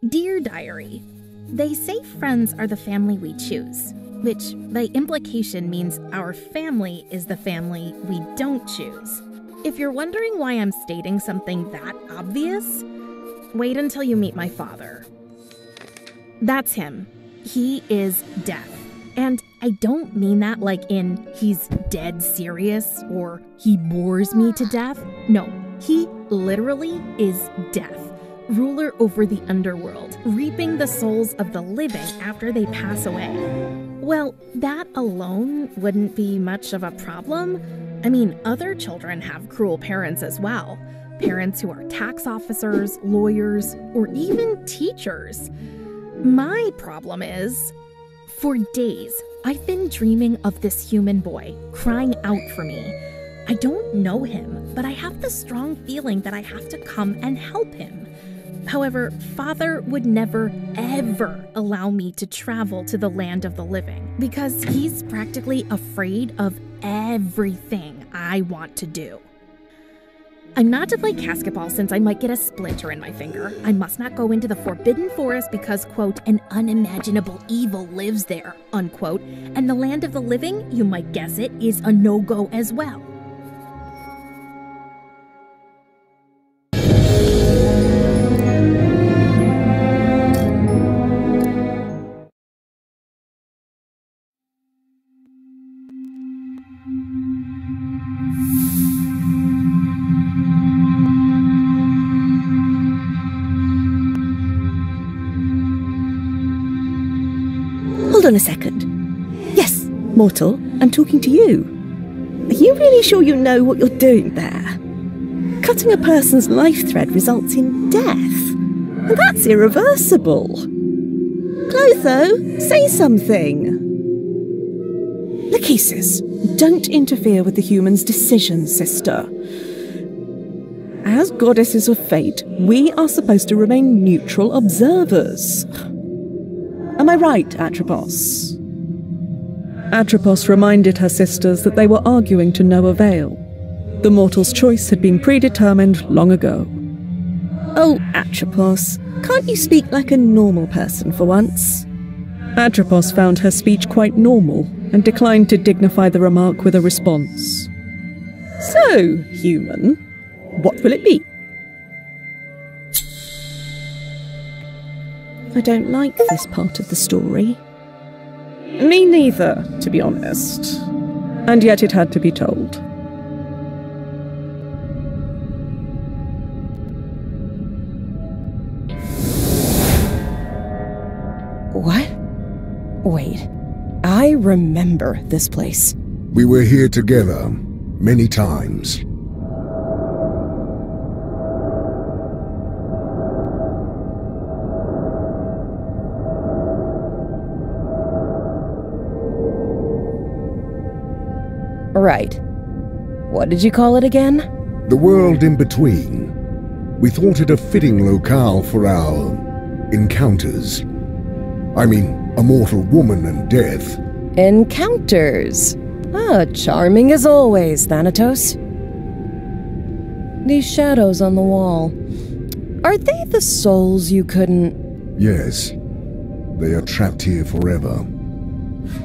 Dear Diary, they say friends are the family we choose, which by implication means our family is the family we don't choose. If you're wondering why I'm stating something that obvious, wait until you meet my father. That's him. He is death. And I don't mean that like in he's dead serious or he bores me to death. No, he literally is death. Ruler over the underworld, reaping the souls of the living after they pass away. Well, that alone wouldn't be much of a problem. I mean, other children have cruel parents as well. Parents who are tax officers, lawyers, or even teachers. My problem is, for days, I've been dreaming of this human boy crying out for me. I don't know him, but I have the strong feeling that I have to come and help him. However, Father would never, ever allow me to travel to the land of the living because he's practically afraid of everything I want to do. I'm not to play basketball since I might get a splinter in my finger. I must not go into the forbidden forest because, quote, an unimaginable evil lives there, unquote, and the land of the living, you might guess it, is a no-go as well. Hold on a second. Yes, mortal, I'm talking to you. Are you really sure you know what you're doing there? Cutting a person's life thread results in death. And that's irreversible. Clotho, say something. Lachesis, don't interfere with the human's decisions, sister. As goddesses of fate, we are supposed to remain neutral observers. Am I right, Atropos? Atropos reminded her sisters that they were arguing to no avail. The mortal's choice had been predetermined long ago. Oh, Atropos, can't you speak like a normal person for once? Atropos found her speech quite normal and declined to dignify the remark with a response. So, human, what will it be? I don't like this part of the story. Me neither, to be honest. And yet it had to be told. What? Wait, I remember this place. We were here together, many times. Right. What did you call it again? The world in between. We thought it a fitting locale for our encounters. I mean, a mortal woman and death. Encounters. Ah, charming as always, Thanatos. These shadows on the wall. Are they the souls you couldn't... Yes. They are trapped here forever,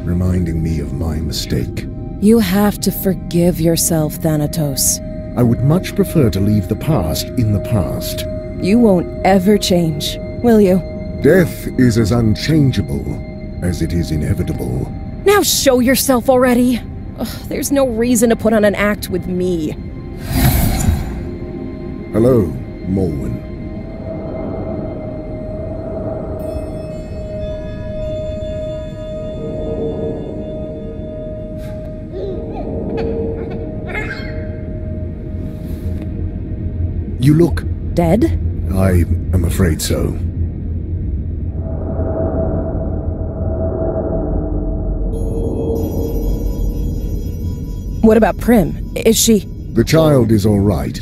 reminding me of my mistake. You have to forgive yourself, Thanatos. I would much prefer to leave the past in the past. You won't ever change, will you? Death is as unchangeable as it is inevitable. Now show yourself already! Ugh, there's no reason to put on an act with me. Hello, Morwen. You look... Dead? I am afraid so. What about Prim? Is she... The child is all right.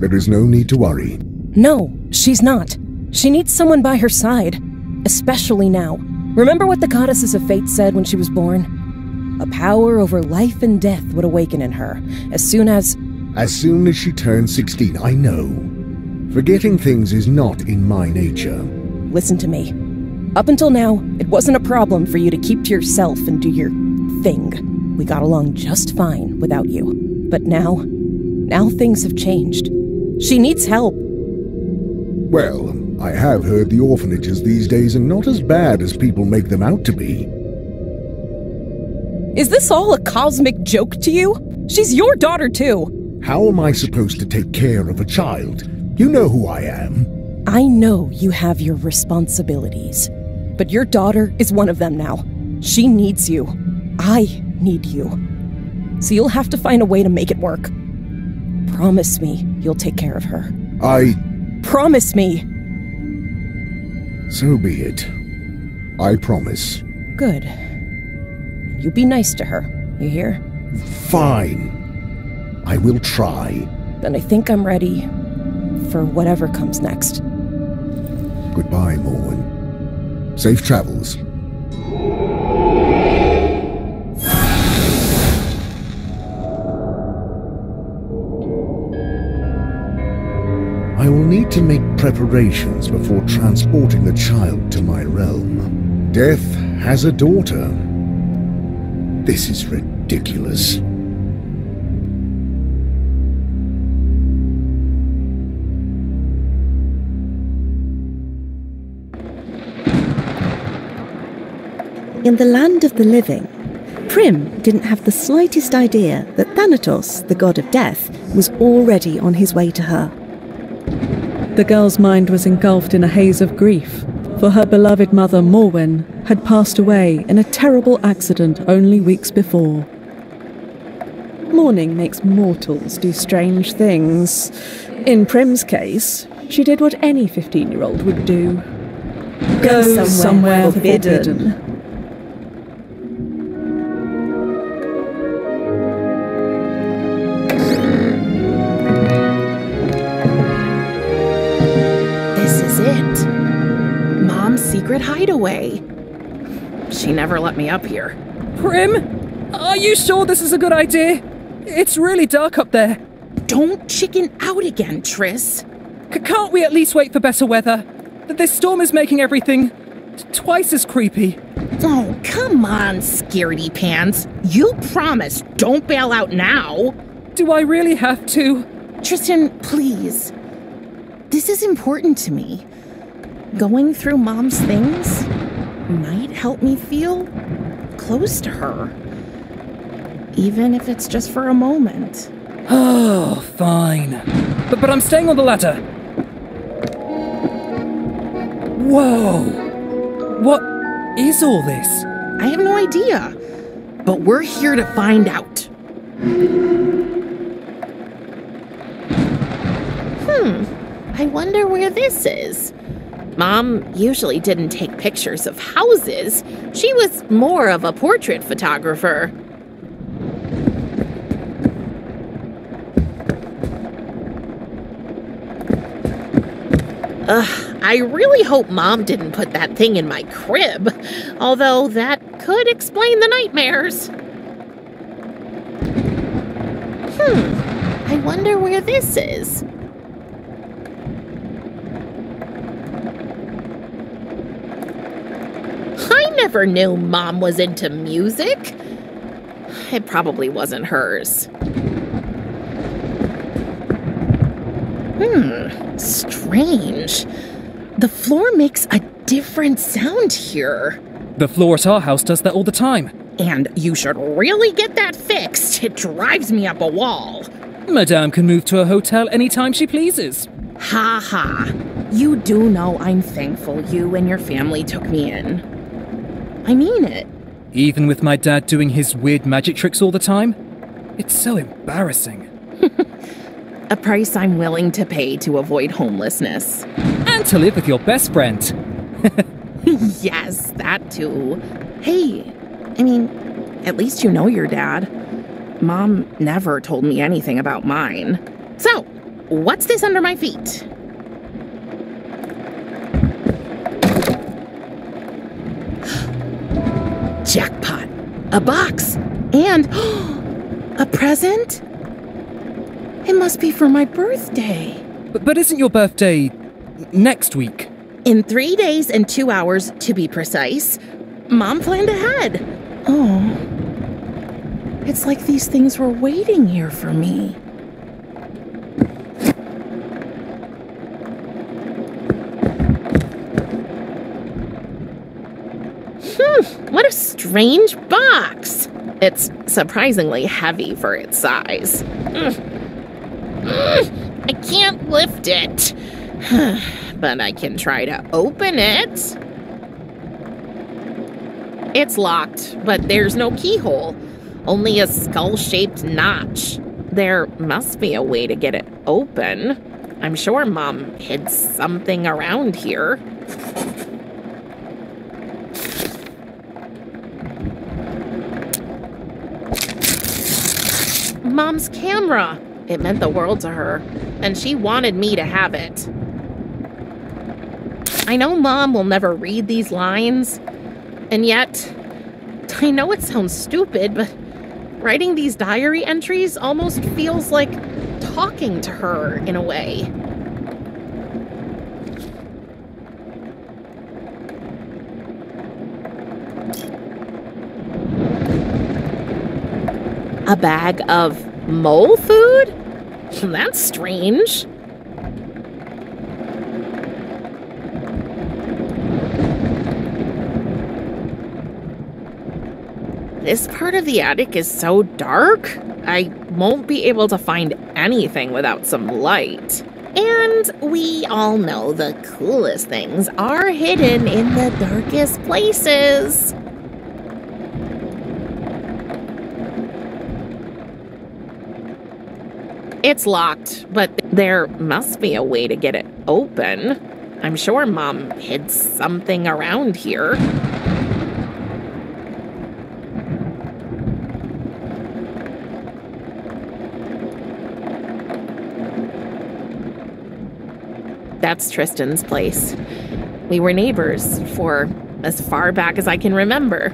There is no need to worry. No, she's not. She needs someone by her side. Especially now. Remember what the goddesses of fate said when she was born? A power over life and death would awaken in her, as soon as... As soon as she turns 16, I know. Forgetting things is not in my nature. listen to me. Up until now, it wasn't a problem for you to keep to yourself and do your thing. We got along just fine without you. But now things have changed. She needs help. Well, I have heard the orphanages these days are not as bad as people make them out to be. Is this all a cosmic joke to you? She's your daughter too. How am I supposed to take care of a child? You know who I am. I know you have your responsibilities, but your daughter is one of them now. She needs you. I need you. So you'll have to find a way to make it work. Promise me you'll take care of her. Promise me! So be it. I promise. Good. You be nice to her, you hear? Fine. I will try. Then I think I'm ready for whatever comes next. Goodbye, Morwen. Safe travels. I will need to make preparations before transporting the child to my realm. Death has a daughter. This is ridiculous. In the land of the living, Prim didn't have the slightest idea that Thanatos, the god of death, was already on his way to her. The girl's mind was engulfed in a haze of grief, for her beloved mother Morwen had passed away in a terrible accident only weeks before. Mourning makes mortals do strange things. In Prim's case, she did what any 15-year-old would do. Go somewhere forbidden. Secret hideaway. She never let me up here. Prim? Are you sure this is a good idea? It's really dark up there. Don't chicken out again, Triss. Can't we at least wait for better weather? This storm is making everything twice as creepy. Oh, come on, scaredy pants. You promised don't bail out now. Do I really have to? Tristan, please. This is important to me. Going through Mom's things might help me feel close to her. Even if it's just for a moment. Oh, fine. But I'm staying on the ladder. Whoa! What is all this? I have no idea. But we're here to find out. I wonder where this is. Mom usually didn't take pictures of houses. She was more of a portrait photographer. I really hope Mom didn't put that thing in my crib, although that could explain the nightmares. I wonder where this is. I never knew Mom was into music. It probably wasn't hers. Strange. The floor makes a different sound here. The floor at our house does that all the time. And you should really get that fixed. It drives me up a wall. Madame can move to a hotel anytime she pleases. Ha ha. You do know I'm thankful you and your family took me in. I mean it. Even with my dad doing his weird magic tricks all the time? It's so embarrassing. A price I'm willing to pay to avoid homelessness. And to live with your best friend. Yes, that too. Hey, I mean, at least you know your dad. Mom never told me anything about mine. So, what's this under my feet? Jackpot. A box. And a present? It must be for my birthday. But isn't your birthday next week? In 3 days and 2 hours, to be precise. Mom planned ahead. Oh. It's like these things were waiting here for me. What a strange box. It's surprisingly heavy for its size. I can't lift it. But I can try to open it. It's locked, but there's no keyhole. Only a skull-shaped notch. There must be a way to get it open. I'm sure Mom hid something around here. Mom's camera. It meant the world to her, and she wanted me to have it. I know Mom will never read these lines, and yet, I know it sounds stupid, but writing these diary entries almost feels like talking to her in a way. A bag of mole food? That's strange. This part of the attic is so dark, I won't be able to find anything without some light. And we all know the coolest things are hidden in the darkest places. It's locked, but there must be a way to get it open. I'm sure Mom hid something around here. That's Tristan's place. We were neighbors for as far back as I can remember.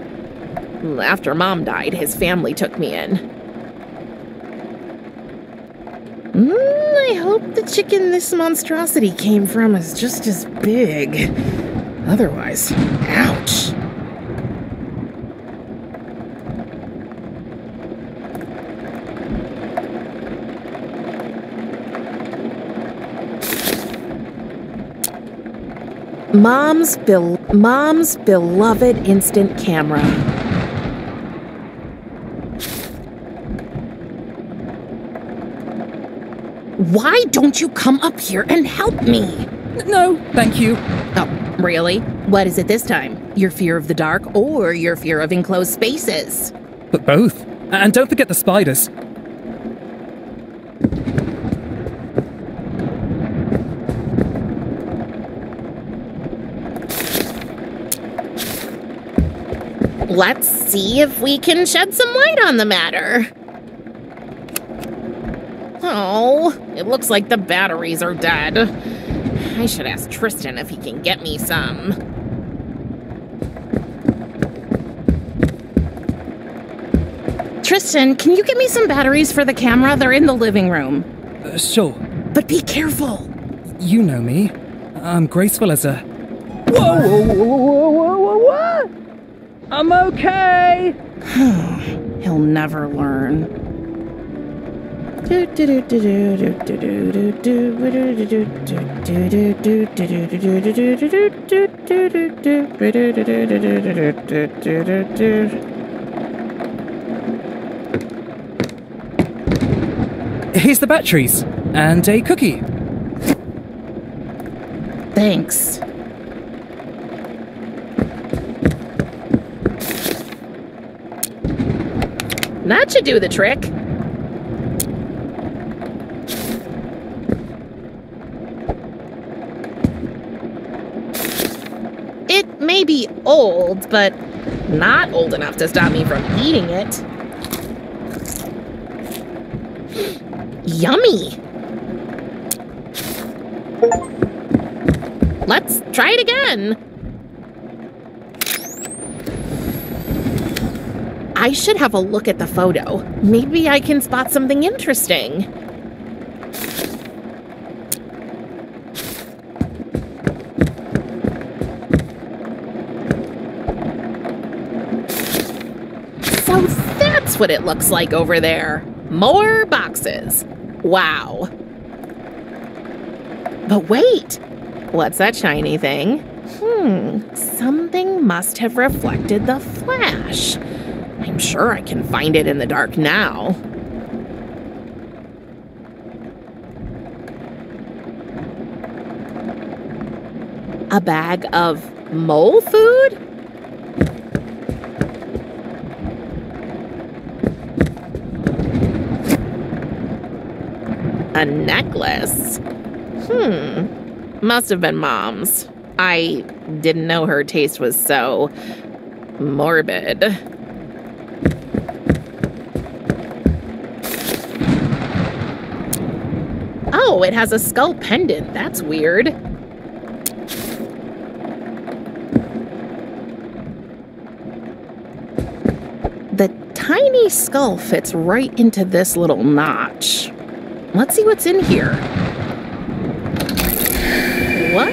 After Mom died, his family took me in. I hope the chicken this monstrosity came from is just as big. Otherwise, ouch. Mom's beloved instant camera. Why don't you come up here and help me? No, thank you. Oh, really? What is it this time? Your fear of the dark or your fear of enclosed spaces? But both. And don't forget the spiders. Let's see if we can shed some light on the matter. Oh, it looks like the batteries are dead. I should ask Tristan if he can get me some. Tristan, can you get me some batteries for the camera? They're in the living room. Sure. But be careful. You know me. I'm graceful as a... Whoa! I'm okay! He'll never learn. Here's the batteries. And a cookie. Thanks. That should do the trick. It may be old, but not old enough to stop me from eating it. Yummy! Let's try it again. I should have a look at the photo. Maybe I can spot something interesting. That's what it looks like over there. More boxes. Wow. But wait, what's that shiny thing? Something must have reflected the flash. I'm sure I can find it in the dark now. A bag of mole food? A necklace? Must have been Mom's. I didn't know her taste was so morbid. Oh, it has a skull pendant. That's weird. The tiny skull fits right into this little notch. Let's see what's in here. What?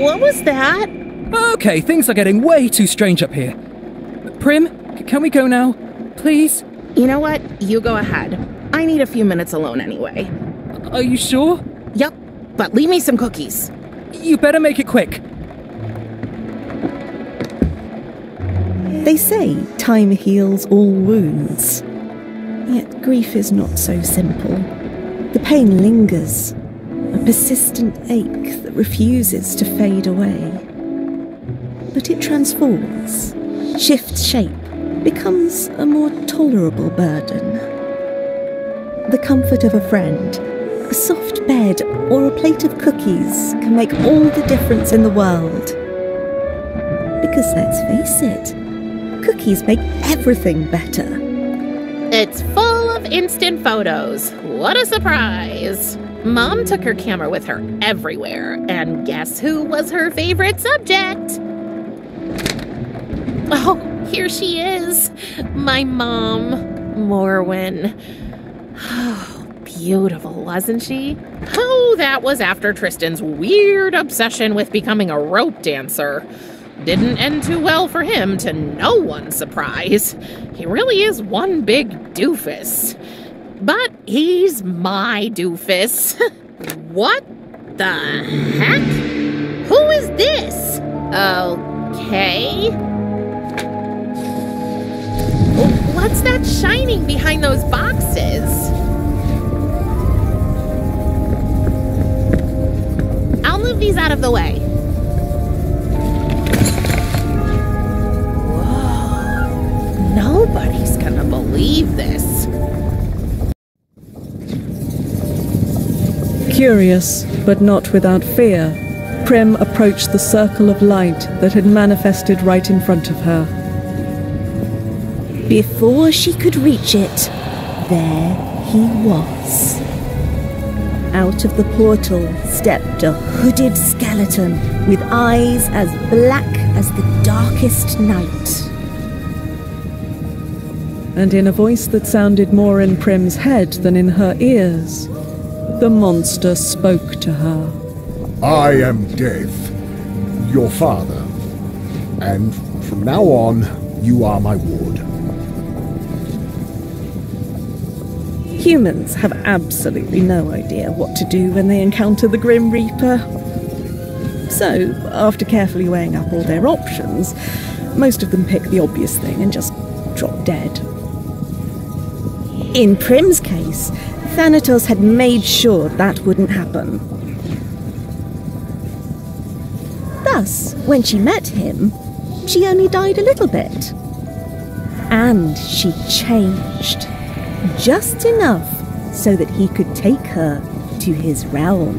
What was that? Okay, things are getting way too strange up here. Prim, can we go now? Please? You know what? You go ahead. I need a few minutes alone anyway. Are you sure? Yup, but leave me some cookies. You better make it quick. They say time heals all wounds. Yet grief is not so simple. The pain lingers, a persistent ache that refuses to fade away. But it transforms, shifts shape, becomes a more tolerable burden. The comfort of a friend, a soft bed, or a plate of cookies can make all the difference in the world. Because let's face it, cookies make everything better. It's full of instant photos. What a surprise. Mom took her camera with her everywhere, and guess who was her favorite subject? Oh, here she is. My mom, Morwen. Oh, beautiful, wasn't she? Oh, that was after Tristan's weird obsession with becoming a rope dancer. Didn't end too well for him, to no one's surprise. He really is one big doofus. But he's my doofus. What the heck? Who is this? Okay. What's that shining behind those boxes? I'll move these out of the way. Nobody's gonna believe this. Curious, but not without fear, Prim approached the circle of light that had manifested right in front of her. Before she could reach it, there he was. Out of the portal stepped a hooded skeleton with eyes as black as the darkest night. And in a voice that sounded more in Prim's head than in her ears, the monster spoke to her. I am Death, your father, and from now on, you are my ward. Humans have absolutely no idea what to do when they encounter the Grim Reaper. So, after carefully weighing up all their options, most of them pick the obvious thing and just drop dead. In Prim's case, Thanatos had made sure that wouldn't happen. Thus, when she met him, she only died a little bit. And she changed. Just enough so that he could take her to his realm.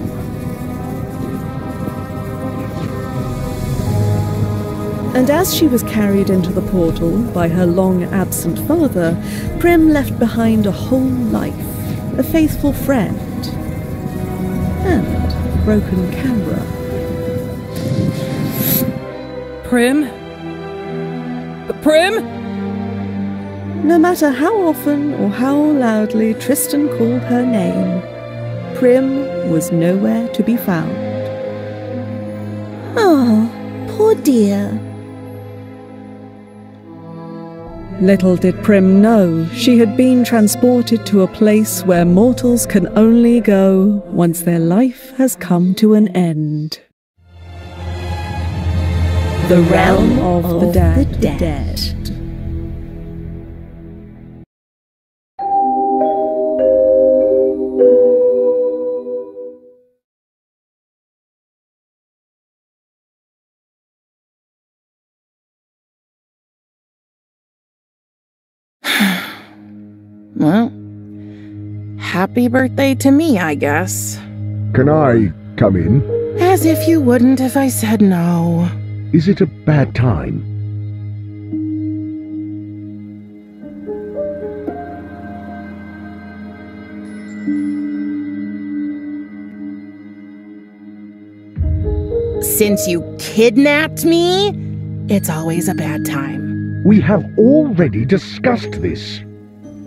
And as she was carried into the portal by her long-absent father, Prim left behind a whole life, a faithful friend, and a broken camera. Prim? Prim? No matter how often or how loudly Tristan called her name, Prim was nowhere to be found. Oh, poor dear. Little did Prim know she had been transported to a place where mortals can only go once their life has come to an end. The realm of the dead. Well, happy birthday to me, I guess. Can I come in? As if you wouldn't if I said no. Is it a bad time? Since you kidnapped me, it's always a bad time. We have already discussed this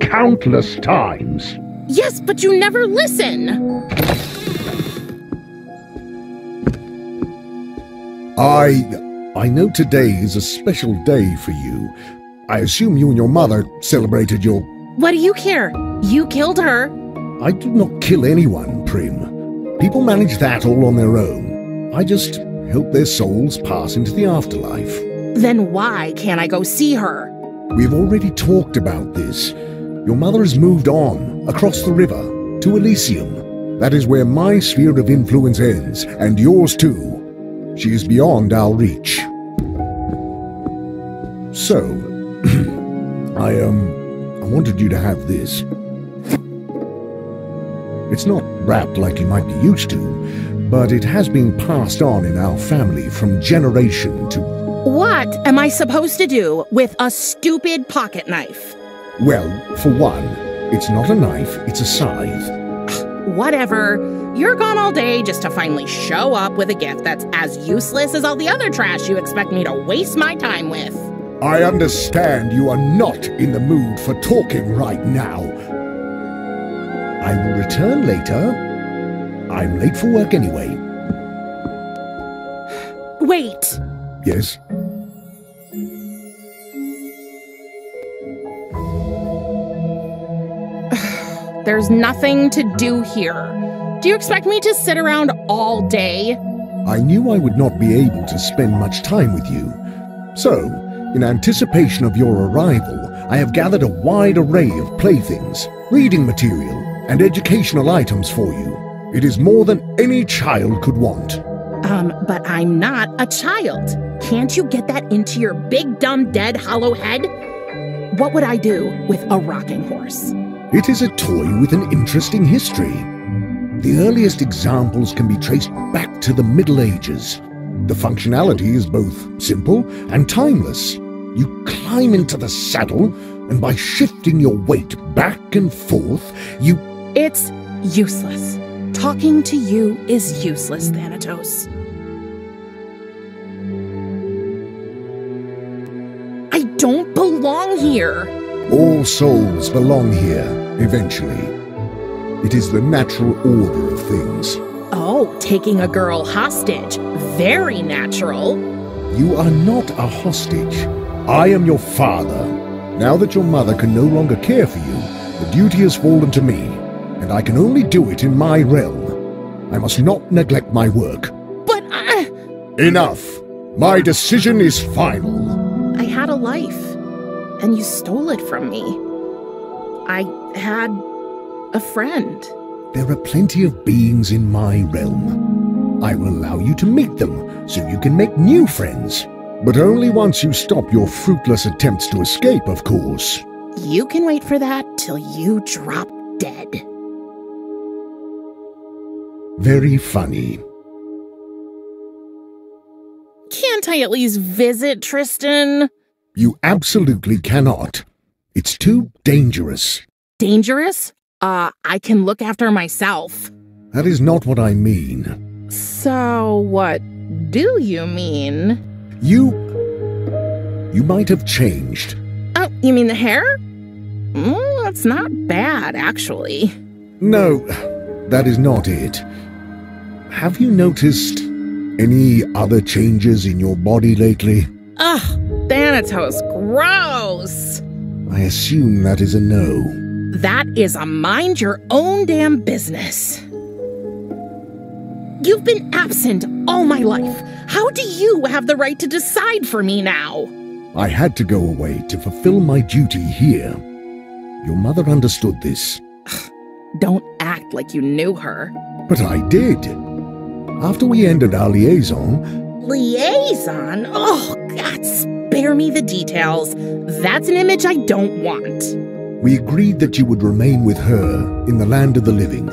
countless times. Yes, but you never listen. I know today is a special day for you. I assume you and your mother celebrated your... What do you care? You killed her. I did not kill anyone, Prim. People manage that all on their own. I just help their souls pass into the afterlife. Then why can't I go see her? We've already talked about this. Your mother has moved on, across the river, to Elysium. That is where my sphere of influence ends, and yours too. She is beyond our reach. So, I wanted you to have this. It's not wrapped like you might be used to, but it has been passed on in our family from generation to... What am I supposed to do with a stupid pocket knife? Well, for one, it's not a knife, it's a scythe. Whatever. You're gone all day just to finally show up with a gift that's as useless as all the other trash you expect me to waste my time with. I understand you are not in the mood for talking right now. I will return later. I'm late for work anyway. Wait. Yes? There's nothing to do here. Do you expect me to sit around all day? I knew I would not be able to spend much time with you. So, in anticipation of your arrival, I have gathered a wide array of playthings, reading material, and educational items for you. It is more than any child could want. But I'm not a child. Can't you get that into your big, dumb, dead, hollow head? What would I do with a rocking horse? It is a toy with an interesting history. The earliest examples can be traced back to the Middle Ages. The functionality is both simple and timeless. You climb into the saddle, and by shifting your weight back and forth, you... It's useless. Talking to you is useless, Thanatos. I don't belong here. All souls belong here, eventually. It is the natural order of things. Oh, taking a girl hostage. Very natural. You are not a hostage. I am your father. Now that your mother can no longer care for you, the duty has fallen to me, and I can only do it in my realm. I must not neglect my work. But Enough! My decision is final. I had a life, and you stole it from me. I had a friend. There are plenty of beings in my realm. I will allow you to meet them, so you can make new friends. But only once you stop your fruitless attempts to escape, of course. You can wait for that till you drop dead. Very funny. Can't I at least visit Tristan? You absolutely cannot. It's too dangerous. Dangerous? I can look after myself. That is not what I mean. So what do you mean? You might have changed. Oh, you mean the hair? That's not bad, actually. No, that is not it. Have you noticed any other changes in your body lately? Ugh, Thanatos, gross! I assume that is a no. That is a mind your own damn business. You've been absent all my life. How do you have the right to decide for me now? I had to go away to fulfill my duty here. Your mother understood this. Don't act like you knew her. But I did. After we ended our liaison... Liaison? Oh, God, spare me the details. That's an image I don't want. We agreed that you would remain with her in the land of the living,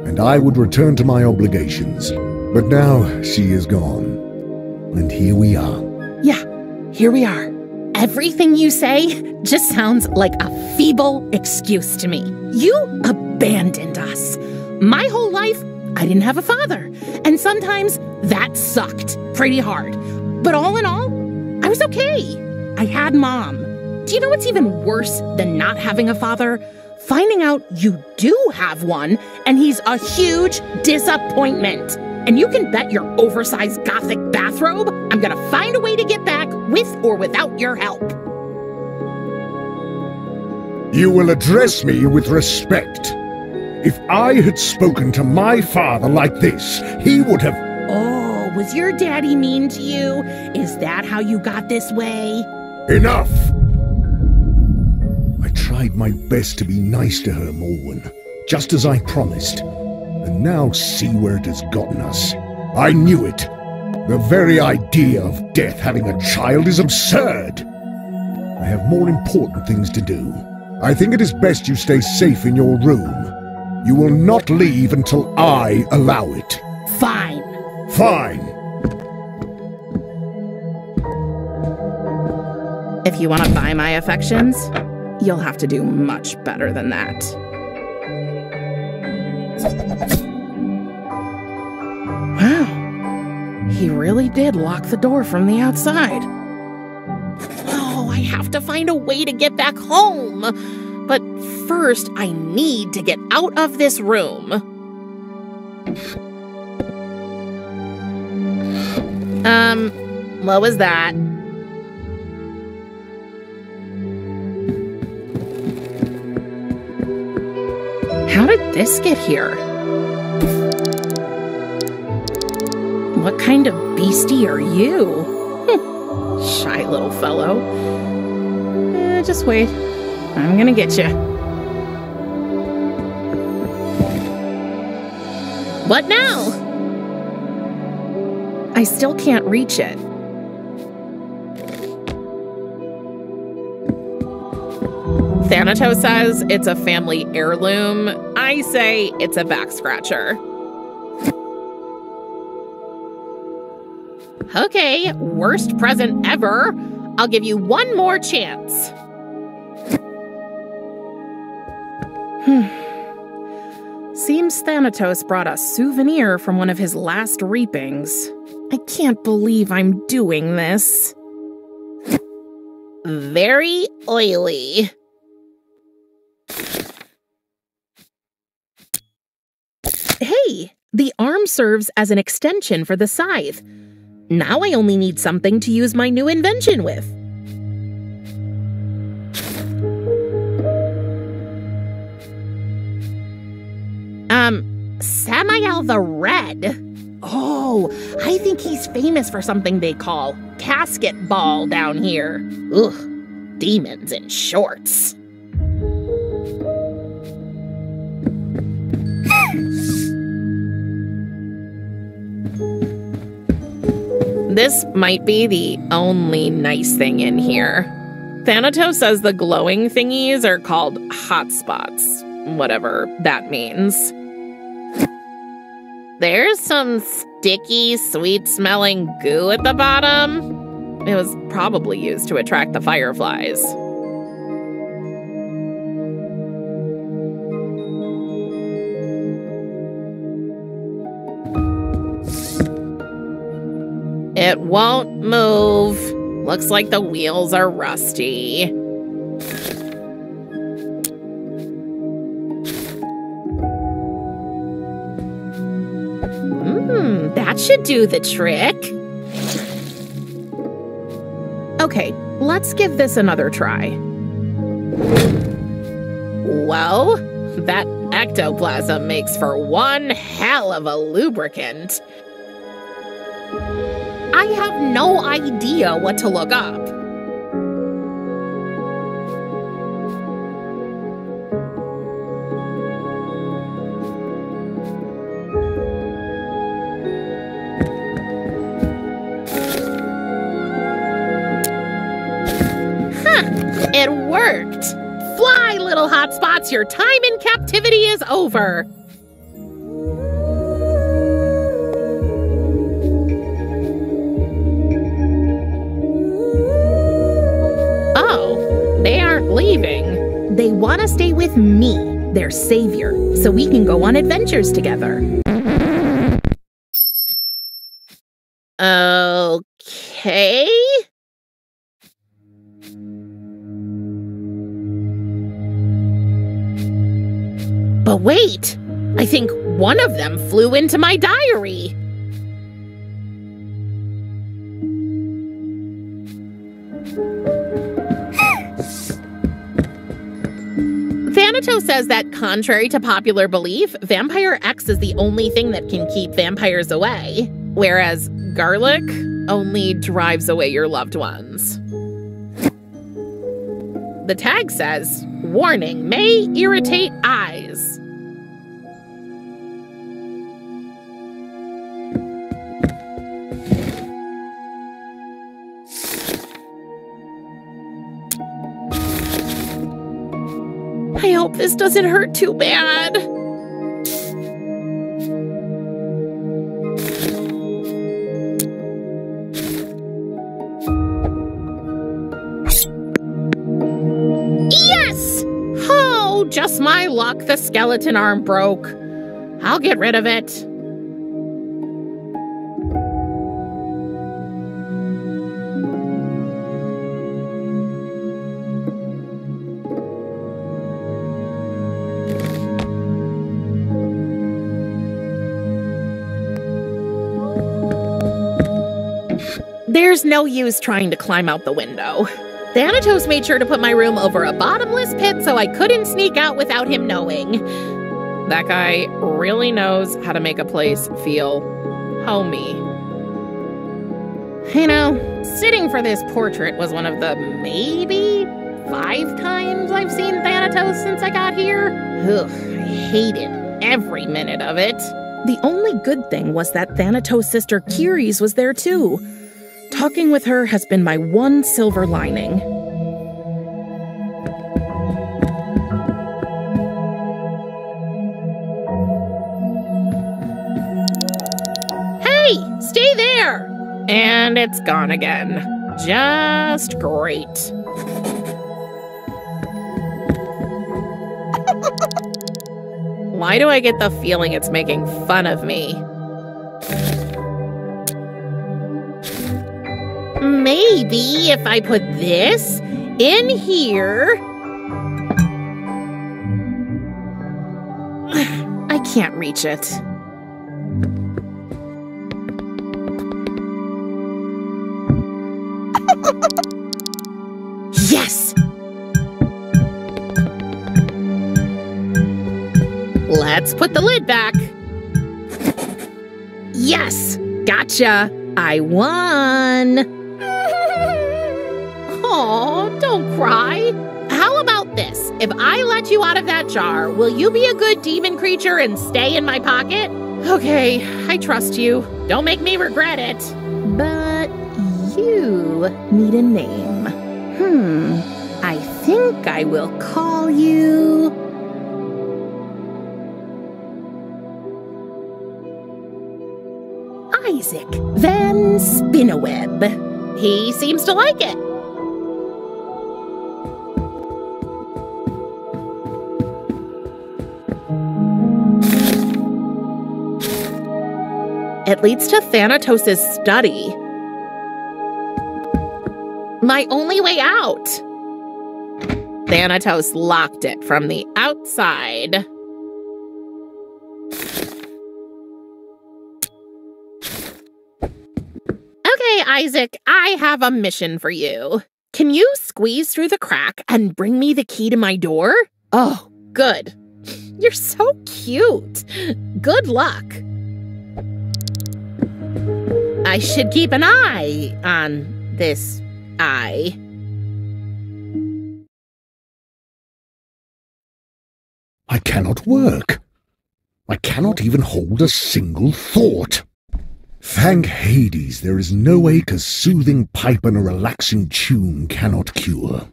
and I would return to my obligations. But now she is gone. And here we are. Yeah, here we are. Everything you say just sounds like a feeble excuse to me. You abandoned us. My whole life, I didn't have a father. And sometimes that sucked pretty hard. But all in all, I was okay. I had Mom. Do you know what's even worse than not having a father? Finding out you do have one, and he's a huge disappointment. And you can bet your oversized gothic bathrobe I'm gonna find a way to get back with or without your help. You will address me with respect. If I had spoken to my father like this, he would have... Oh, was your daddy mean to you? Is that how you got this way? Enough! I tried my best to be nice to her, Morwen, just as I promised. And now see where it has gotten us. I knew it. The very idea of death having a child is absurd. I have more important things to do. I think it is best you stay safe in your room. You will not leave until I allow it. Fine. Fine. If you want to buy my affections, you'll have to do much better than that. Wow. He really did lock the door from the outside. Oh, I have to find a way to get back home. But first, I need to get out of this room. What was that? How did this get here? What kind of beastie are you? Shy little fellow. Just wait. I'm gonna get you. What now? I still can't reach it. Thanatos says it's a family heirloom. I say it's a back scratcher. Okay, worst present ever. I'll give you one more chance. Seems Thanatos brought a souvenir from one of his last reapings. I can't believe I'm doing this. Very oily. Hey, the arm serves as an extension for the scythe. Now I only need something to use my new invention with. Samael the Red. Oh, I think he's famous for something they call casket ball down here. Ugh, demons in shorts. This might be the only nice thing in here. Thanatos says the glowing thingies are called hotspots, whatever that means. There's some sticky, sweet-smelling goo at the bottom. It was probably used to attract the fireflies. It won't move. Looks like the wheels are rusty. That should do the trick. Okay, let's give this another try. Whoa, that ectoplasm makes for one hell of a lubricant. I have no idea what to look up. It worked! Fly, little hotspots, your time in captivity is over! Oh, they aren't leaving. They want to stay with me, their savior, so we can go on adventures together. Okay? But wait, I think one of them flew into my diary. Thanatos says that, contrary to popular belief, Vampire X is the only thing that can keep vampires away, whereas garlic only drives away your loved ones. The tag says, warning, may irritate eyes. I hope this doesn't hurt too bad. Yes! Oh, just my luck, the skeleton arm broke. I'll get rid of it. There's no use trying to climb out the window. Thanatos made sure to put my room over a bottomless pit so I couldn't sneak out without him knowing. That guy really knows how to make a place feel homey. You know, sitting for this portrait was one of the maybe 5 times I've seen Thanatos since I got here. Ugh, I hated every minute of it. The only good thing was that Thanatos' sister Kyries was there too. Talking with her has been my one silver lining. Hey, stay there! And it's gone again. Just great. Why do I get the feeling it's making fun of me? Maybe if I put this in here... I can't reach it. Yes! Let's put the lid back. Yes! Gotcha! I won! Aw, don't cry. How about this? If I let you out of that jar, will you be a good demon creature and stay in my pocket? Okay, I trust you. Don't make me regret it. But you need a name. I think I will call you... Isaac Van Spinneweb. He seems to like it. It leads to Thanatos' study. My only way out. Thanatos locked it from the outside. Okay, Isaac, I have a mission for you. Can you squeeze through the crack and bring me the key to my door? Oh, Good. You're so cute. Good luck. I should keep an eye on this eye. I cannot work. I cannot even hold a single thought. Thank Hades, there is no ache a soothing pipe and a relaxing tune cannot cure.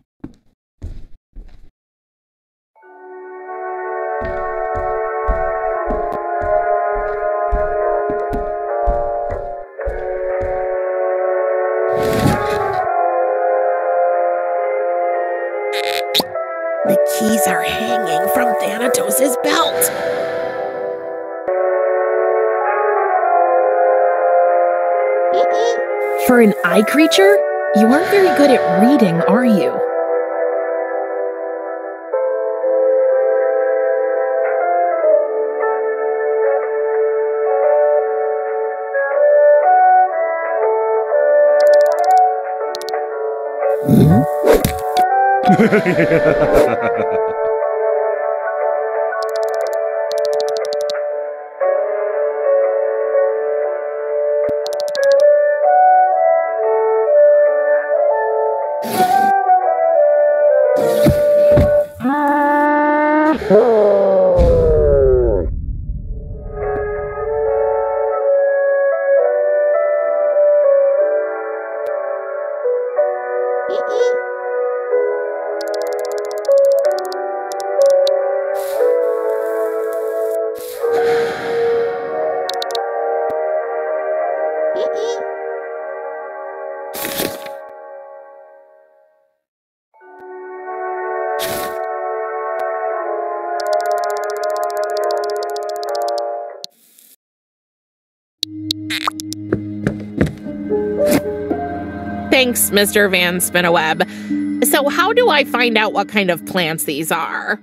The keys are hanging from Thanatos' belt. For an eye creature, you aren't very good at reading, are you? Thanks, Mr. Van Spinnaweb. So how do I find out what kind of plants these are?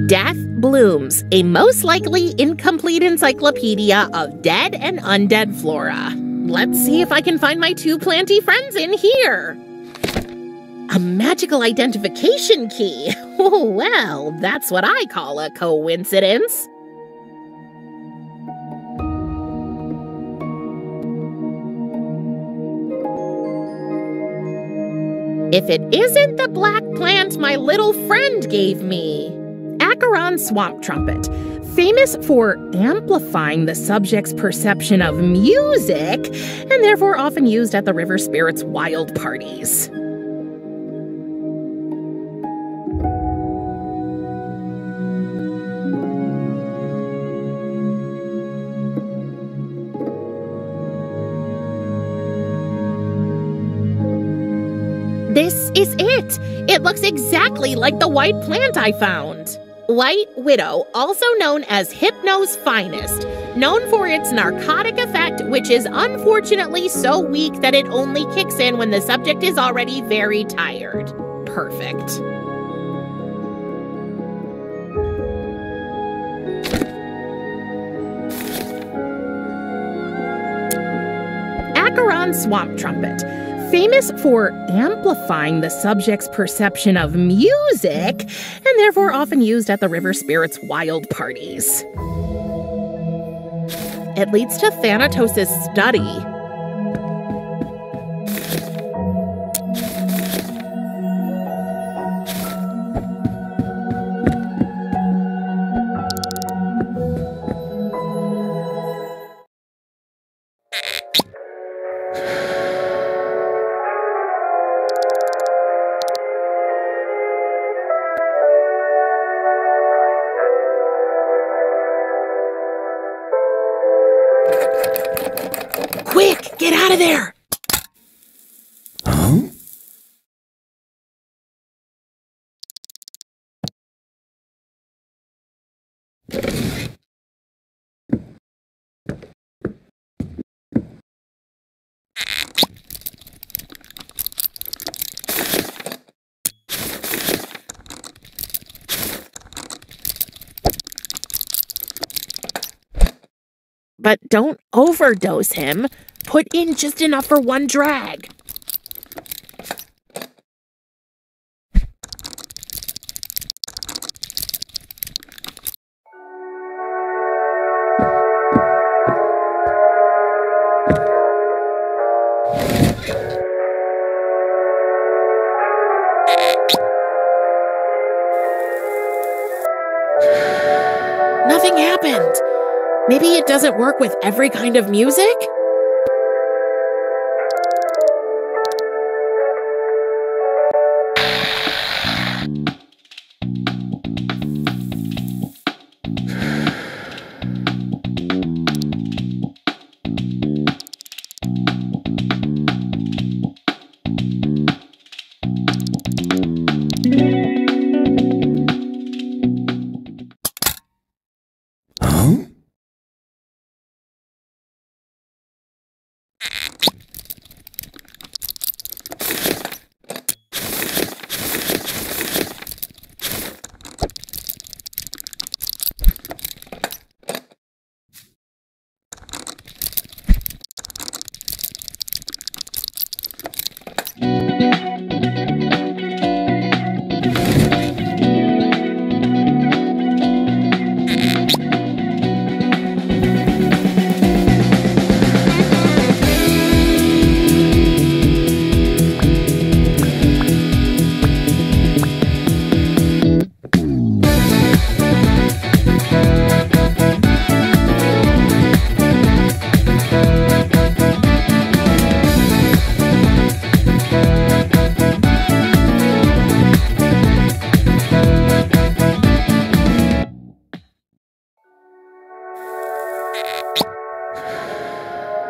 Death Blooms, a most likely incomplete encyclopedia of dead and undead flora. Let's see if I can find my two planty friends in here. A magical identification key. Well, that's what I call a coincidence. If it isn't the black plant my little friend gave me. Acheron Swamp Trumpet, famous for amplifying the subject's perception of music, and therefore often used at the river spirits' wild parties. This is it! It looks exactly like the white plant I found. White Widow, also known as Hypno's finest, known for its narcotic effect, which is unfortunately so weak that it only kicks in when the subject is already very tired. Perfect. Acheron Swamp Trumpet, famous for amplifying the subject's perception of music, and therefore often used at the river spirits' wild parties. It leads to Thanatos' study. Quick, get out of there! Huh? But don't overdose him. Put in just enough for one drag. Nothing happened. Maybe it doesn't work with every kind of music?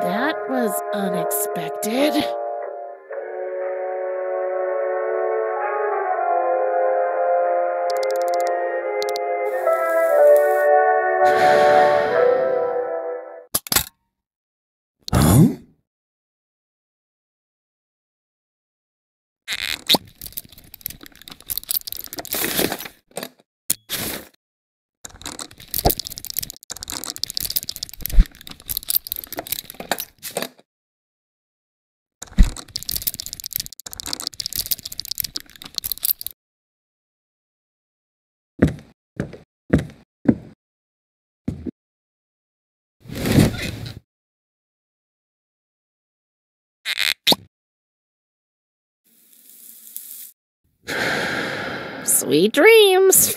That was unexpected. Sweet dreams.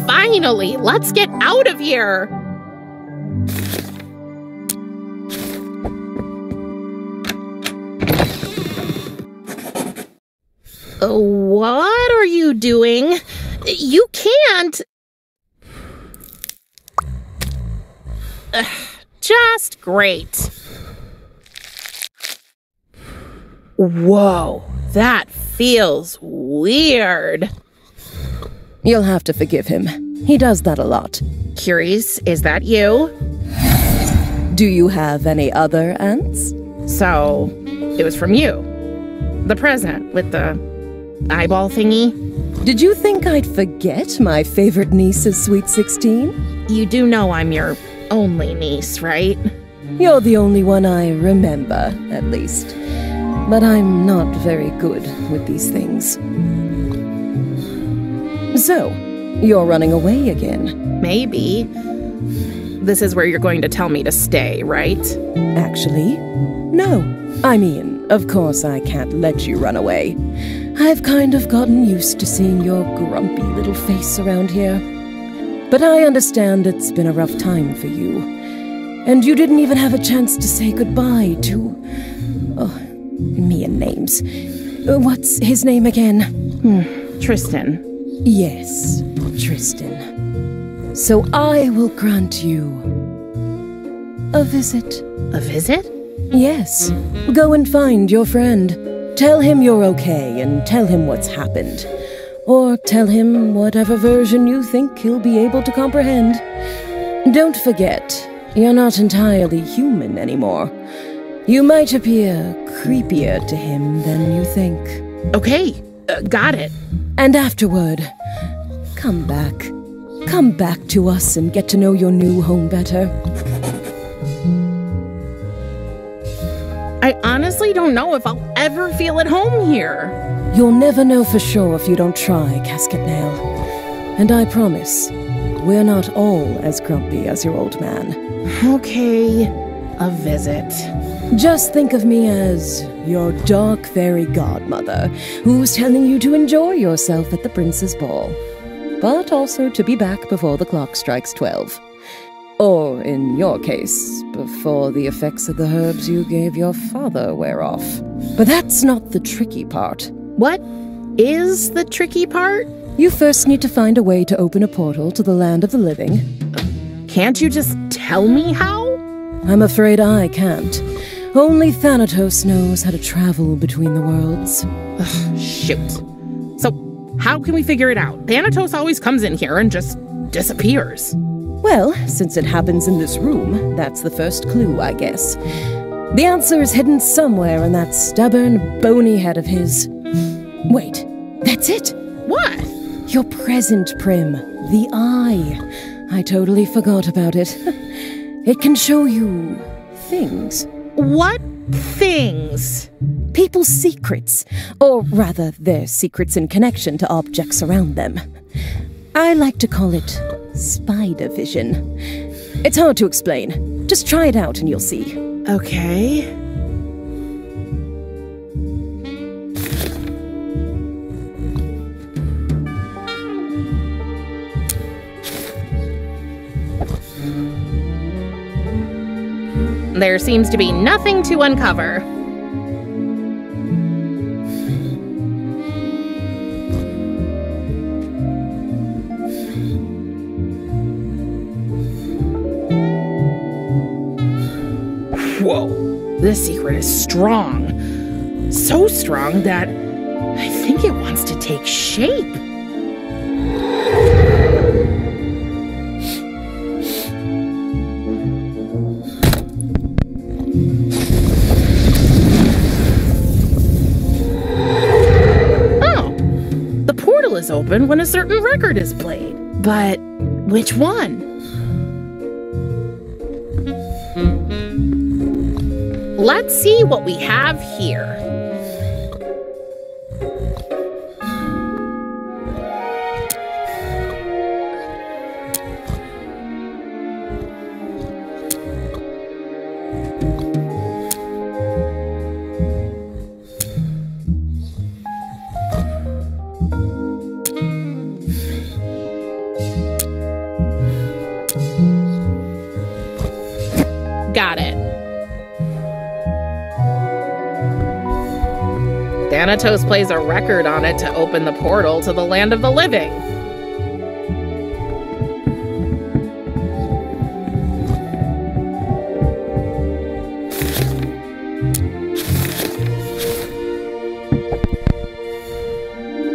Finally, let's get out of here! What are you doing? You can't! Just great. Whoa, that feels weird. You'll have to forgive him. He does that a lot. Curious, is that you? Do you have any other aunts? So, it was from you. The present with the eyeball thingy. Did you think I'd forget my favorite niece's sweet 16? You do know I'm your only niece, right? You're the only one I remember, at least. But I'm not very good with these things. So, you're running away again? Maybe. This is where you're going to tell me to stay, right? Actually, no. I mean, of course I can't let you run away. I've kind of gotten used to seeing your grumpy little face around here. But I understand it's been a rough time for you. And you didn't even have a chance to say goodbye to... Oh, me and names. What's his name again? Tristan. Yes, Tristan. So I will grant you A visit. A visit? Yes. Go and find your friend. Tell him you're okay and tell him what's happened. Or tell him whatever version you think he'll be able to comprehend. Don't forget, you're not entirely human anymore. You might appear creepier to him than you think. Okay, got it. And afterward, come back. Come back to us and get to know your new home better. I honestly don't know if I'll ever feel at home here. You'll never know for sure if you don't try, Casket Nail. And I promise, we're not all as grumpy as your old man. Okay, a visit. Just think of me as your dark fairy godmother, who's telling you to enjoy yourself at the prince's ball. But also to be back before the clock strikes 12. Or, in your case, before the effects of the herbs you gave your father wear off. But that's not the tricky part. What is the tricky part? You first need to find a way to open a portal to the land of the living. Can't you just tell me how? I'm afraid I can't. Only Thanatos knows how to travel between the worlds. Ugh, shoot. So, how can we figure it out? Thanatos always comes in here and just disappears. Well, since it happens in this room, that's the first clue, I guess. The answer is hidden somewhere in that stubborn, bony head of his. Wait, that's it! What? Your present, Prim. The eye. I totally forgot about it. It can show you things. What things? People's secrets. Or rather, their secrets in connection to objects around them. I like to call it spider vision. It's hard to explain. Just try it out and you'll see. Okay. There seems to be nothing to uncover. Whoa, this secret is strong. So strong that I think it wants to take shape. Oh, the portal is open when a certain record is played. But which one? Let's see what we have here. Got it. Thanatos plays a record on it to open the portal to the land of the living.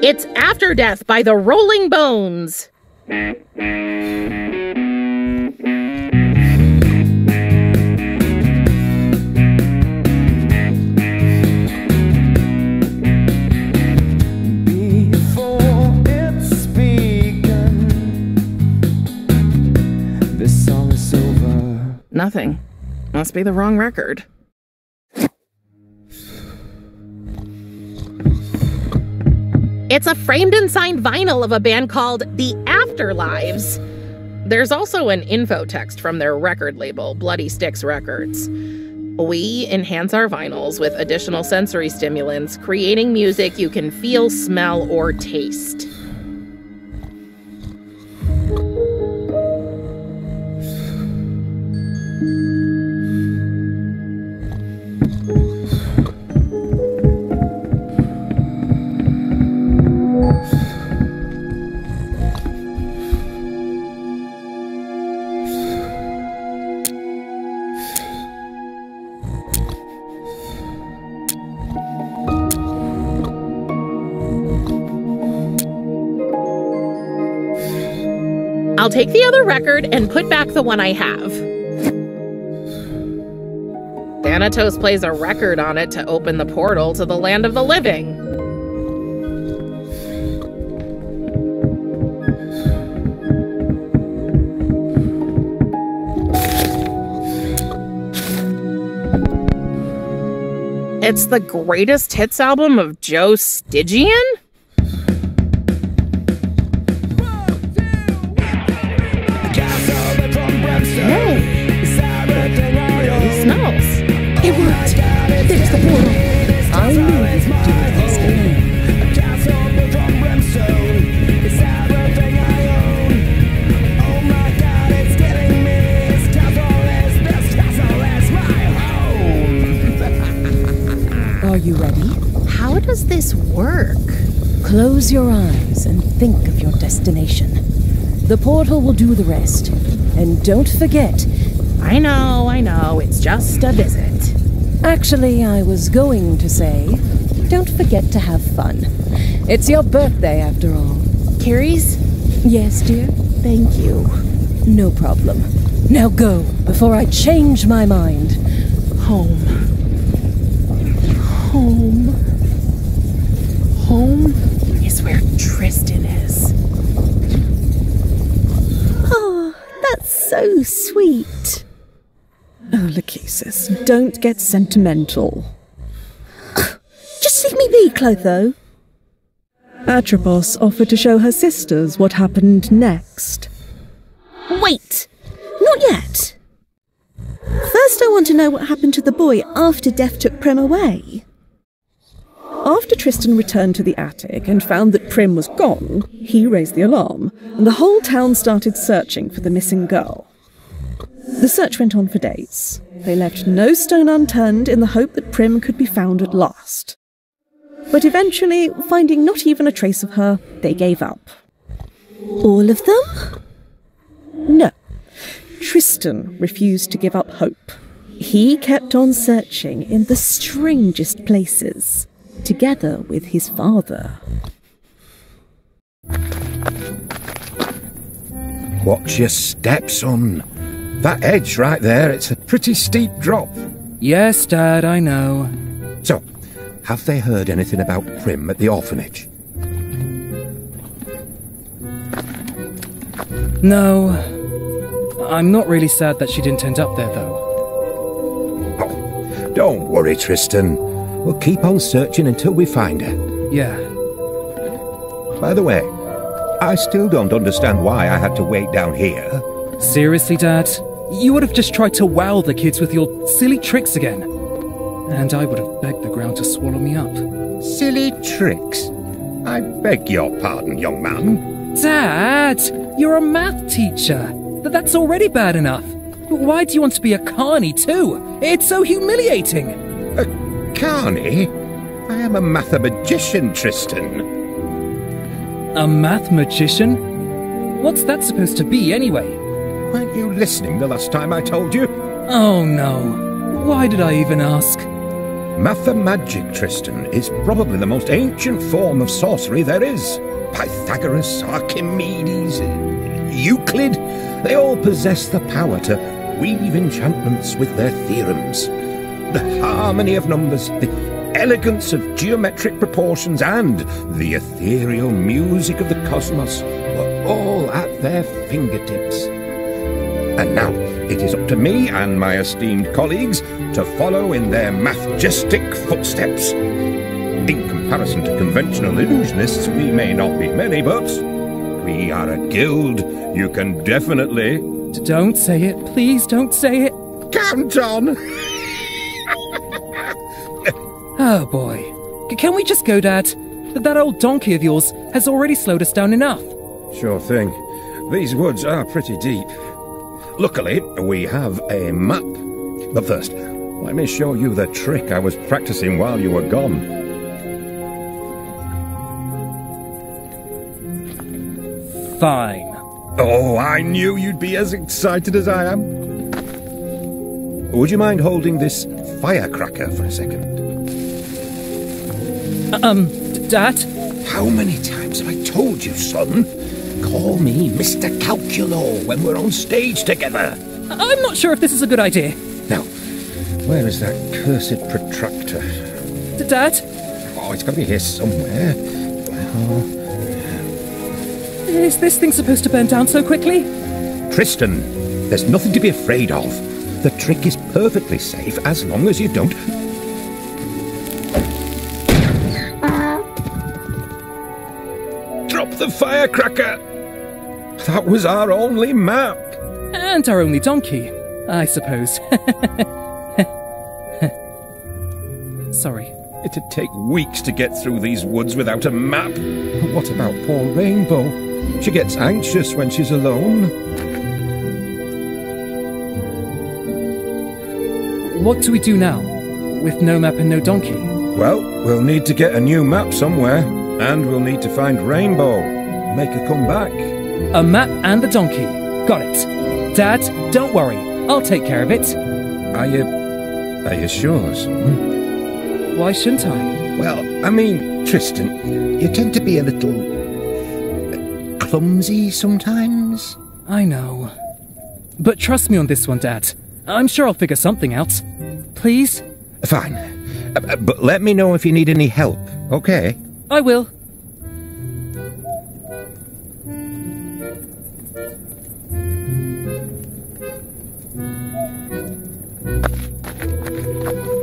It's After Death by the Rolling Bones. Nothing. Must be the wrong record. It's a framed and signed vinyl of a band called The Afterlives. There's also an info text from their record label, Bloody Sticks Records. We enhance our vinyls with additional sensory stimulants, creating music you can feel, smell, or taste. I'll take the other record and put back the one I have. Thanatos plays a record on it to open the portal to the land of the living. It's the greatest hits album of Joe Stygian? Hey! It smells. It worked! There's the portal! I knew you could do this game. Are you ready? How does this work? Close your eyes and think of your destination. The portal will do the rest. And don't forget... I know, it's just a visit. Actually, I was going to say, don't forget to have fun. It's your birthday, after all. Carrie's? Yes, dear? Thank you. No problem. Now go, before I change my mind. Home. Home is where Tristan is. Oh, that's so sweet. Oh, Lachesis, don't get sentimental. Just leave me be, Clotho. Atropos offered to show her sisters what happened next. Wait, not yet. First I want to know what happened to the boy after Death took Prim away. After Tristan returned to the attic and found that Prim was gone, he raised the alarm, and the whole town started searching for the missing girl. The search went on for days. They left no stone unturned in the hope that Prim could be found at last. But eventually, finding not even a trace of her, they gave up. All of them? No. Tristan refused to give up hope. He kept on searching in the strangest places, together with his father. Watch your step, son. That edge right there, it's a pretty steep drop. Yes, Dad, I know. So, have they heard anything about Prim at the orphanage? No. I'm not really sad that she didn't end up there, though. Oh, don't worry, Tristan. We'll keep on searching until we find her. Yeah. By the way, I still don't understand why I had to wait down here. Seriously, Dad? You would have just tried to wow the kids with your silly tricks again. And I would have begged the ground to swallow me up. Silly tricks? I beg your pardon, young man. Dad! You're a math teacher! That's already bad enough. Why do you want to be a carny, too? It's so humiliating! A carny? I am a mathematician, Tristan. A math magician? What's that supposed to be, anyway? Weren't you listening the last time I told you? Oh, no. Why did I even ask? Mathemagic, Tristan, is probably the most ancient form of sorcery there is. Pythagoras, Archimedes, Euclid, they all possess the power to weave enchantments with their theorems. The harmony of numbers, the elegance of geometric proportions, and the ethereal music of the cosmos were all at their fingertips. And now it is up to me and my esteemed colleagues to follow in their mathgistic footsteps. In comparison to conventional illusionists, we may not be many, but we are a guild. You can definitely... Don't say it. Please don't say it. Count on! Oh, boy. Can we just go, Dad? That old donkey of yours has already slowed us down enough. Sure thing. These woods are pretty deep. Luckily, we have a map. But first, let me show you the trick I was practicing while you were gone. Fine. Oh, I knew you'd be as excited as I am. Would you mind holding this firecracker for a second? Dad? How many times have I told you, son? Call me Mr. Calculo when we're on stage together. I'm not sure if this is a good idea. Now, where is that cursed protractor? Dad? Oh, it's got to be here somewhere. Is this thing supposed to burn down so quickly? Tristan, there's nothing to be afraid of. The trick is perfectly safe as long as you don't... Drop the firecracker! That was our only map. And our only donkey, I suppose. Sorry. It'd take weeks to get through these woods without a map. What about poor Rainbow? She gets anxious when she's alone. What do we do now, with no map and no donkey? Well, we'll need to get a new map somewhere, and we'll need to find Rainbow. Make her come back. A map and the donkey. Got it. Dad, don't worry. I'll take care of it. Are you sure? Why shouldn't I? Well, I mean, Tristan, you tend to be a little... clumsy sometimes. I know. But trust me on this one, Dad. I'm sure I'll figure something out. Please? Fine. But let me know if you need any help, okay? I will.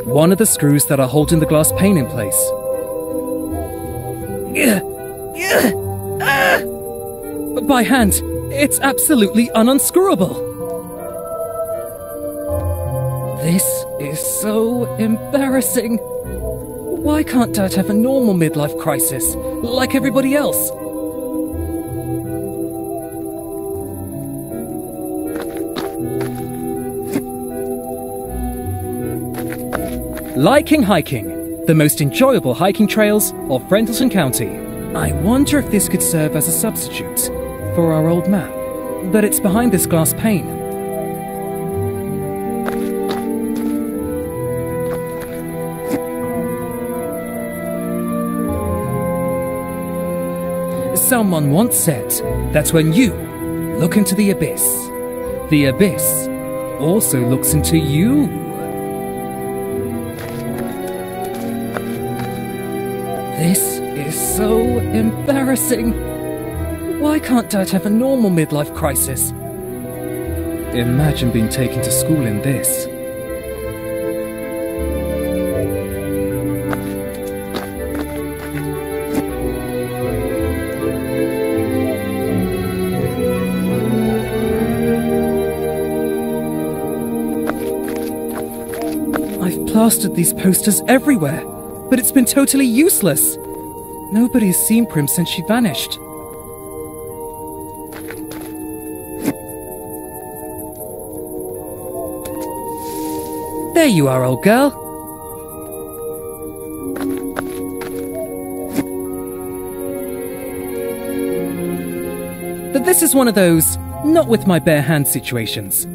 One of the screws that are holding the glass pane in place. By hand, it's absolutely unscrewable. This is so embarrassing. Why can't Dad have a normal midlife crisis, like everybody else? Liking hiking, the most enjoyable hiking trails of Friendlesham County. I wonder if this could serve as a substitute for our old map, but it's behind this glass pane. Someone once said that when you look into the abyss also looks into you. This is so embarrassing. Why can't Dad have a normal midlife crisis? Imagine being taken to school in this. I've plastered these posters everywhere, but it's been totally useless. Nobody has seen Prim since she vanished. There you are, old girl. But this is one of those not with my bare hands situations.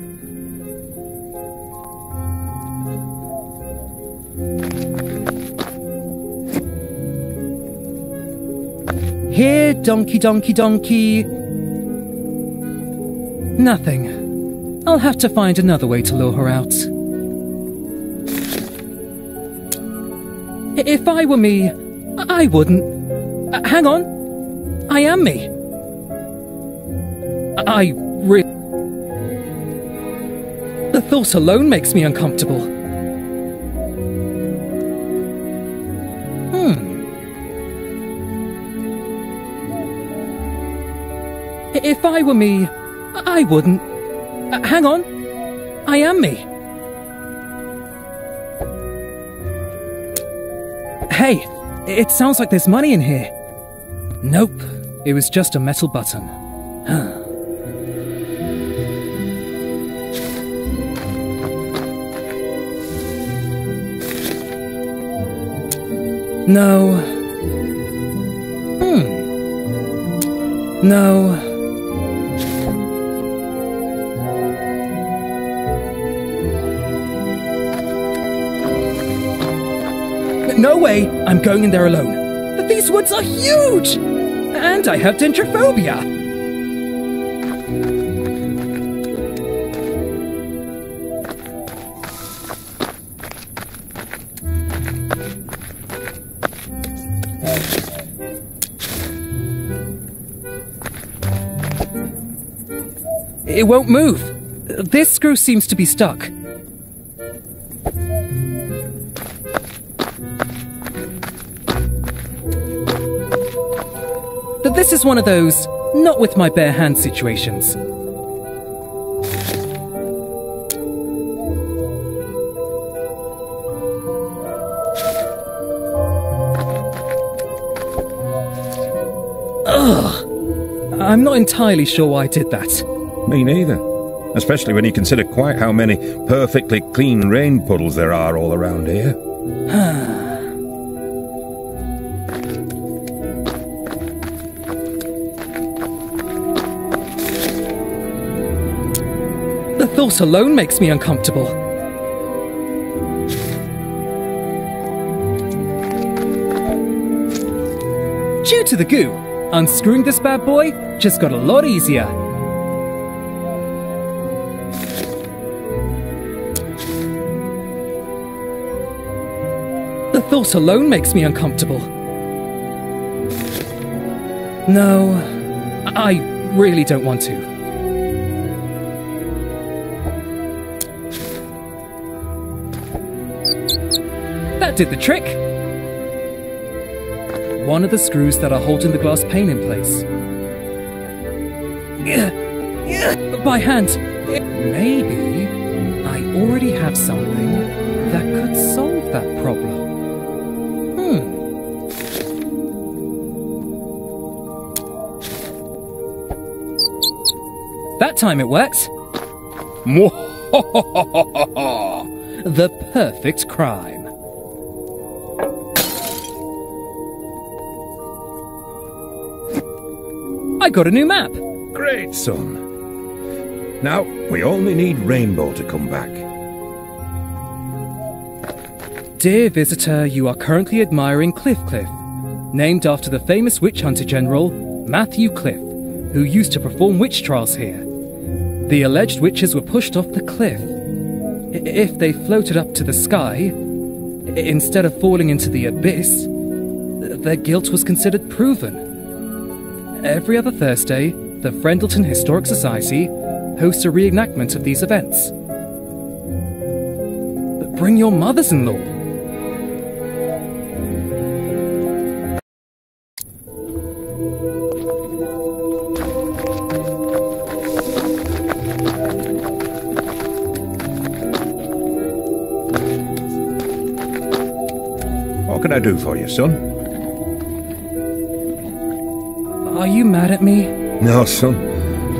Here, donkey, donkey, donkey. Nothing. I'll have to find another way to lure her out. If I were me, I wouldn't. Hang on. I am me. The thought alone makes me uncomfortable. If I were me, I wouldn't. Hang on. I am me. Hey, it sounds like there's money in here. Nope, it was just a metal button. No. No. No way! I'm going in there alone. But these woods are huge! And I have dendrophobia! It won't move. This screw seems to be stuck. But this is one of those not with my bare hand situations. Ugh! I'm not entirely sure why I did that. Me neither. Especially when you consider quite how many perfectly clean rain puddles there are all around here. The thought alone makes me uncomfortable. Due to the goo, unscrewing this bad boy just got a lot easier. The thought alone makes me uncomfortable. No, I really don't want to. That did the trick. One of the screws that are holding the glass pane in place. By hand. Maybe I already have something that could solve that problem. That time it worked. The perfect crime. I got a new map. Great, son. Now, we only need Rainbow to come back. Dear visitor, you are currently admiring Cliff, named after the famous witch hunter general, Matthew Cliff, who used to perform witch trials here. The alleged witches were pushed off the cliff. If they floated up to the sky, instead of falling into the abyss, their guilt was considered proven. Every other Thursday, the Friendleton Historic Society hosts a reenactment of these events. But bring your mothers-in-law. What can I do for you, son? Are you mad at me? No, son.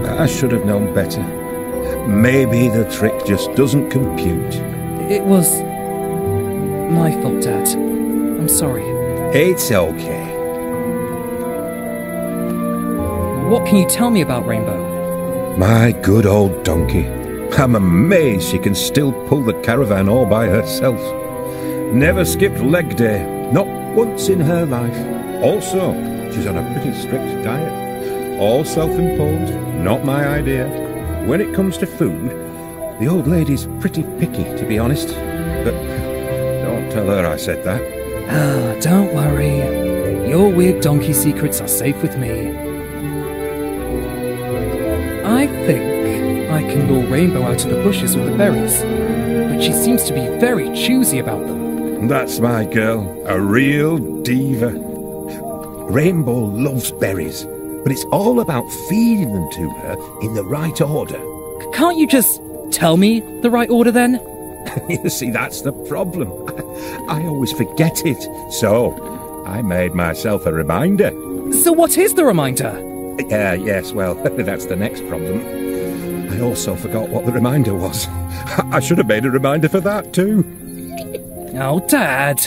I should have known better. Maybe the trick just doesn't compute. It was my fault, Dad. I'm sorry. It's okay. What can you tell me about Rainbow? My good old donkey. I'm amazed she can still pull the caravan all by herself. Never skipped leg day, not once in her life. Also, she's on a pretty strict diet. All self-imposed, not my idea. When it comes to food, the old lady's pretty picky, to be honest. But don't tell her I said that. Ah, don't worry. Your weird donkey secrets are safe with me. I think I can lure Rainbow out of the bushes with the berries, but she seems to be very choosy about them. That's my girl, a real diva. Rainbow loves berries, but it's all about feeding them to her in the right order. Can't you just tell me the right order then? You see, that's the problem. I always forget it, so I made myself a reminder. So what is the reminder? Yes, well, that's the next problem. I also forgot what the reminder was. I should have made a reminder for that too. Oh, Dad.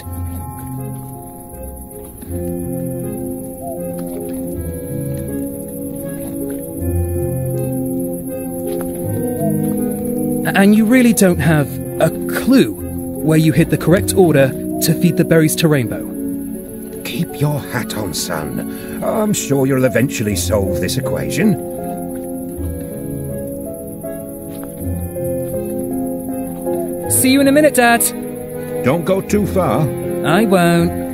And you really don't have a clue where you hid the correct order to feed the berries to Rainbow? Keep your hat on, son. I'm sure you'll eventually solve this equation. See you in a minute, Dad. Don't go too far. I won't.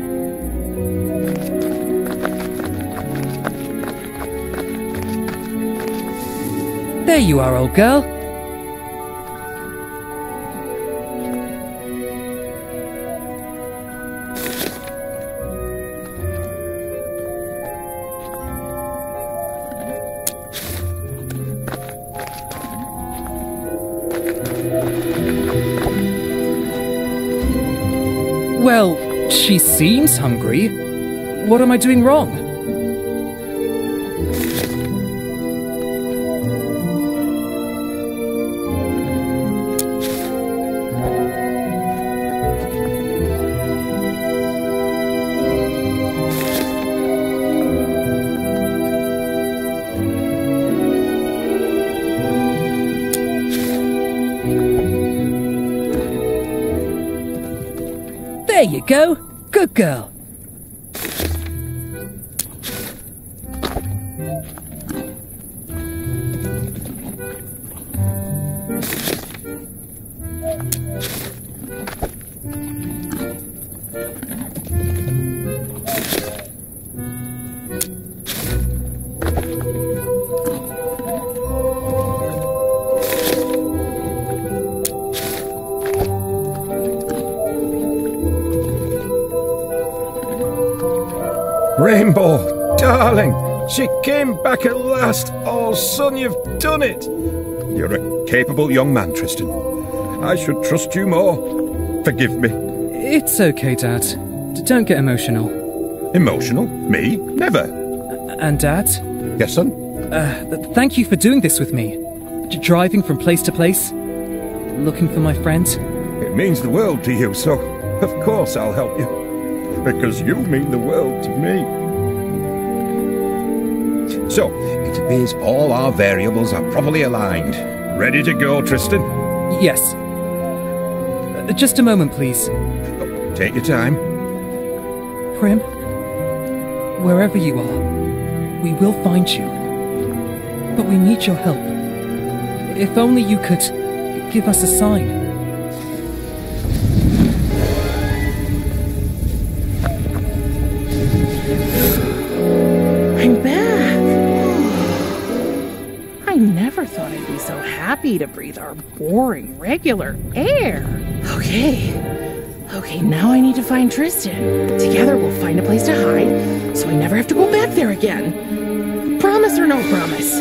There you are, old girl. Well, she seems hungry. What am I doing wrong? There you go. Good girl. Rainbow, darling, she came back at last. Oh, son, you've done it. You're a capable young man, Tristan. I should trust you more. Forgive me. It's okay, Dad. Don't get emotional. Emotional? Me? Never. And Dad? Yes, son? Thank you for doing this with me. Driving from place to place, looking for my friend. It means the world to you, so of course I'll help you. Because you mean the world to me. So, it appears all our variables are properly aligned. Ready to go, Tristan? Yes. Just a moment, please. Take your time. Prim, wherever you are, we will find you. But we need your help. If only you could give us a sign. I'm back. I never thought I'd be so happy to breathe our boring, regular air. Okay, now I need to find Tristan. Together we'll find a place to hide, so I never have to go back there again. Promise or no promise?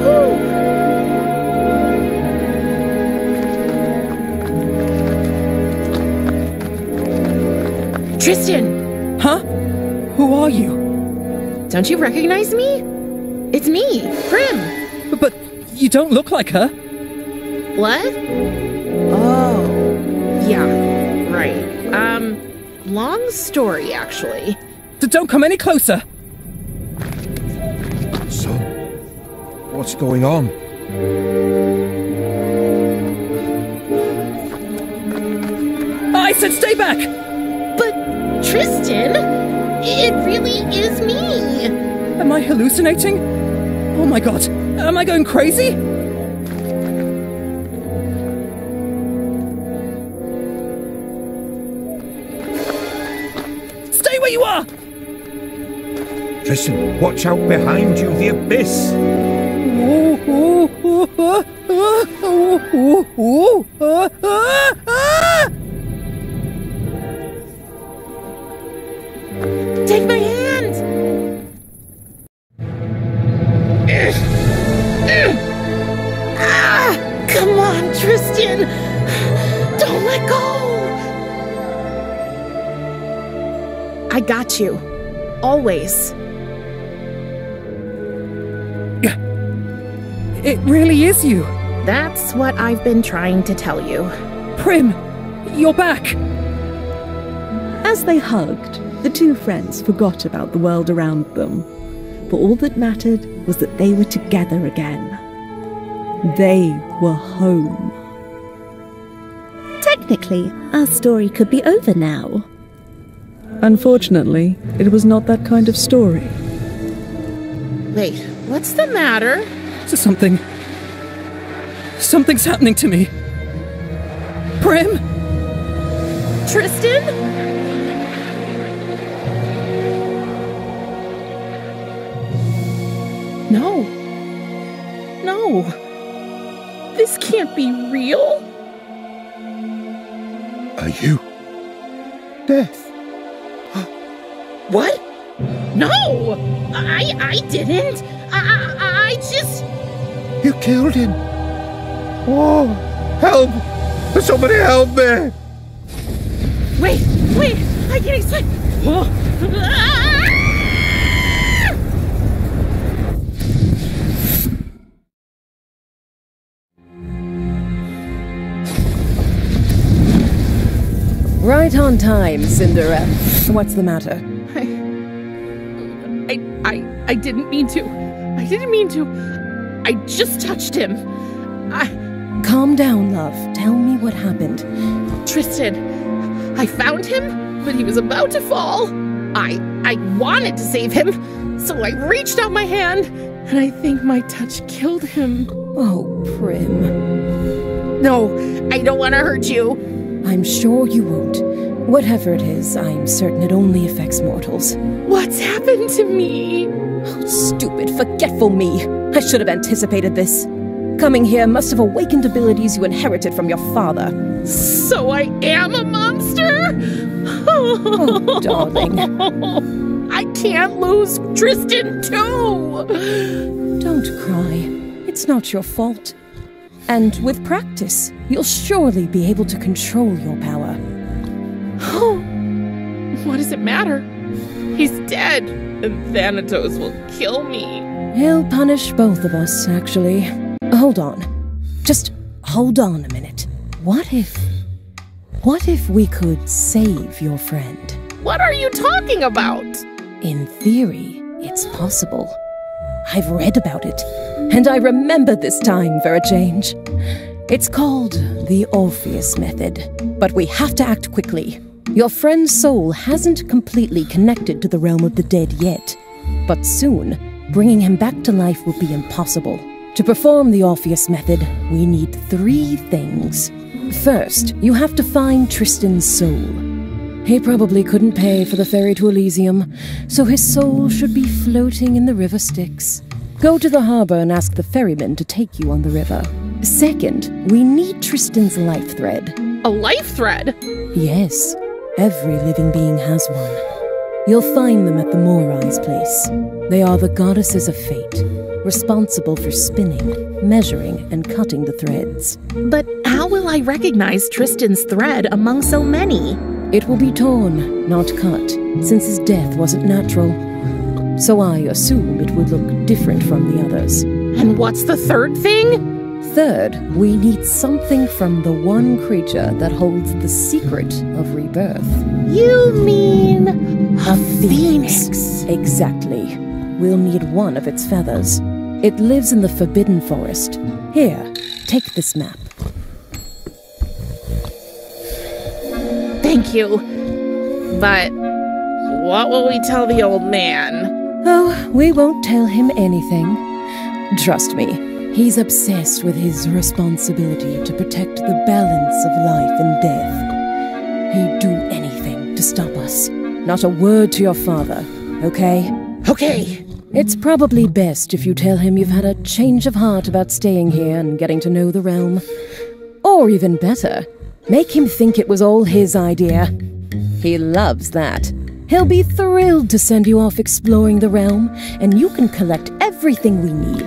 Whew. Tristan! Huh? Who are you? Don't you recognize me? It's me, Prim. But you don't look like her. What? Oh, yeah, right. Long story, actually. Don't come any closer. So, what's going on? I said stay back! But, Tristan, it really is me. Am I hallucinating? Oh my god, am I going crazy? Stay where you are! Tristan, watch out behind you, the abyss! Take my hand! Come on, Tristan! Don't let go! I got you. Always. It really is you. That's what I've been trying to tell you. Prim, you're back. As they hugged, the two friends forgot about the world around them. For all that mattered was that they were together again. They were home. Technically, our story could be over now. Unfortunately, it was not that kind of story. Wait, what's the matter? Something's happening to me. Prim? Tristan? No. No. This can't be real. Are you Death? What? No! I didn't. I just... You killed him. Oh, help! Somebody help me! Wait, I can't explain. Right on time, Cinderella. What's the matter? I didn't mean to. I just touched him. Calm down, love. Tell me what happened. Tristan, I found him, but he was about to fall. I wanted to save him, so I reached out my hand, and I think my touch killed him. Oh, Prim. No, I don't want to hurt you. I'm sure you won't. Whatever it is, I'm certain it only affects mortals. What's happened to me? Oh, stupid, forgetful me. I should have anticipated this. Coming here must have awakened abilities you inherited from your father. So I am a monster? Oh, darling. I can't lose Tristan too! Don't cry. It's not your fault. And with practice, you'll surely be able to control your power. What does it matter? He's dead, and Thanatos will kill me. He'll punish both of us, actually. Hold on. Just hold on a minute. What if we could save your friend? What are you talking about? In theory, it's possible. I've read about it, and I remember this time for a change. It's called the Orpheus Method, but we have to act quickly. Your friend's soul hasn't completely connected to the realm of the dead yet, but soon, bringing him back to life will be impossible. To perform the Orpheus Method, we need 3 things. First, you have to find Tristan's soul. He probably couldn't pay for the ferry to Elysium, so his soul should be floating in the river Styx. Go to the harbor and ask the ferryman to take you on the river. Second, we need Tristan's life thread. A life thread? Yes, every living being has one. You'll find them at the Morai's place. They are the goddesses of fate, responsible for spinning, measuring, and cutting the threads. But how will I recognize Tristan's thread among so many? It will be torn, not cut, since his death wasn't natural. So I assume it would look different from the others. And what's the third thing? Third, we need something from the one creature that holds the secret of rebirth. You mean a phoenix? Exactly. We'll need one of its feathers. It lives in the Forbidden Forest. Here, take this map. Thank you. But what will we tell the old man? Oh, we won't tell him anything. Trust me, he's obsessed with his responsibility to protect the balance of life and death. He'd do anything to stop us. Not a word to your father, okay? Okay. It's probably best if you tell him you've had a change of heart about staying here and getting to know the realm. Or even better, make him think it was all his idea. He loves that. He'll be thrilled to send you off exploring the realm, and you can collect everything we need.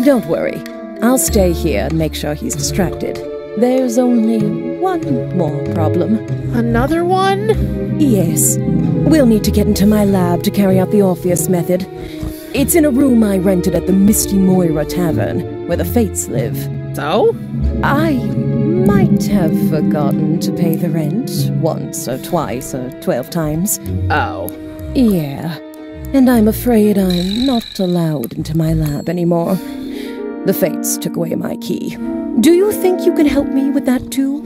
Don't worry, I'll stay here and make sure he's distracted. There's only one more problem. Another one? Yes. We'll need to get into my lab to carry out the Orpheus Method. It's in a room I rented at the Misty Moira Tavern, where the Fates live. So? I might have forgotten to pay the rent once or twice or 12 times. Oh. Yeah. And I'm afraid I'm not allowed into my lab anymore. The Fates took away my key. Do you think you can help me with that too?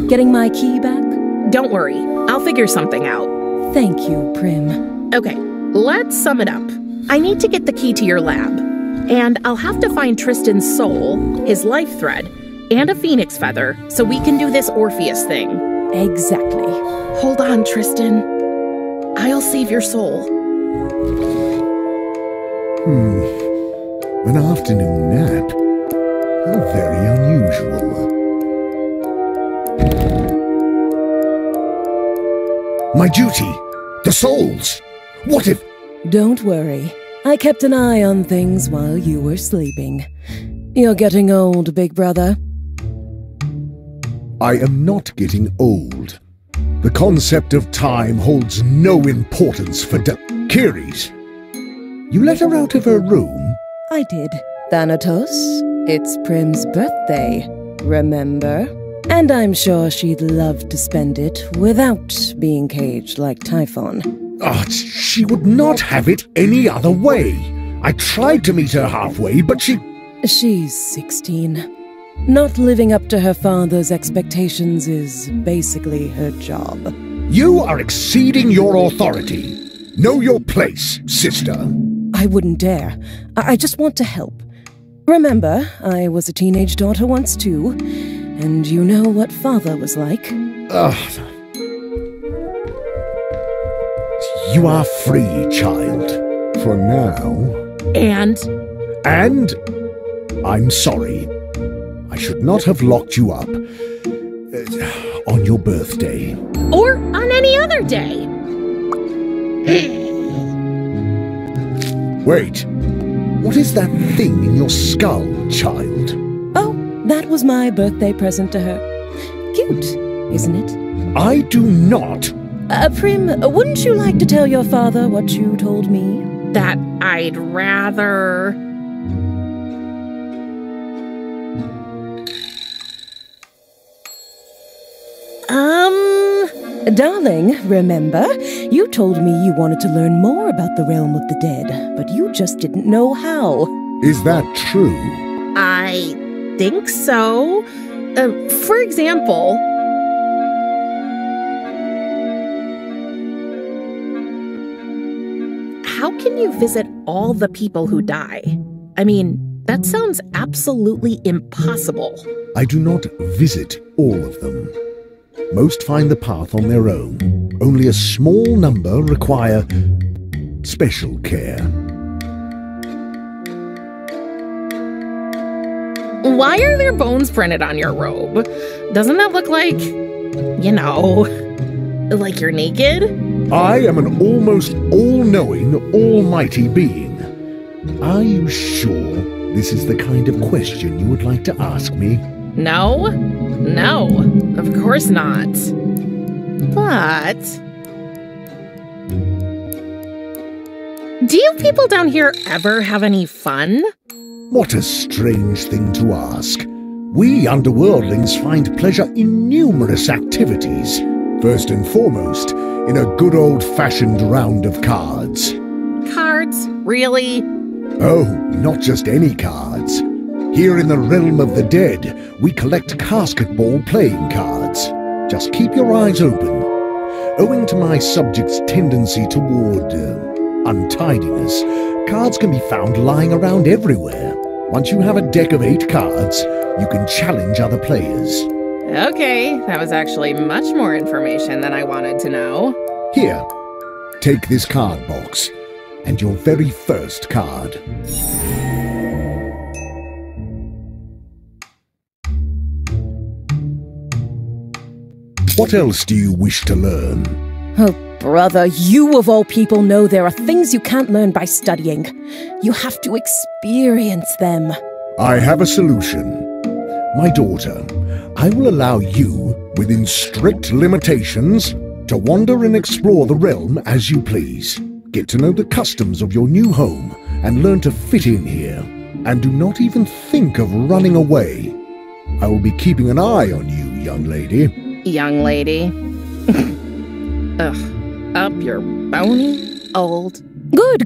Getting my key back? Don't worry. I'll figure something out. Thank you, Prim. Okay, let's sum it up. I need to get the key to your lab. And I'll have to find Tristan's soul, his life thread, and a phoenix feather so we can do this Orpheus thing. Exactly. Hold on, Tristan. I'll save your soul. An afternoon nap? How very unusual. My duty! The souls! What if... Don't worry. I kept an eye on things while you were sleeping. You're getting old, big brother. I am not getting old. The concept of time holds no importance for Kiris. You let her out of her room? I did. Thanatos, it's Prim's birthday, remember? And I'm sure she'd love to spend it without being caged like Typhon. She would not have it any other way. I tried to meet her halfway, but She's 16. Not living up to her father's expectations is basically her job. You are exceeding your authority. Know your place, sister. I wouldn't dare. I just want to help. Remember, I was a teenage daughter once too, and you know what father was like. You are free, child. For now. And I'm sorry. I should not have locked you up on your birthday. or on any other day. Wait. What is that thing in your skull, child? Oh, that was my birthday present to her. Cute, isn't it? I do not. Prim, wouldn't you like to tell your father what you told me? That I'd rather... Darling, remember? You told me you wanted to learn more about the realm of the dead, but you just didn't know how. Is that true? I think so. For example... How can you visit all the people who die? I mean, that sounds absolutely impossible. I do not visit all of them. Most find the path on their own. Only a small number require special care. Why are there bones printed on your robe? Doesn't that look like, you know, like you're naked? I am an almost all-knowing, almighty being. Are you sure this is the kind of question you would like to ask me? No, of course not. But... do you people down here ever have any fun? What a strange thing to ask. We underworldlings find pleasure in numerous activities. First and foremost, in a good old-fashioned round of cards. Cards? Really? Oh, not just any cards. Here in the realm of the dead, we collect casketball playing cards. Just keep your eyes open. Owing to my subject's tendency toward untidiness, cards can be found lying around everywhere. Once you have a deck of 8 cards, you can challenge other players. Okay, that was actually much more information than I wanted to know. Here, take this card box, and your very first card. What else do you wish to learn? Oh, brother, you of all people know there are things you can't learn by studying. You have to experience them. I have a solution. My daughter, I will allow you, within strict limitations, to wander and explore the realm as you please. Get to know the customs of your new home and learn to fit in here. And do not even think of running away. I will be keeping an eye on you, young lady. Young lady. Ugh, up your bony old... Good.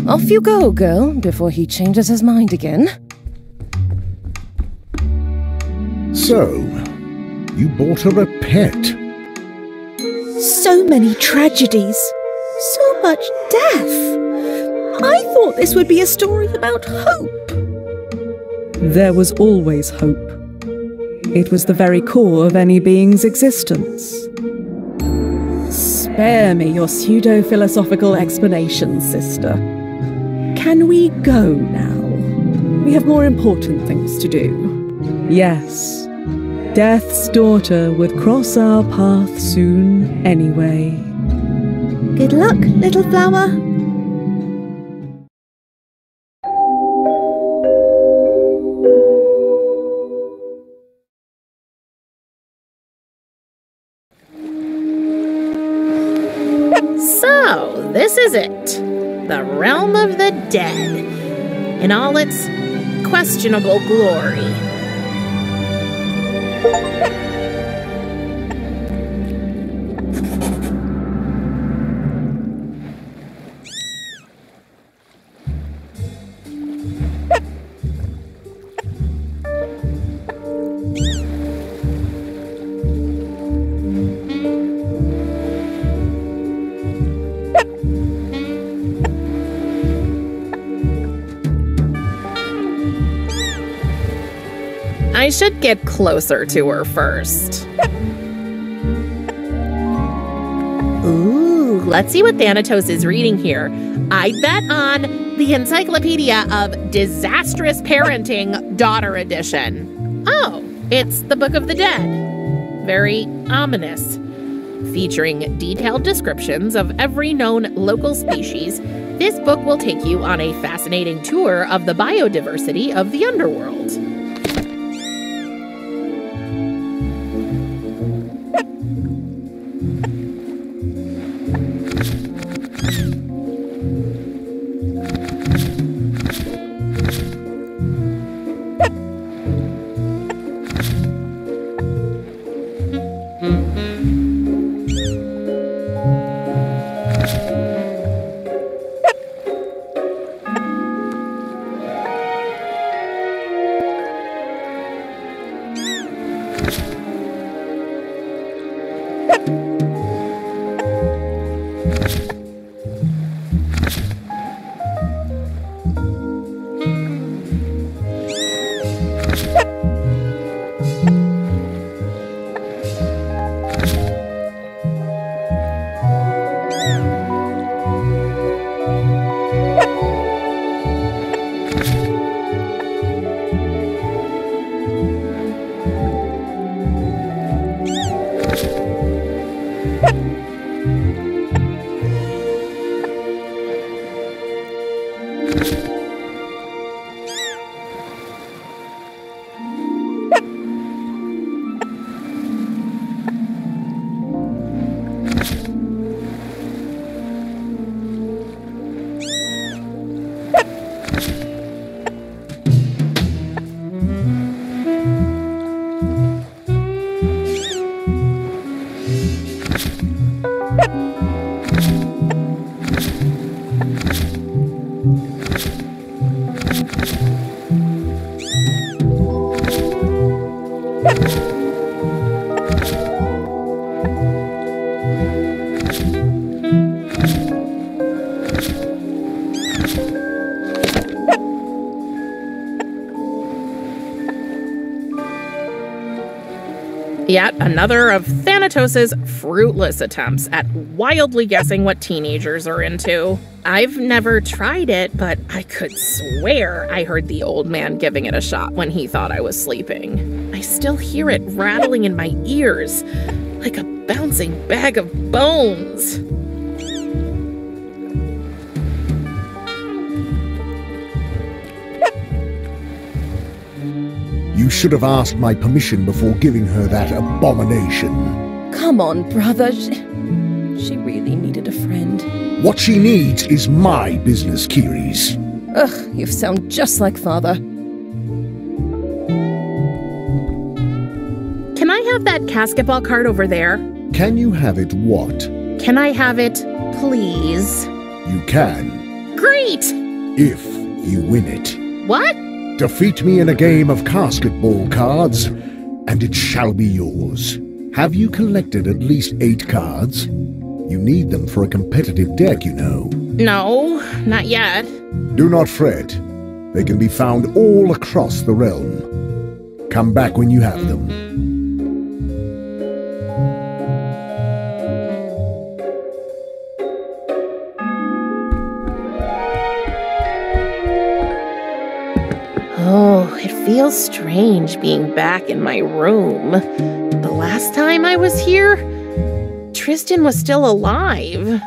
Off you go, girl, before he changes his mind again. So, you bought her a pet. So many tragedies. So much death. I thought this would be a story about hope. There was always hope. It was the very core of any being's existence. Spare me your pseudo-philosophical explanations, sister. Can we go now? We have more important things to do. Yes, Death's daughter would cross our path soon anyway. Good luck, little flower. So, this is it. The realm of the dead. In all its questionable glory. I should get closer to her first. Ooh, let's see what Thanatos is reading here. I bet on the Encyclopedia of Disastrous Parenting, Daughter Edition. Oh, it's the Book of the Dead. Very ominous. Featuring detailed descriptions of every known local species, this book will take you on a fascinating tour of the biodiversity of the underworld. Yet another of Thanatos' fruitless attempts at wildly guessing what teenagers are into. I've never tried it, but I could swear I heard the old man giving it a shot when he thought I was sleeping. I still hear it rattling in my ears, like a bouncing bag of bones. You should have asked my permission before giving her that abomination. Come on, brother. She really needed a friend. What she needs is my business, Kiris. Ugh, you sound just like father. Can I have that basketball card over there? Can you have it what? Can I have it, please? You can. Great! If you win it. What? Defeat me in a game of basketball cards, and it shall be yours. Have you collected at least 8 cards? You need them for a competitive deck, you know. No, not yet. Do not fret. They can be found all across the realm. Come back when you have them. Oh, it feels strange being back in my room. The last time I was here, Tristan was still alive.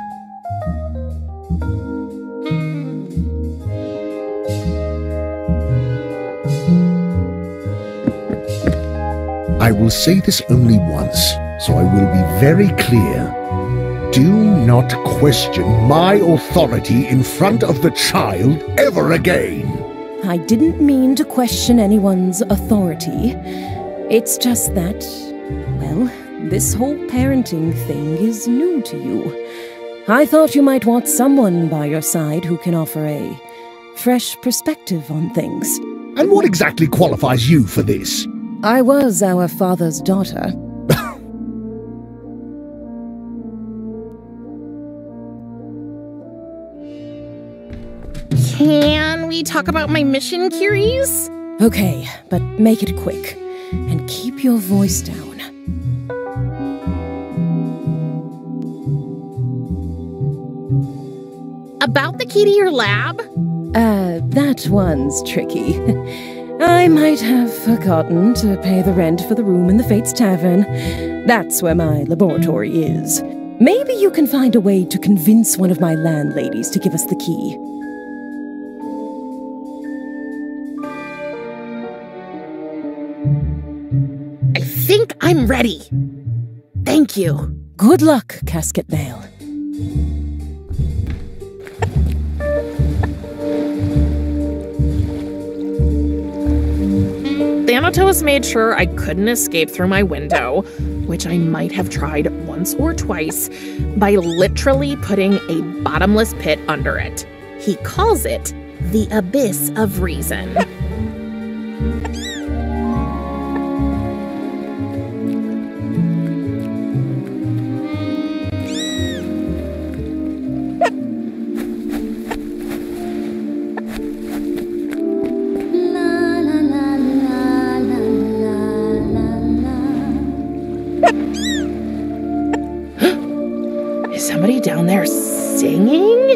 I will say this only once, so I will be very clear. Do not question my authority in front of the child ever again. I didn't mean to question anyone's authority. It's just that, well, this whole parenting thing is new to you. I thought you might want someone by your side who can offer a fresh perspective on things. And what exactly qualifies you for this? I was our father's daughter. Can we talk about my mission, Curies? Okay, but make it quick, and keep your voice down. About the key to your lab? That one's tricky. I might have forgotten to pay the rent for the room in the Fates Tavern. That's where my laboratory is. Maybe you can find a way to convince one of my landladies to give us the key. I think I'm ready. Thank you. Good luck, Casket Vale. Thanatos made sure I couldn't escape through my window, which I might have tried once or twice, by literally putting a bottomless pit under it. He calls it the Abyss of Reason. Is somebody down there singing?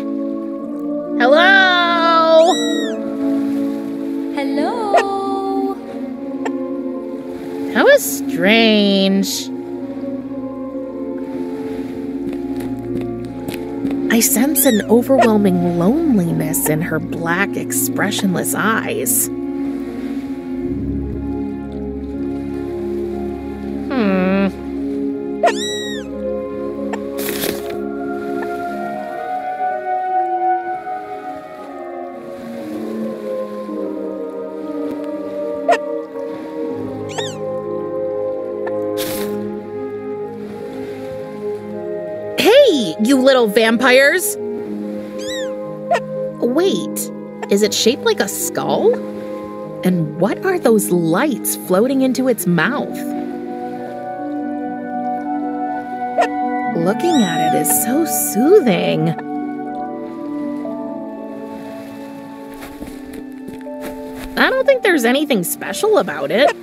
Hello? Hello? That was strange. I sense an overwhelming loneliness in her black, expressionless eyes. Hey, you little vampires! Wait, is it shaped like a skull? And what are those lights floating into its mouth? Looking at it is so soothing. I don't think there's anything special about it.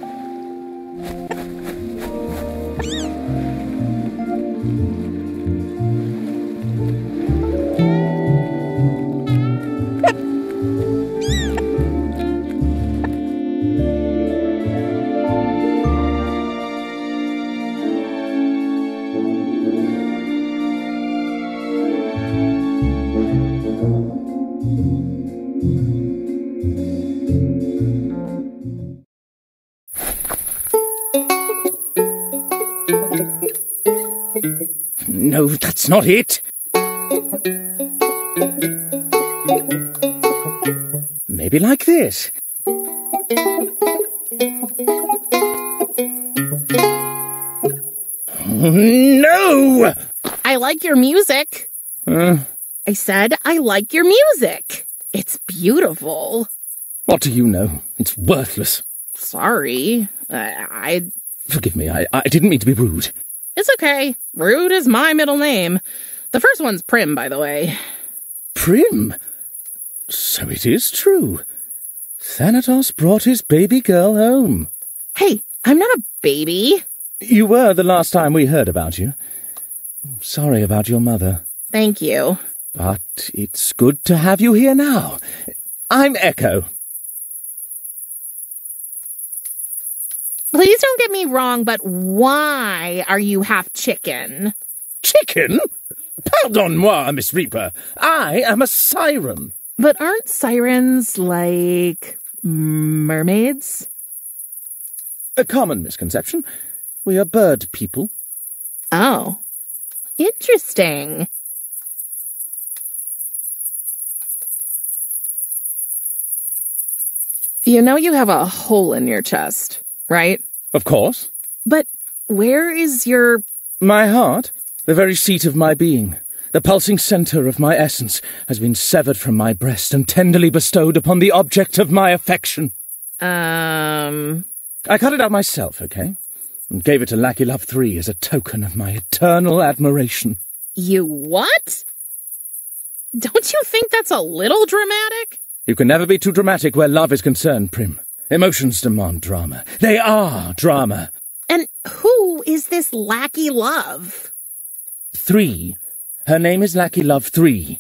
No, that's not it. Maybe like this. No! I like your music. I said I like your music. It's beautiful. What do you know? It's worthless. Sorry. Forgive me, I didn't mean to be rude. It's okay. Rude is my middle name. The first one's Prim, by the way. Prim? So it is true. Thanatos brought his baby girl home. Hey, I'm not a baby. You were the last time we heard about you. Sorry about your mother. Thank you. But it's good to have you here now. I'm Echo. Please don't get me wrong, but why are you half chicken? Chicken? Pardon-moi, Miss Reaper. I am a siren. But aren't sirens like mermaids? A common misconception. We are bird people. Oh, interesting. You know you have a hole in your chest, right? Of course. But where is your... My heart, the very seat of my being, the pulsing centre of my essence, has been severed from my breast and tenderly bestowed upon the object of my affection. I cut it out myself, okay? And gave it to Lackey Love 3 as a token of my eternal admiration. You what? Don't you think that's a little dramatic? You can never be too dramatic where love is concerned, Prim. Emotions demand drama. They are drama. And who is this Lackey Love? 3. Her name is Lackey Love 3.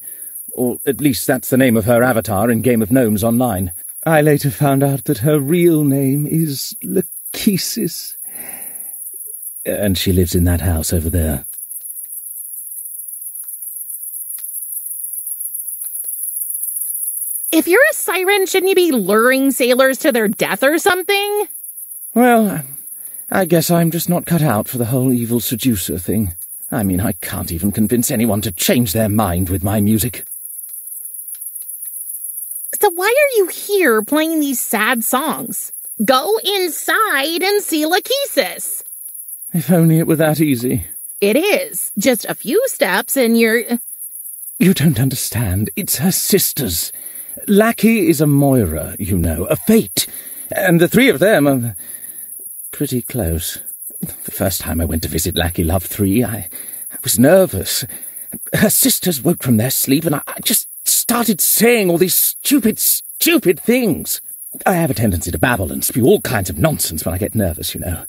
Or at least that's the name of her avatar in Game of Gnomes Online. I later found out that her real name is Lachesis. And she lives in that house over there. If you're a siren, shouldn't you be luring sailors to their death or something? Well, I guess I'm just not cut out for the whole evil seducer thing. I mean, I can't even convince anyone to change their mind with my music. So why are you here playing these sad songs? Go inside and see Lachesis. If only it were that easy. It is. Just a few steps and you're... You don't understand. It's her sisters. Lackey is a Moira, you know, a fate. And the 3 of them are pretty close. The first time I went to visit Lackey Love 3, I was nervous. Her sisters woke from their sleep and I just started saying all these stupid things. I have a tendency to babble and spew all kinds of nonsense when I get nervous, you know.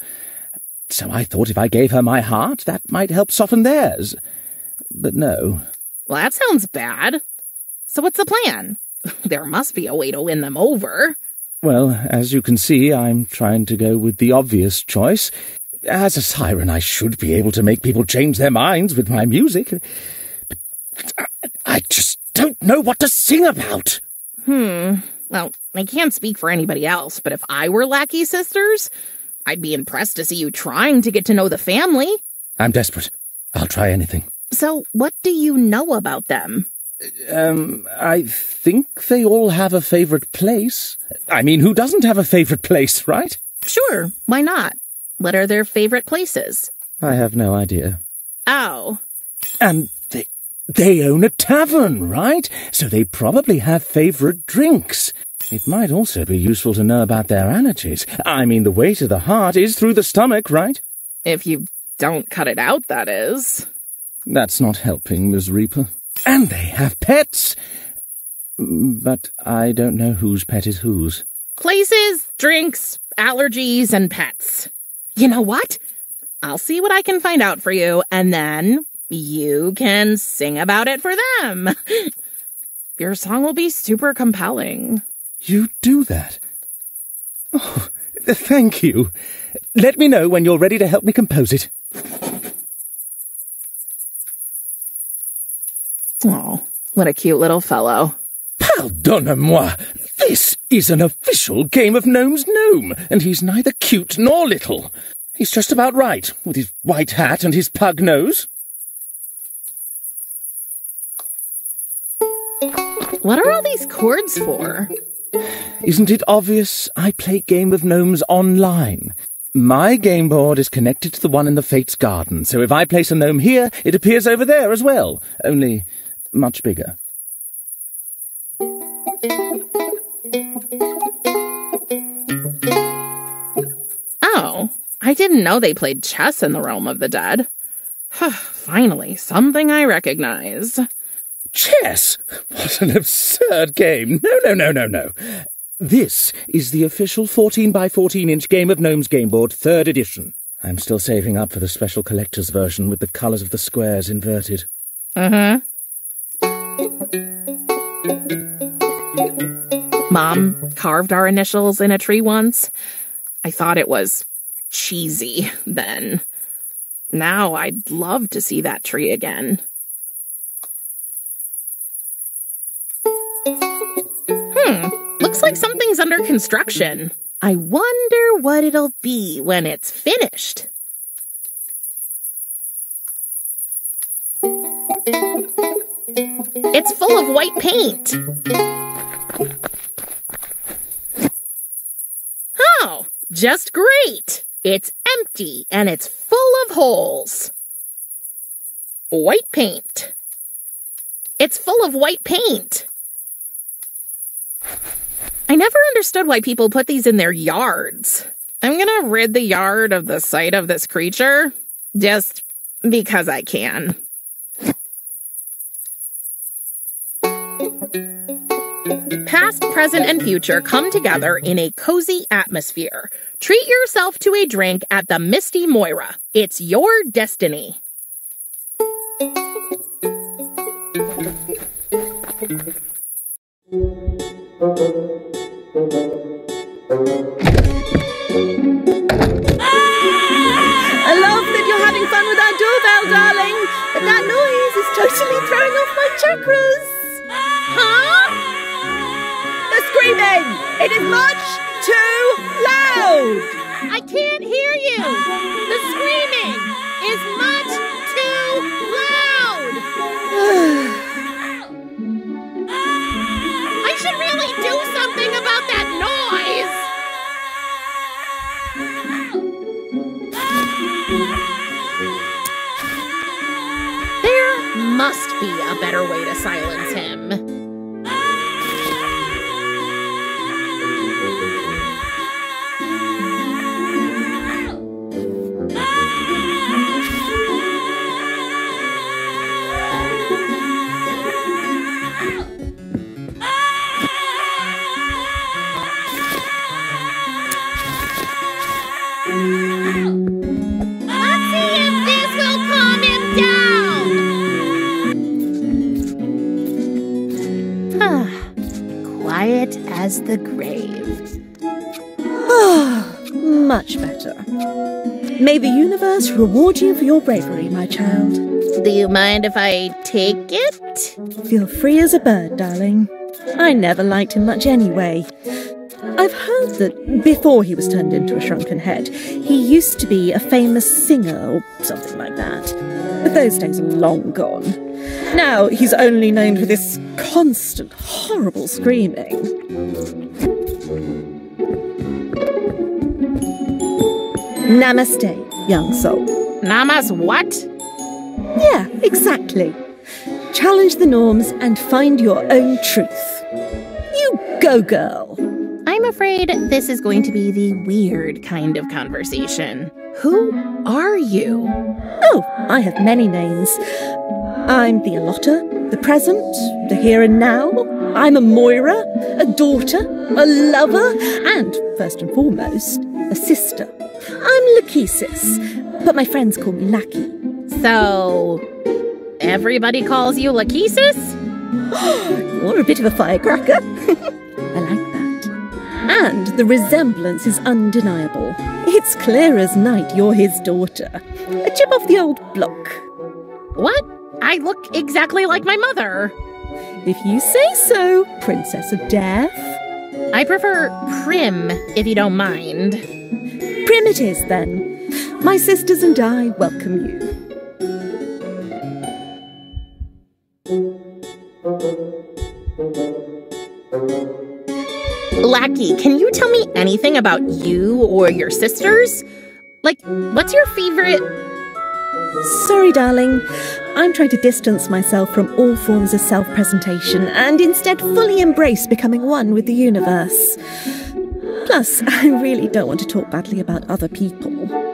So I thought if I gave her my heart, that might help soften theirs. But no. Well, that sounds bad. So what's the plan? There must be a way to win them over. Well, as you can see, I'm trying to go with the obvious choice. As a siren, I should be able to make people change their minds with my music. But I just don't know what to sing about. Well, I can't speak for anybody else, but if I were Lackey Sisters, I'd be impressed to see you trying to get to know the family. I'm desperate. I'll try anything. So, what do you know about them? I think they all have a favorite place. I mean, who doesn't have a favorite place, right? Sure, why not? What are their favorite places? I have no idea. Oh. And they own a tavern, right? So they probably have favorite drinks. It might also be useful to know about their allergies. I mean, the way to the heart is through the stomach, right? If you don't cut it out, that is. That's not helping, Ms. Reaper. And they have pets. But I don't know whose pet is whose. Places, drinks, allergies, and pets. You know what? I'll see what I can find out for you, and then you can sing about it for them. Your song will be super compelling. You do that? Oh, thank you. Let me know when you're ready to help me compose it. Oh, what a cute little fellow. Pardonnez-moi. This is an official Game of Gnomes gnome, and he's neither cute nor little. He's just about right, with his white hat and his pug nose. What are all these chords for? Isn't it obvious? I play Game of Gnomes online. My game board is connected to the one in the Fates Garden, so if I place a gnome here, it appears over there as well, only much bigger. Oh, I didn't know they played chess in the realm of the dead. Finally, something I recognize. Chess? What an absurd game. No. This is the official 14 by 14-inch Game of Gnomes game board, 3rd edition. I'm still saving up for the special collector's version with the colours of the squares inverted. Mom carved our initials in a tree once. I thought it was cheesy, then. Now I'd love to see that tree again. Looks like something's under construction. I wonder what it'll be when it's finished. It's full of white paint. Oh, just great. It's empty and it's full of holes. White paint. It's full of white paint. I never understood why people put these in their yards. I'm gonna rid the yard of the sight of this creature, just because I can. Past, present, and future come together in a cozy atmosphere. Treat yourself to a drink at the Misty Moira. It's your destiny. I love that you're having fun with our doorbell, darling, but that noise is totally throwing off my chakras. Huh? The screaming! It is much too loud! I can't hear you! The screaming is much too loud! I should really do something about that noise! There must be a better way to silence him. Quiet as the grave. Much better. May the universe reward you for your bravery, my child. Do you mind if I take it? Feel free as a bird, darling. I never liked him much anyway. I've heard that before he was turned into a shrunken head, he used to be a famous singer or something like that. But those days are long gone. Now he's only known for this constant, horrible screaming. Namaste, young soul. Namas what? Yeah, exactly. Challenge the norms and find your own truth. You go, girl. I'm afraid this is going to be the weird kind of conversation. Who are you? Oh, I have many names. I'm the allotter, the present, the here and now. I'm a Moira, a daughter, a lover, and, first and foremost, a sister. I'm Lachesis, but my friends call me Lackey. So, everybody calls you Lachesis? You're a bit of a firecracker. I like that. And the resemblance is undeniable. It's clear as night you're his daughter. A chip off the old block. What? I look exactly like my mother. If you say so, Princess of Death. I prefer Prim, if you don't mind. Prim it is, then. My sisters and I welcome you. Lackey, can you tell me anything about you or your sisters? Like, what's your favorite... Sorry, darling. I'm trying to distance myself from all forms of self-presentation and instead fully embrace becoming one with the universe. Plus, I really don't want to talk badly about other people,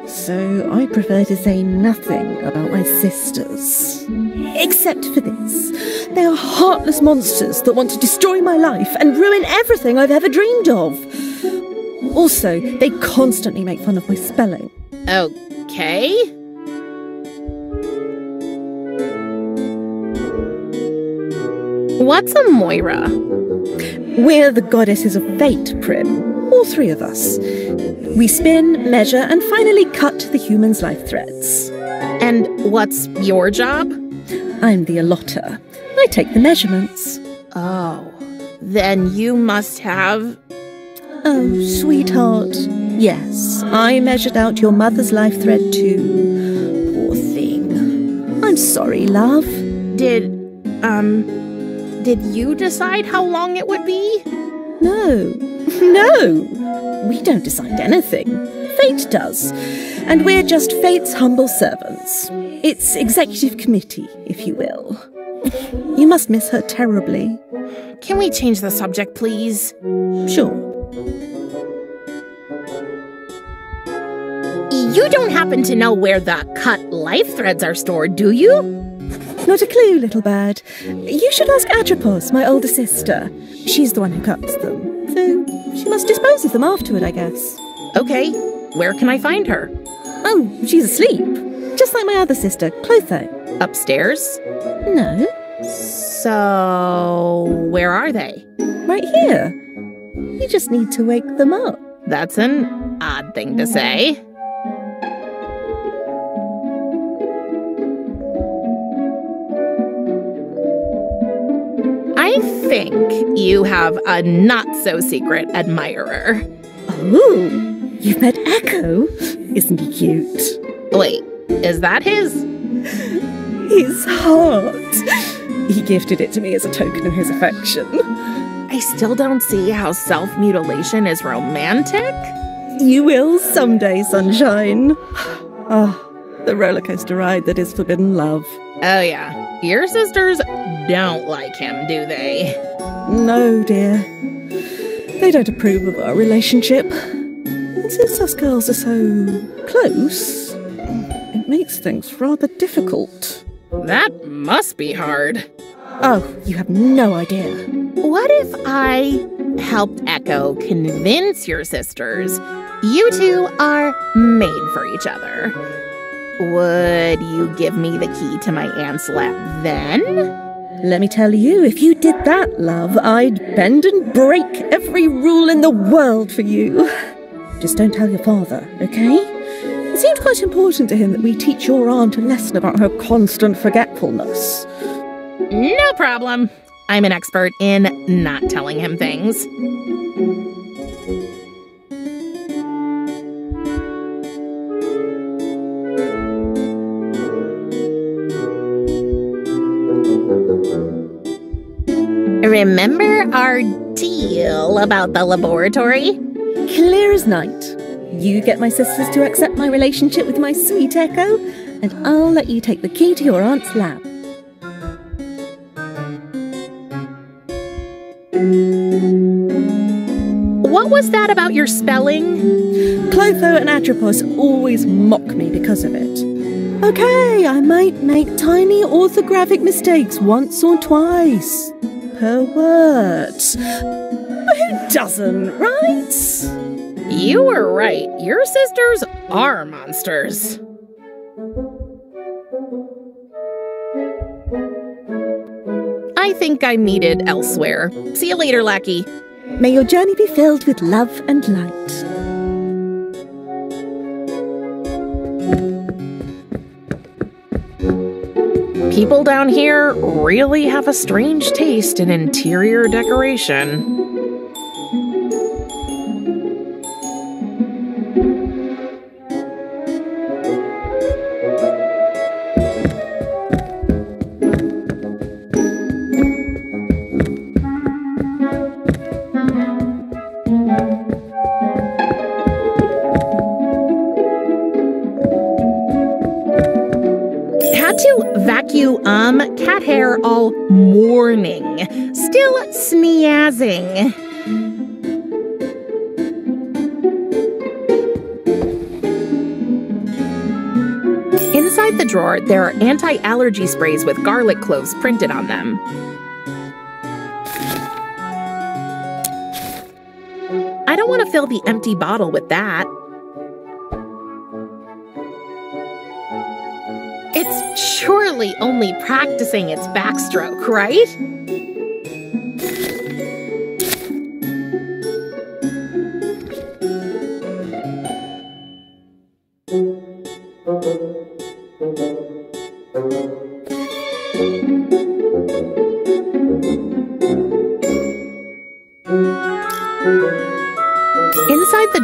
so I prefer to say nothing about my sisters. Except for this. They are heartless monsters that want to destroy my life and ruin everything I've ever dreamed of. Also, they constantly make fun of my spelling. Okay. What's a Moira? We're the goddesses of fate, Prim. all three of us. We spin, measure, and finally cut the human's life threads. And what's your job? I'm the allotter. I take the measurements. Oh, then you must have... Oh, sweetheart. Yes, I measured out your mother's life thread too. Poor thing. I'm sorry, love. Did you decide how long it would be? No. We don't decide anything. Fate does. And we're just Fate's humble servants. It's executive committee, if you will. You must miss her terribly. Can we change the subject, please? Sure. You don't happen to know where the cut life threads are stored, do you? Not a clue, little bird. You should ask Atropos, my older sister. She's the one who cuts them. So she must dispose of them afterward, I guess. Okay, where can I find her? Oh, she's asleep. Just like my other sister, Clotho. Upstairs? No. So, where are they? Right here. You just need to wake them up. That's an odd thing to say. I think you have a not-so-secret admirer. Oh, you've met Echo? Isn't he cute? Wait, is that his? His heart. He gifted it to me as a token of his affection. I still don't see how self-mutilation is romantic. You will someday, sunshine. Oh, the roller coaster ride that is forbidden love. Oh yeah, your sisters don't like him, do they? No, dear. They don't approve of our relationship. And since us girls are so close, it makes things rather difficult. That must be hard. Oh, you have no idea. What if I helped Echo convince your sisters you two are made for each other? Would you give me the key to my aunt's lab then? Let me tell you, if you did that, love, I'd bend and break every rule in the world for you. Just don't tell your father, okay? It seems quite important to him that we teach your aunt a lesson about her constant forgetfulness. No problem. I'm an expert in not telling him things. Remember our deal about the laboratory? Clear as night. You get my sisters to accept my relationship with my sweet Echo, and I'll let you take the key to your aunt's lab. What was that about your spelling? Clotho and Atropos always mock me because of it. Okay, I might make tiny orthographic mistakes once or twice per word. But who doesn't, right? You were right. Your sisters are monsters. I think I'm needed elsewhere. See you later, lackey. May your journey be filled with love and light. People down here really have a strange taste in interior decoration. Cat hair all morning. Still sneezing. Inside the drawer, there are anti-allergy sprays with garlic cloves printed on them. I don't want to fill the empty bottle with that. It's surely only practicing its backstroke, right?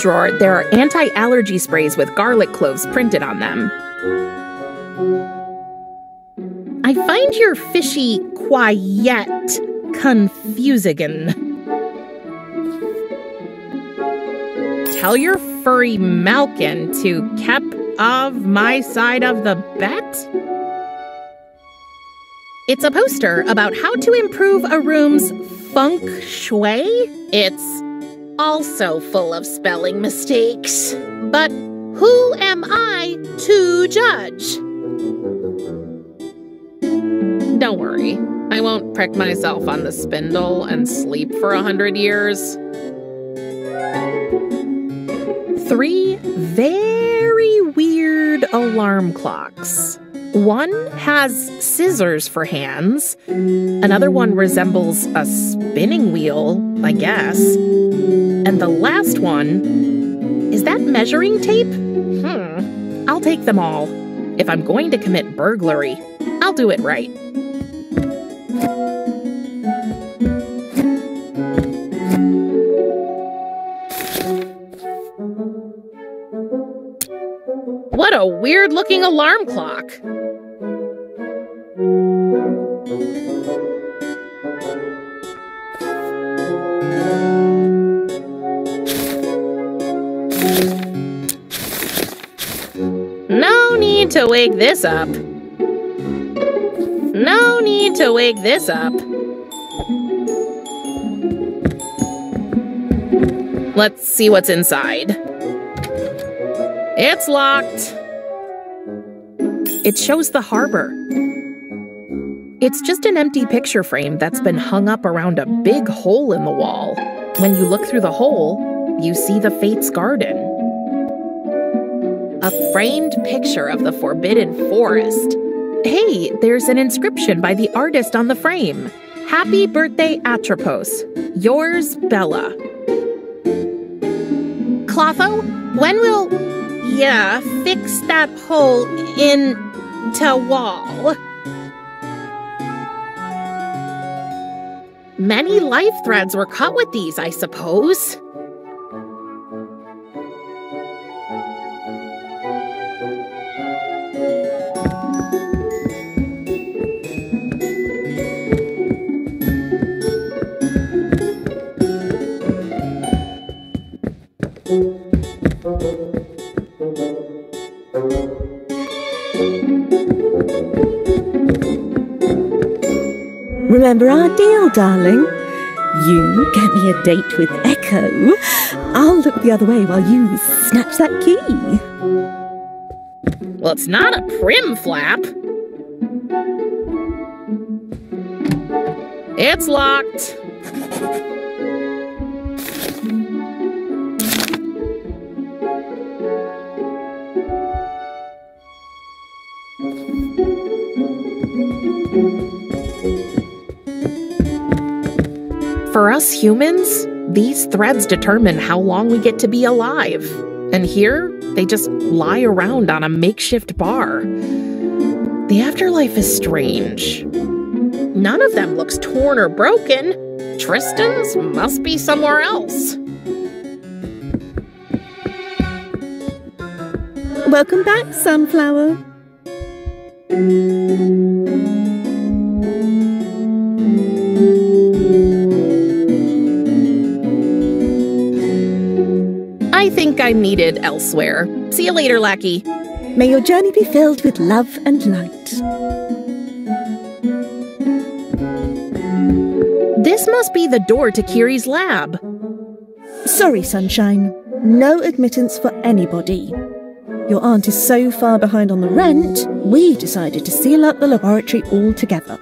drawer, there are anti-allergy sprays with garlic cloves printed on them. I find your fishy quiet confusing. Tell your furry Malkin to keep of my side of the bet? It's a poster about how to improve a room's feng shui. It's also full of spelling mistakes. But who am I to judge? Don't worry, I won't prick myself on the spindle and sleep for 100 years. 3 very weird alarm clocks. One has scissors for hands. Another one resembles a spinning wheel, I guess. And the last one, is that measuring tape? I'll take them all. If I'm going to commit burglary, I'll do it right. What a weird-looking alarm clock. No need to wake this up. No need to wake this up. Let's see what's inside. It's locked. It shows the harbor. It's just an empty picture frame that's been hung up around a big hole in the wall. When you look through the hole, you see the Fates' Garden. A framed picture of the Forbidden Forest. Hey, there's an inscription by the artist on the frame. Happy birthday, Atropos. Yours, Bella. Clotho, when will fix that hole into wall? Many life threads were cut with these, I suppose. Remember our deal, darling? You get me a date with Echo. I'll look the other way while you snatch that key. Well, it's not a Prim flap. It's locked. For us humans, these threads determine how long we get to be alive. And here, they just lie around on a makeshift bar. The afterlife is strange. None of them looks torn or broken. Tristan's must be somewhere else. Welcome back, Sunflower. I think I'm needed elsewhere. See you later, Lackey. May your journey be filled with love and light. This must be the door to Kiri's lab. Sorry, Sunshine. No admittance for anybody. Your aunt is so far behind on the rent, we decided to seal up the laboratory altogether.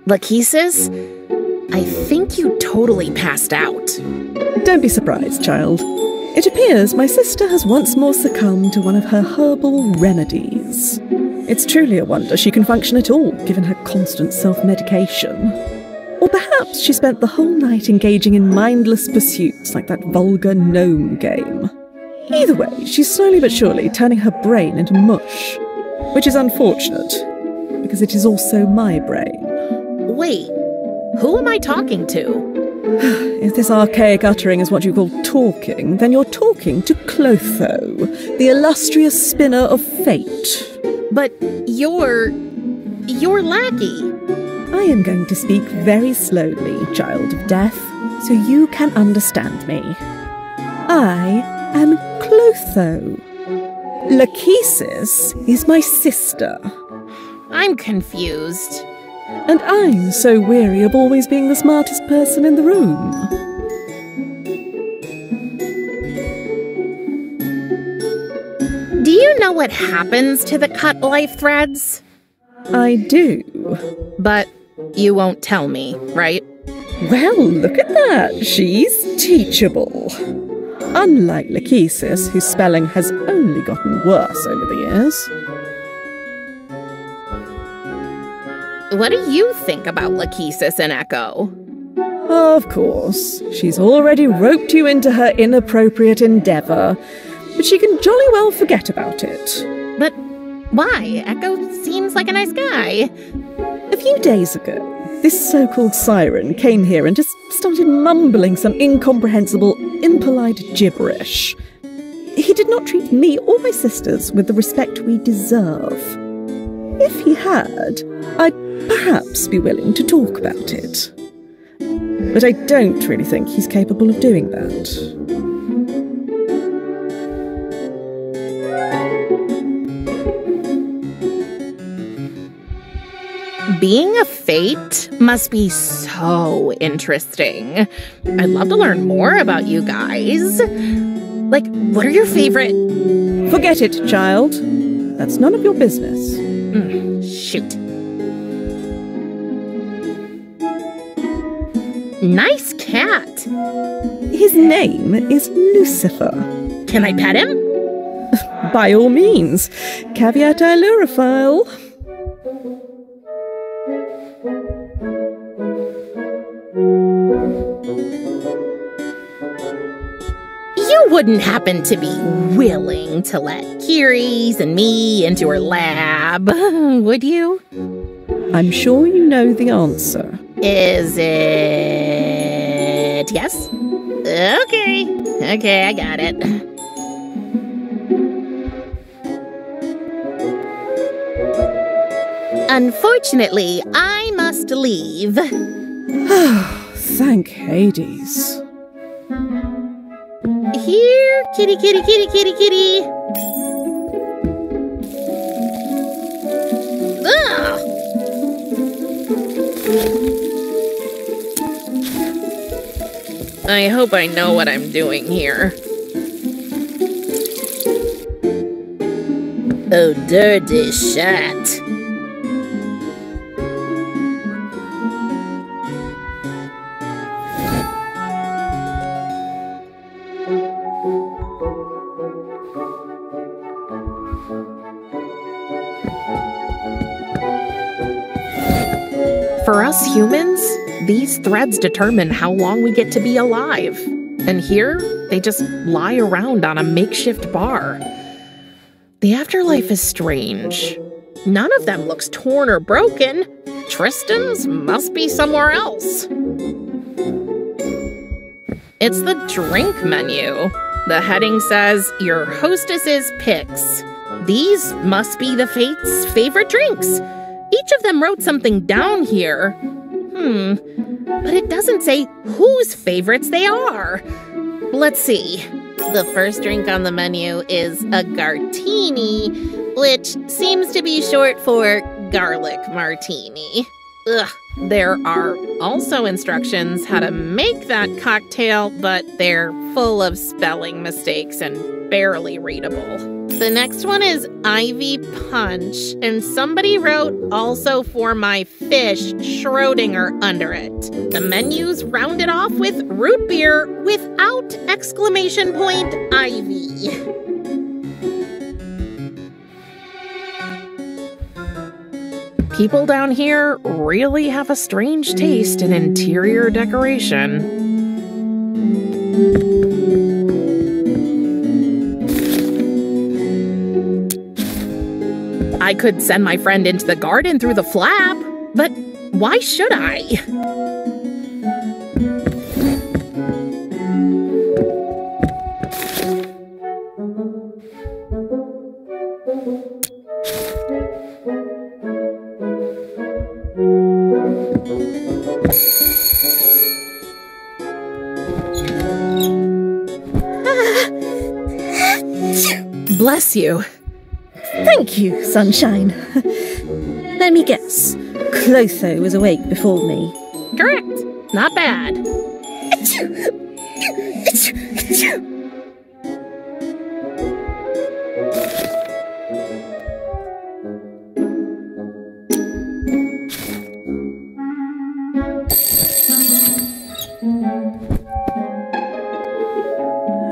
Lachesis? I think you totally passed out. Don't be surprised, child. It appears my sister has once more succumbed to one of her herbal remedies. It's truly a wonder she can function at all, given her constant self-medication. Or perhaps she spent the whole night engaging in mindless pursuits like that vulgar gnome game. Either way, she's slowly but surely turning her brain into mush, which is unfortunate, because it is also my brain. Wait, who am I talking to? If this archaic uttering is what you call talking, then you're talking to Clotho, the illustrious spinner of fate. But you're lackey. I am going to speak very slowly, child of death, so you can understand me. I am Clotho. Lachesis is my sister. I'm confused. And I'm so weary of always being the smartest person in the room. Do you know what happens to the cut life threads? I do. But you won't tell me, right? Well, look at that. She's teachable. Unlike Lachesis, whose spelling has only gotten worse over the years. What do you think about Lachesis and Echo? Of course. She's already roped you into her inappropriate endeavour, but she can jolly well forget about it. But why? Echo seems like a nice guy. A few days ago, this so-called siren came here and just started mumbling some incomprehensible, impolite gibberish. He did not treat me or my sisters with the respect we deserve. If he had, I'd perhaps be willing to talk about it. But I don't really think he's capable of doing that. Being a fate must be so interesting. I'd love to learn more about you guys. Like, what are your favorite... Forget it, child. That's none of your business. Shoot. Nice cat. His name is Lucifer. Can I pet him? By all means. Caveat ailurophile. You wouldn't happen to be willing to let Kiri's and me into her lab, would you? I'm sure you know the answer. Is it yes? Okay, I got it. Unfortunately, I must leave. Thank Hades. Here, kitty, kitty, kitty, kitty, kitty. Ugh. I hope I know what I'm doing here. Oh, dirty shit. For us humans, these threads determine how long we get to be alive. And here, they just lie around on a makeshift bar. The afterlife is strange. None of them looks torn or broken. Tristan's must be somewhere else. It's the drink menu. The heading says, "Your hostess's picks." These must be the Fates' favorite drinks. Each of them wrote something down here. But it doesn't say whose favorites they are. Let's see. The first drink on the menu is a Gartini, which seems to be short for garlic martini. Ugh. There are also instructions how to make that cocktail, but they're full of spelling mistakes and barely readable. The next one is Ivy Punch, and somebody wrote also for my fish Schrodinger under it. The menu's rounded off with root beer without exclamation point Ivy. People down here really have a strange taste in interior decoration. I could send my friend into the garden through the flap, but why should I? Bless you. Thank you, Sunshine. Let me guess. Clotho was awake before me. Correct. Not bad.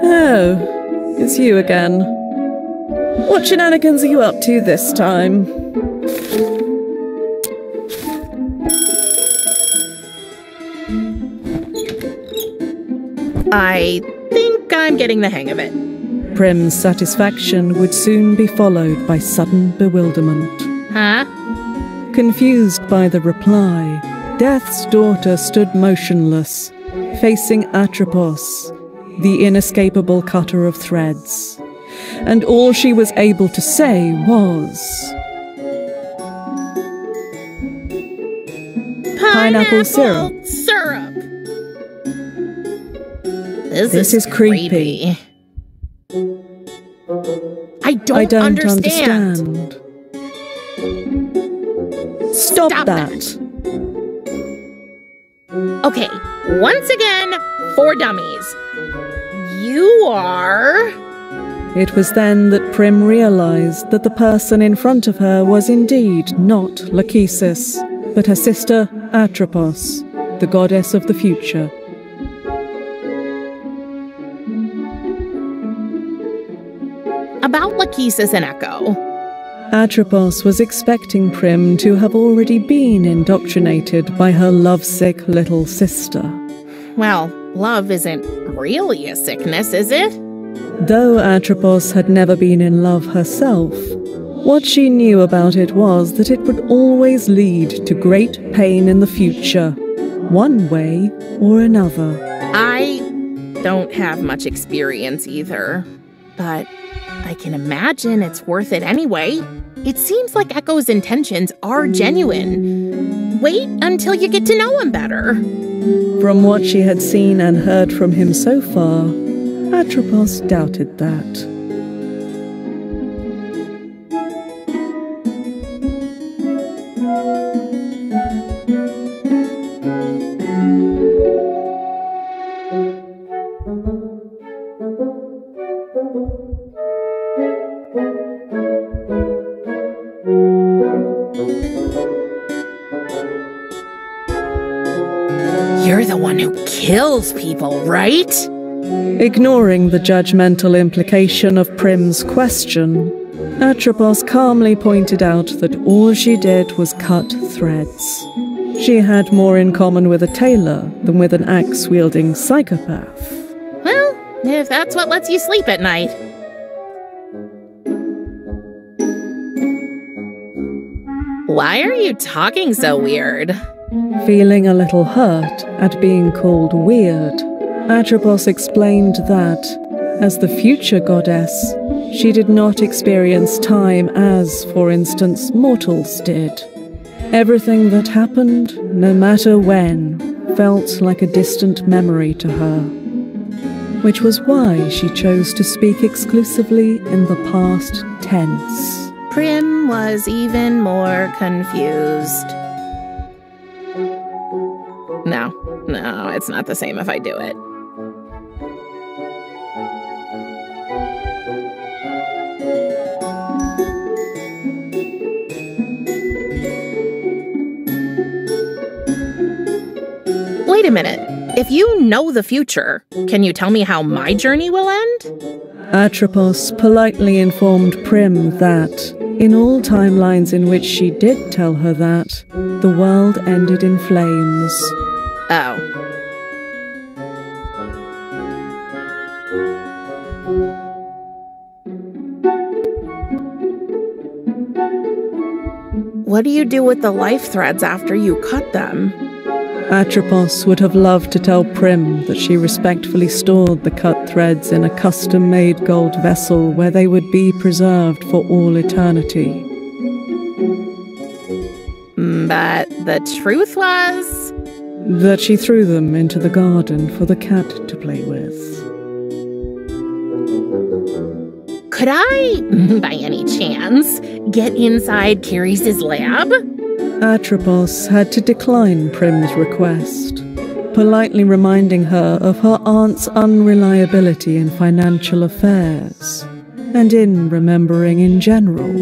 Oh, it's you again. What shenanigans are you up to this time? I think I'm getting the hang of it. Prim's satisfaction would soon be followed by sudden bewilderment. Huh? Confused by the reply, Death's daughter stood motionless, facing Atropos, the inescapable cutter of threads. And all she was able to say was... Pineapple syrup. Syrup. This is creepy. I don't understand. Stop that. Okay, once again, for dummies. You are... It was then that Prim realized that the person in front of her was indeed not Lachesis, but her sister Atropos, the goddess of the future. About Lachesis and Echo. Atropos was expecting Prim to have already been indoctrinated by her lovesick little sister. Well, love isn't really a sickness, is it? Though Atropos had never been in love herself, what she knew about it was that it would always lead to great pain in the future, one way or another. I don't have much experience either, but I can imagine it's worth it anyway. It seems like Echo's intentions are genuine. Wait until you get to know him better. From what she had seen and heard from him so far, Atropos doubted that. You're the one who kills people, right? Ignoring the judgmental implication of Prim's question, Atropos calmly pointed out that all she did was cut threads. She had more in common with a tailor than with an axe-wielding psychopath. Well, if that's what lets you sleep at night. Why are you talking so weird? Feeling a little hurt at being called weird, Atropos explained that, as the future goddess, she did not experience time as, for instance, mortals did. Everything that happened, no matter when, felt like a distant memory to her, which was why she chose to speak exclusively in the past tense. Prim was even more confused. No, it's not the same if I do it. minute. If you know the future, can you tell me how my journey will end? Atropos politely informed Prim that, in all timelines in which she did tell her that, the world ended in flames. Oh. What do you do with the life threads after you cut them? Atropos would have loved to tell Prim that she respectfully stored the cut threads in a custom-made gold vessel where they would be preserved for all eternity. But the truth was... that she threw them into the garden for the cat to play with. Could I, by any chance, get inside Carice's lab? Atropos had to decline Prim's request, politely reminding her of her aunt's unreliability in financial affairs, and in remembering in general.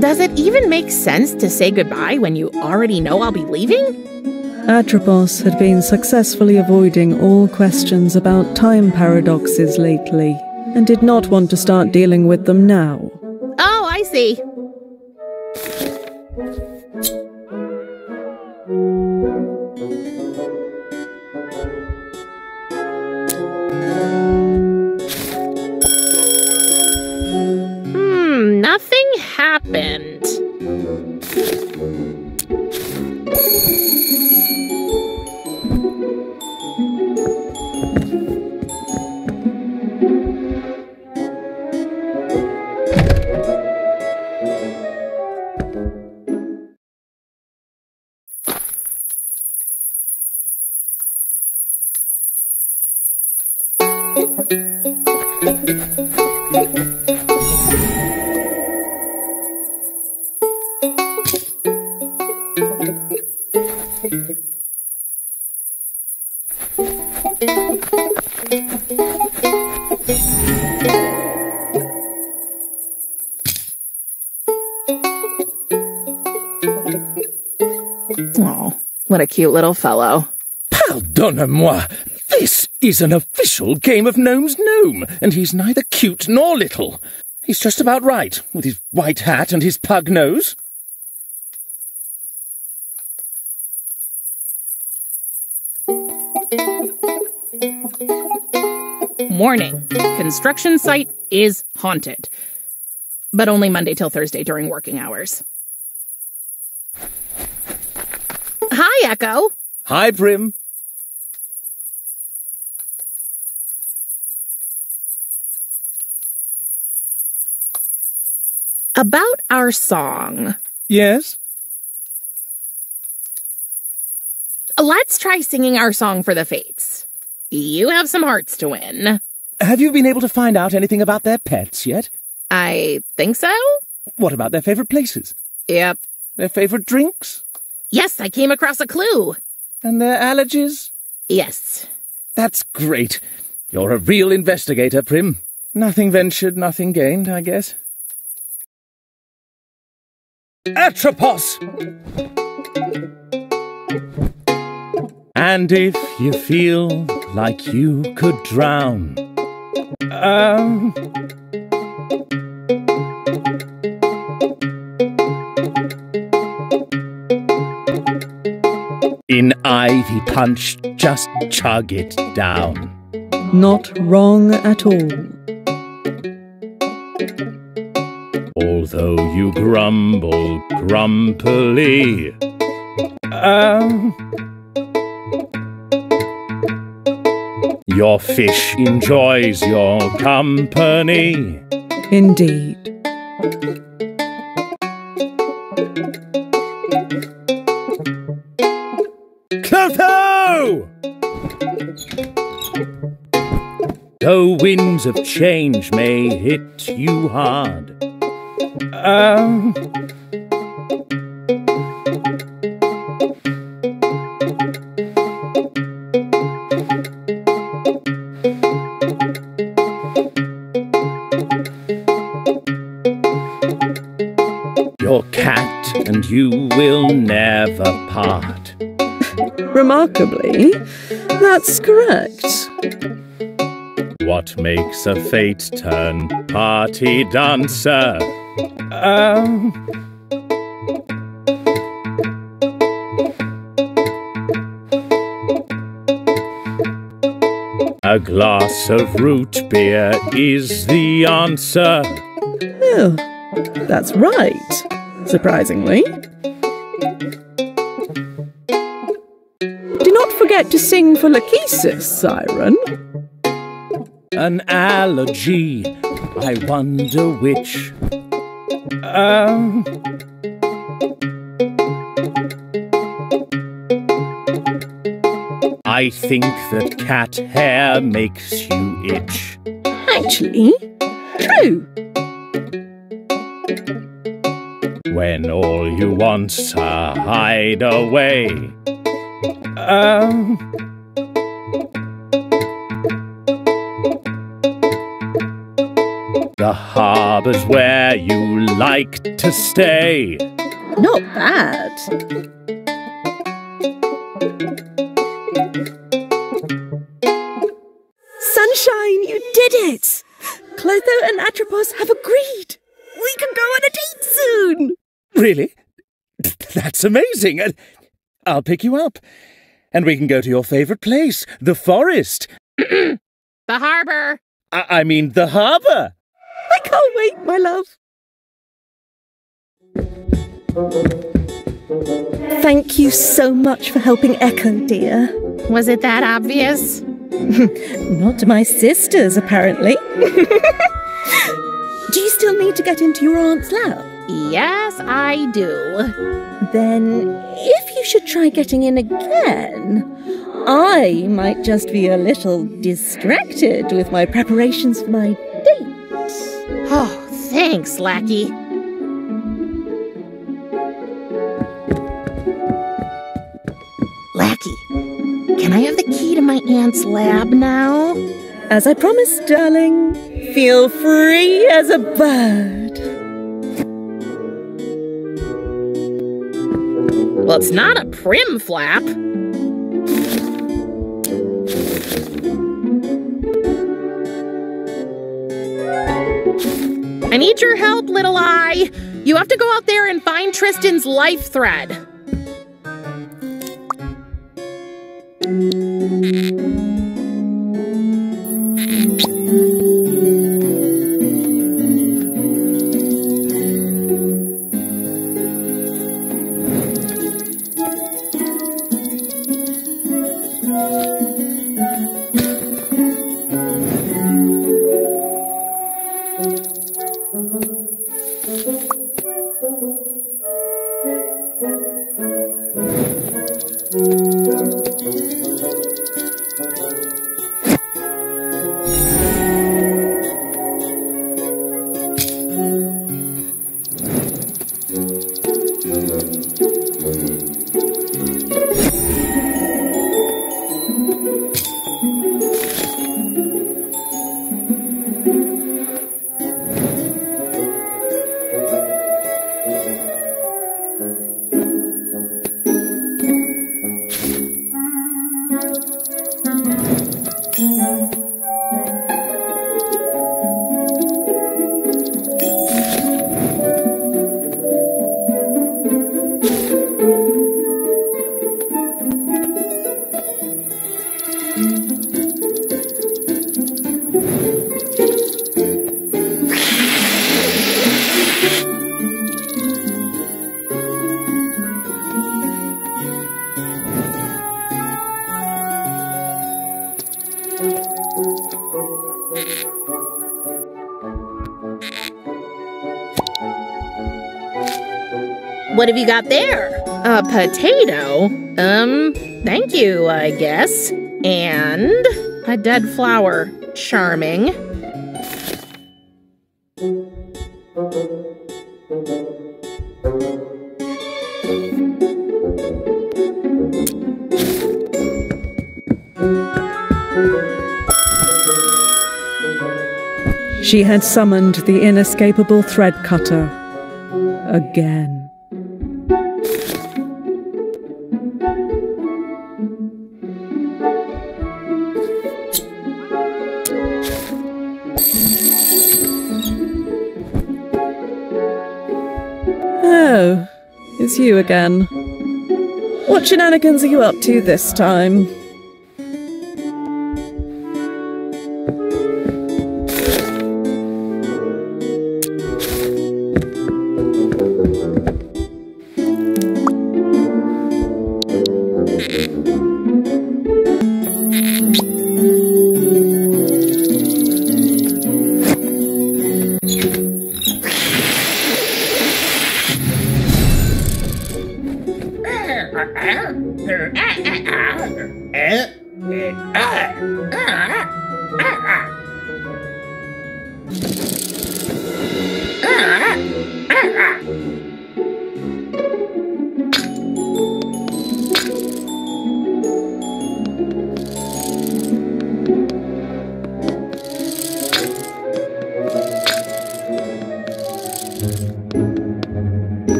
Does it even make sense to say goodbye when you already know I'll be leaving? Atropos had been successfully avoiding all questions about time paradoxes lately, and did not want to start dealing with them now. Oh, I see. Nothing happened. Oh, what a cute little fellow. Pardonnez-moi, this is an official Game of Gnomes gnome, and he's neither cute nor little. He's just about right, with his white hat and his pug nose. Warning. Construction site is haunted. But only Monday till Thursday during working hours. Hi, Echo. Hi, Prim. About our song. Yes? Let's try singing our song for the Fates. You have some hearts to win. Have you been able to find out anything about their pets yet? I think so? What about their favorite places? Yep. Their favorite drinks? Yes, I came across a clue. And their allergies? Yes. That's great. You're a real investigator, Prim. Nothing ventured, nothing gained, I guess. Atropos! And if you feel like you could drown, in ivy punch, just chug it down. Not wrong at all. Although you grumble grumpily, your fish enjoys your company. Indeed. Clotho! Though winds of change may hit you hard, heart. Remarkably, that's correct. What makes a fate turn party dancer? A glass of root beer is the answer. Oh, that's right, surprisingly. Do not forget to sing for Lachesis, Siren. An allergy, I wonder which. I think that cat hair makes you itch. Actually, true. When all you want's a hideaway. The harbor's where you like to stay. Not bad. Sunshine, you did it! Clotho and Atropos have agreed. We can go on a date soon. Really? That's amazing. I'll pick you up. And we can go to your favorite place, the forest. The harbor. I mean, the harbor. I can't wait, my love. Thank you so much for helping Echo, dear. Was it that obvious? Not to my sisters, apparently. Do you still need to get into your aunt's lab? Yes, I do. Then, if you should try getting in again, I might just be a little distracted with my preparations for my date. Oh, thanks, Lackey. Lackey, can I have the key to my aunt's lab now? As I promised, darling, feel free as a bird. Well, it's not a Prim flap. I need your help, Little Eye. You have to go out there and find Tristan's life thread. What have you got there? A potato? Thank you, I guess. And a dead flower. Charming. She had summoned the inescapable thread cutter again. it's you again. What shenanigans are you up to this time?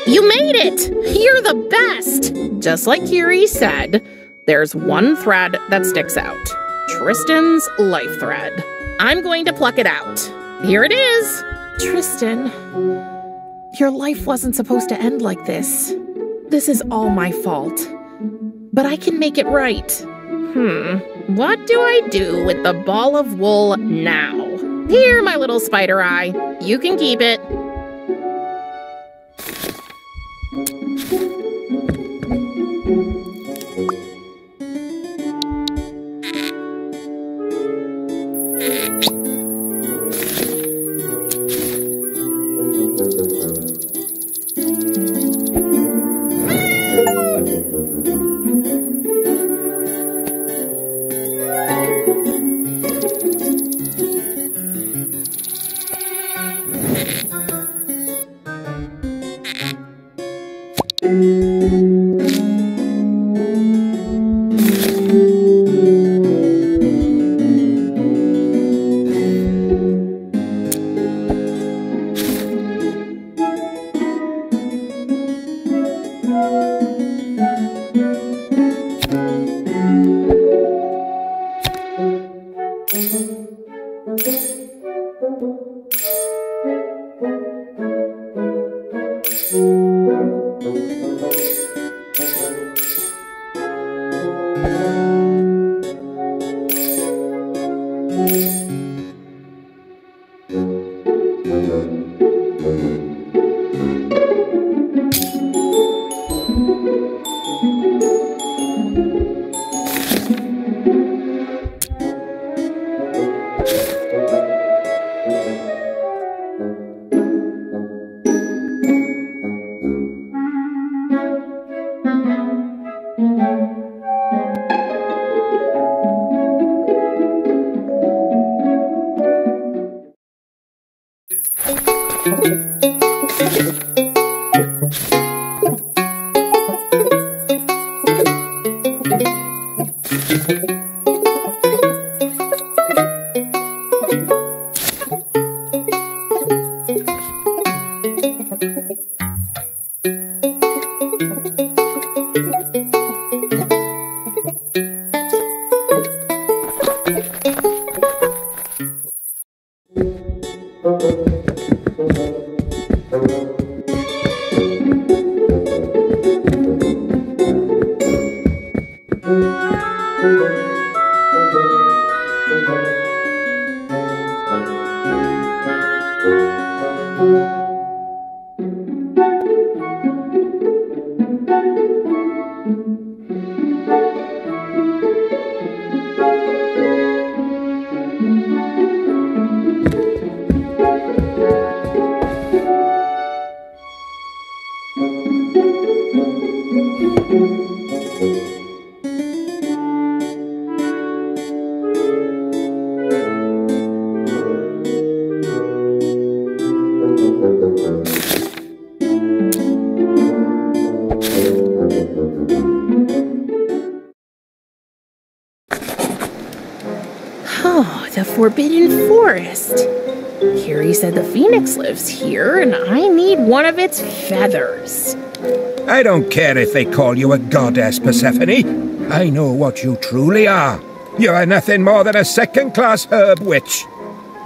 You made it! You're the best! Just like Kiri said, there's one thread that sticks out. Tristan's life thread. I'm going to pluck it out. Here it is! Tristan, your life wasn't supposed to end like this. This is all my fault. But I can make it right. What do I do with the ball of wool now? Here, my little spider eye. You can keep it. Oh, the Forbidden Forest. Carrie said the phoenix lives here, and I need one of its feathers. I don't care if they call you a goddess, Persephone. I know what you truly are. You are nothing more than a second-class herb witch.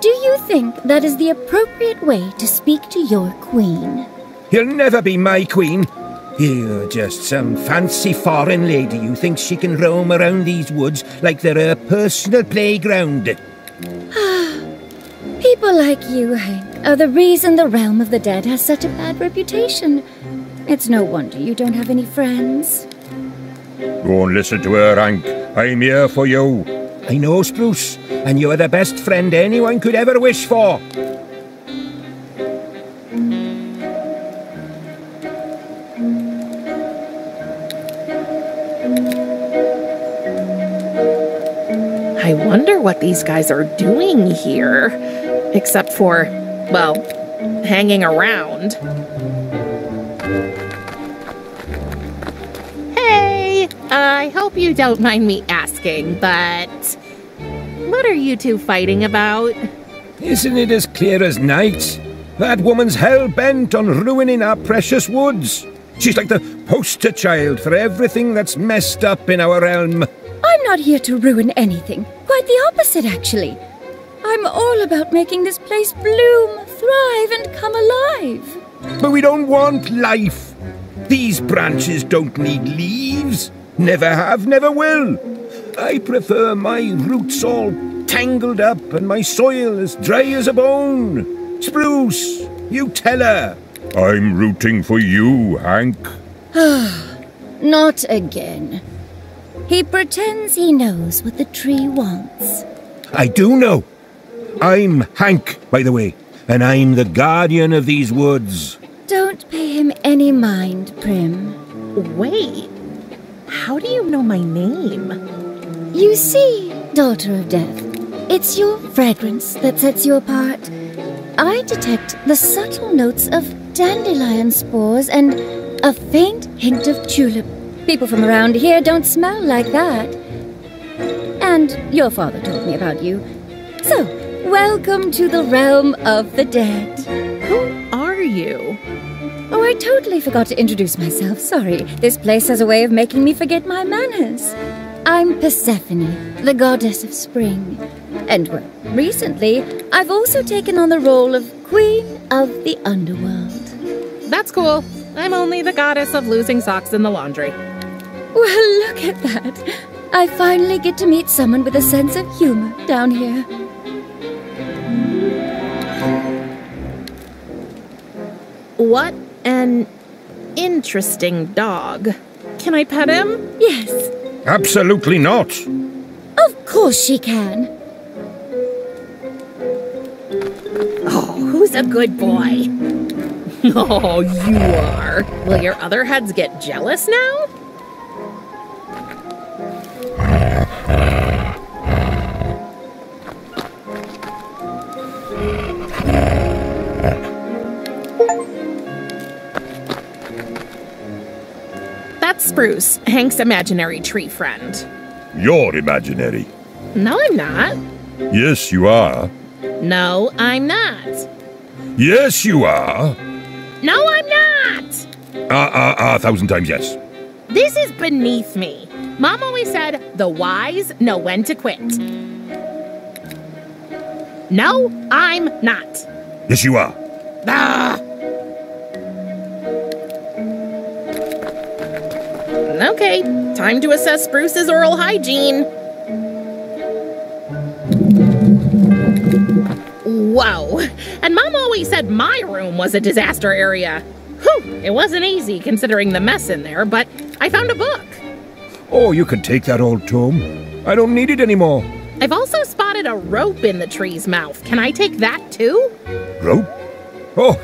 Do you think that is the appropriate way to speak to your queen? You'll never be my queen. You're just some fancy foreign lady who thinks she can roam around these woods like they're her personal playground. People like you, Hank, are the reason the realm of the dead has such a bad reputation. It's no wonder you don't have any friends. Go and listen to her, Hank. I'm here for you. I know, Spruce, and you're the best friend anyone could ever wish for. I wonder what these guys are doing here. Except for, well, hanging around. Hey, I hope you don't mind me asking, but what are you two fighting about? Isn't it as clear as night? That woman's hell-bent on ruining our precious woods. She's like the poster child for everything that's messed up in our realm. I'm not here to ruin anything. Quite the opposite, actually. I'm all about making this place bloom, thrive, and come alive. But we don't want life. These branches don't need leaves. Never have, never will. I prefer my roots all tangled up and my soil as dry as a bone. Spruce, you tell her. I'm rooting for you, Hank. Not again. He pretends he knows what the tree wants. I do know. I'm Hank, by the way, and I'm the guardian of these woods. Don't pay him any mind, Prim. Wait, how do you know my name? You see, Daughter of Death, it's your fragrance that sets you apart. I detect the subtle notes of dandelion spores and a faint hint of tulip. People from around here don't smell like that. And your father told me about you. So, welcome to the realm of the dead. Who are you? Oh, I totally forgot to introduce myself. Sorry. This place has a way of making me forget my manners. I'm Persephone, the goddess of spring. And, well, recently, I've also taken on the role of Queen of the Underworld. That's cool. I'm only the goddess of losing socks in the laundry. Well, look at that. I finally get to meet someone with a sense of humor down here. What an interesting dog. Can I pet him? Yes. Absolutely not. Of course she can. Oh, who's a good boy? Oh, you are. Will your other heads get jealous now? That's Spruce, Hank's imaginary tree friend. You're imaginary. No, I'm not. Yes, you are. No, I'm not. Yes, you are. No, I'm not! 1,000 times yes. This is beneath me. Mom always said, the wise know when to quit. No, I'm not. Yes, you are. Ah! Okay, time to assess Spruce's oral hygiene. Whoa, and Mom always said my room was a disaster area. Whew, it wasn't easy considering the mess in there, but I found a book. Oh, you can take that old tome. I don't need it anymore. I've also spotted a rope in the tree's mouth. Can I take that too? Rope? Oh,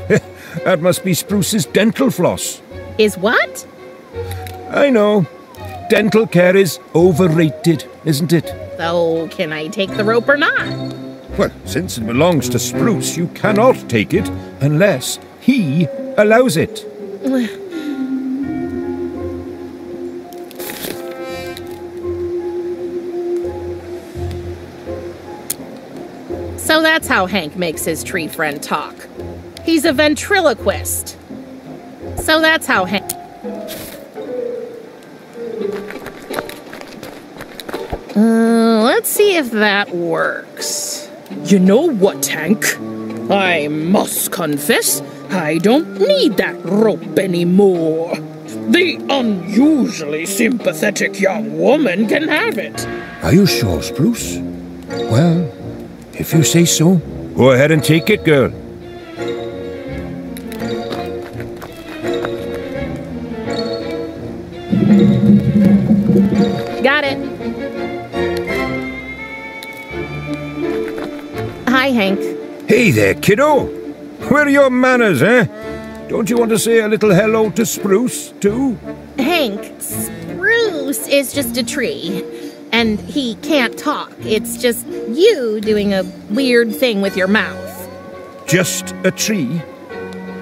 that must be Spruce's dental floss. Is what? I know. Dental care is overrated, isn't it? So, can I take the rope or not? Well, since it belongs to Spruce, you cannot take it unless he allows it. So that's how Hank makes his tree friend talk. He's a ventriloquist. So that's how Hank... let's see if that works. You know what, Hank? I must confess, I don't need that rope anymore. The unusually sympathetic young woman can have it. Are you sure, Spruce? Well, if you say so. Go ahead and take it, girl. Got it. Hi, Hank. Hey there, kiddo. Where are your manners, eh? Don't you want to say a little hello to Spruce, too? Hank, Spruce is just a tree. And he can't talk. It's just you doing a weird thing with your mouth. Just a tree?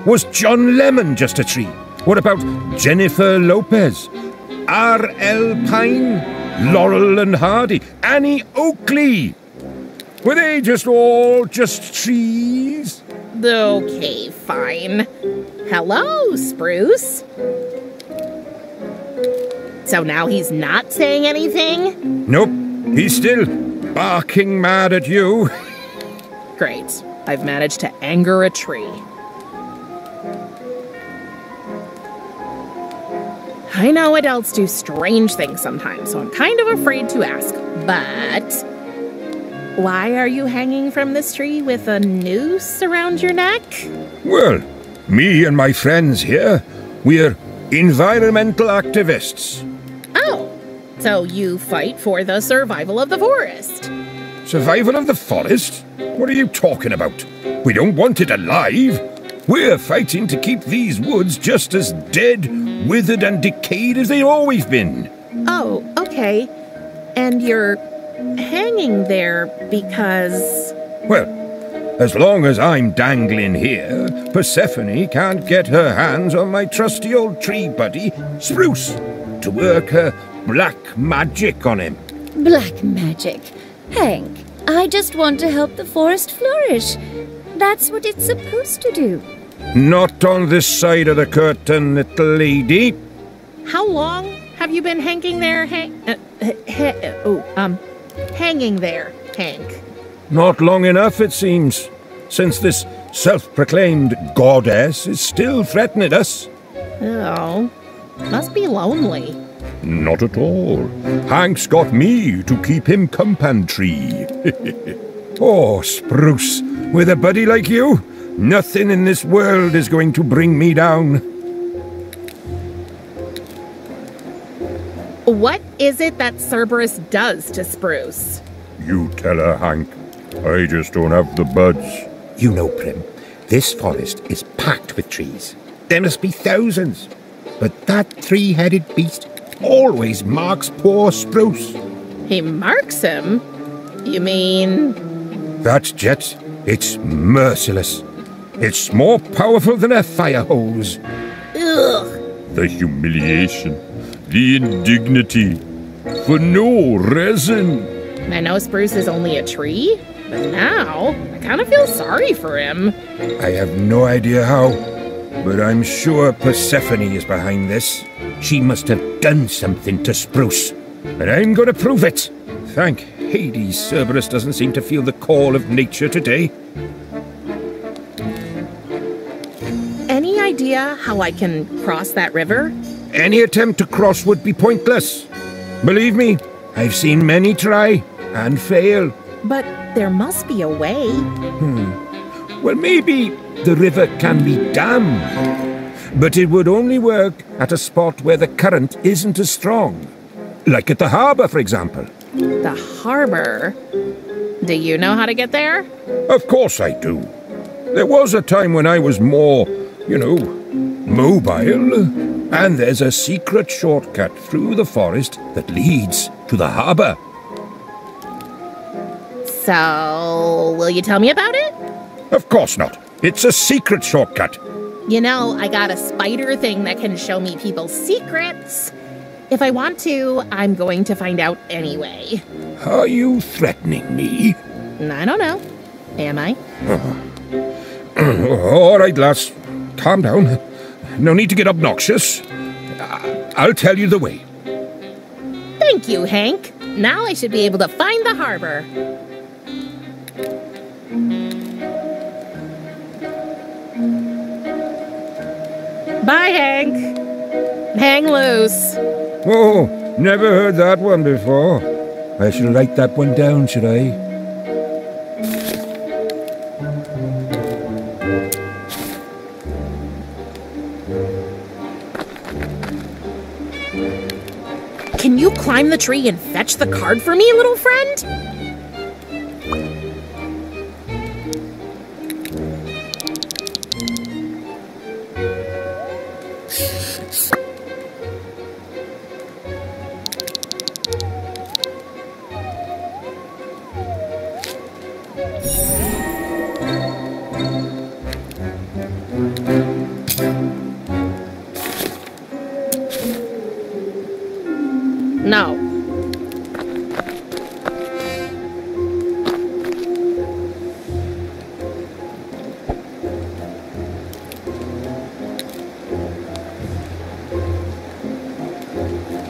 Was John Lemon just a tree? What about Jennifer Lopez? R.L. Pine? Laurel and Hardy? Annie Oakley? Were they all just trees? Okay, fine. Hello, Spruce. So now he's not saying anything? Nope. He's still barking mad at you. Great. I've managed to anger a tree. I know adults do strange things sometimes, so I'm kind of afraid to ask. But why are you hanging from this tree with a noose around your neck? Well, me and my friends here, we're environmental activists. Oh, so you fight for the survival of the forest. Survival of the forest? What are you talking about? We don't want it alive. We're fighting to keep these woods just as dead, withered and decayed as they've always been. Oh, okay. And you're hanging there because... Well, as long as I'm dangling here, Persephone can't get her hands on my trusty old tree buddy, Spruce, to work her black magic on him. Black magic? Hank, I just want to help the forest flourish. That's what it's supposed to do. Not on this side of the curtain, little lady. How long have you been hanging there, hanging there, Hank? Not long enough, it seems, since this self-proclaimed goddess is still threatening us. Oh, must be lonely. Not at all. Hank's got me to keep him company. Oh, Spruce, with a buddy like you, nothing in this world is going to bring me down. What is it that Cerberus does to Spruce? You tell her, Hank. I just don't have the buds. You know, Prim, this forest is packed with trees. There must be thousands. But that three-headed beast always marks poor Spruce. He marks him? You mean... That jet, it's merciless. It's more powerful than a fire hose. Ugh. The humiliation, the indignity, for no reason. I know Spruce is only a tree, but now I kind of feel sorry for him. I have no idea how, but I'm sure Persephone is behind this. She must have done something to Spruce, and I'm going to prove it. Thank Hades, Cerberus doesn't seem to feel the call of nature today. Any idea how I can cross that river? Any attempt to cross would be pointless. Believe me, I've seen many try and fail. But there must be a way. Well, maybe the river can be dammed. But it would only work at a spot where the current isn't as strong. Like at the harbour, for example. The harbor? Do you know how to get there? Of course I do. There was a time when I was more, mobile. And there's a secret shortcut through the forest that leads to the harbour. So, will you tell me about it? Of course not. It's a secret shortcut. You know, I got a spider thing that can show me people's secrets. If I want to, I'm going to find out anyway. Are you threatening me? I don't know. Am I? All right, lass. Calm down. No need to get obnoxious. I'll tell you the way. Thank you, Hank. Now I should be able to find the harbor. Bye, Hank. Hang loose. Oh, never heard that one before. I should write that one down, should I? Can you climb the tree and fetch the card for me, little friend? No.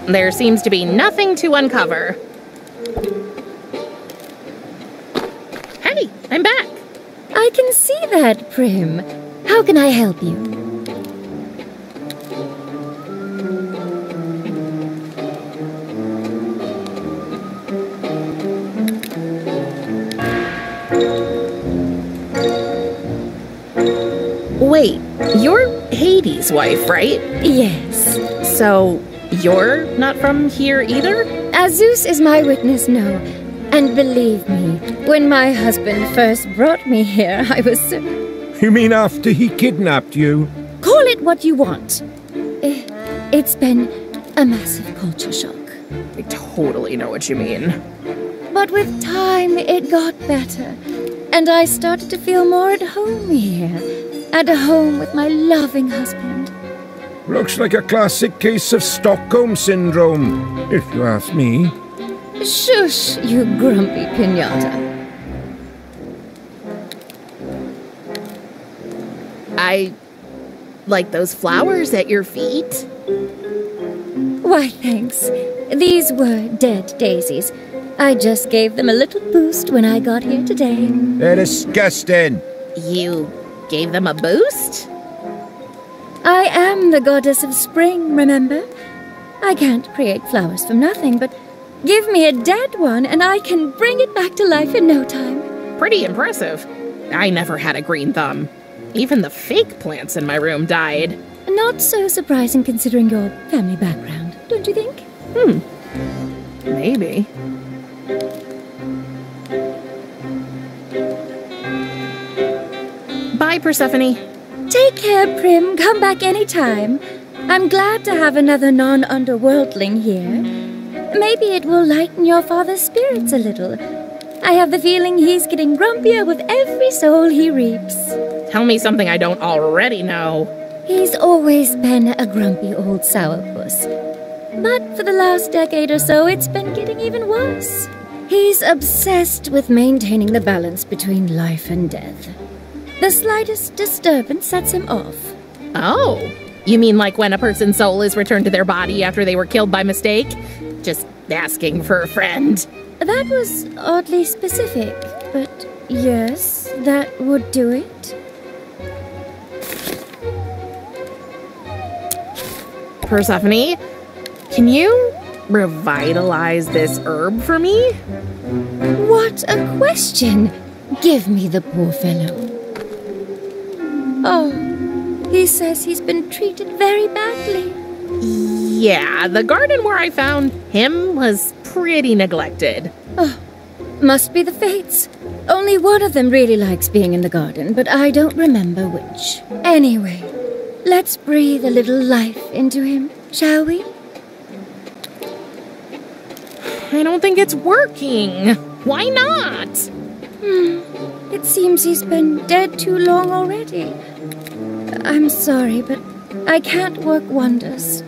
There seems to be nothing to uncover. Hey, I'm back. I can see that, Prim. How can I help you? Wait, you're Hades' wife, right? Yes. So, you're not from here either? Zeus is my witness, no. And believe me, when my husband first brought me here, I was so... You mean after he kidnapped you? Call it what you want. It's been a massive culture shock. I totally know what you mean. But with time, it got better. And I started to feel more at home here. At home with my loving husband. Looks like a classic case of Stockholm Syndrome, if you ask me. Shush, you grumpy pinata. I like those flowers at your feet. Why, thanks. These were dead daisies. I just gave them a little boost when I got here today. They're disgusting. You gave them a boost? I am the goddess of spring, remember? I can't create flowers from nothing, but give me a dead one and I can bring it back to life in no time. Pretty impressive. I never had a green thumb. Even the fake plants in my room died. Not so surprising considering your family background, don't you think? Maybe. Bye, Persephone. Take care, Prim. Come back anytime. I'm glad to have another non-underworldling here. Maybe it will lighten your father's spirits a little. I have the feeling he's getting grumpier with every soul he reaps. Tell me something I don't already know. He's always been a grumpy old sourpuss. But for the last decade or so, it's been getting even worse. He's obsessed with maintaining the balance between life and death. The slightest disturbance sets him off. Oh, you mean like when a person's soul is returned to their body after they were killed by mistake? Just asking for a friend. That was oddly specific, but yes, that would do it. Persephone, can you revitalize this herb for me? What a question! Give me the poor fellow. Oh, he says he's been treated very badly. Yeah, the garden where I found him was pretty neglected. Oh, must be the fates. Only one of them really likes being in the garden, but I don't remember which. Anyway, let's breathe a little life into him, shall we? I don't think it's working. Why not? It seems he's been dead too long already. I'm sorry, but I can't work wonders.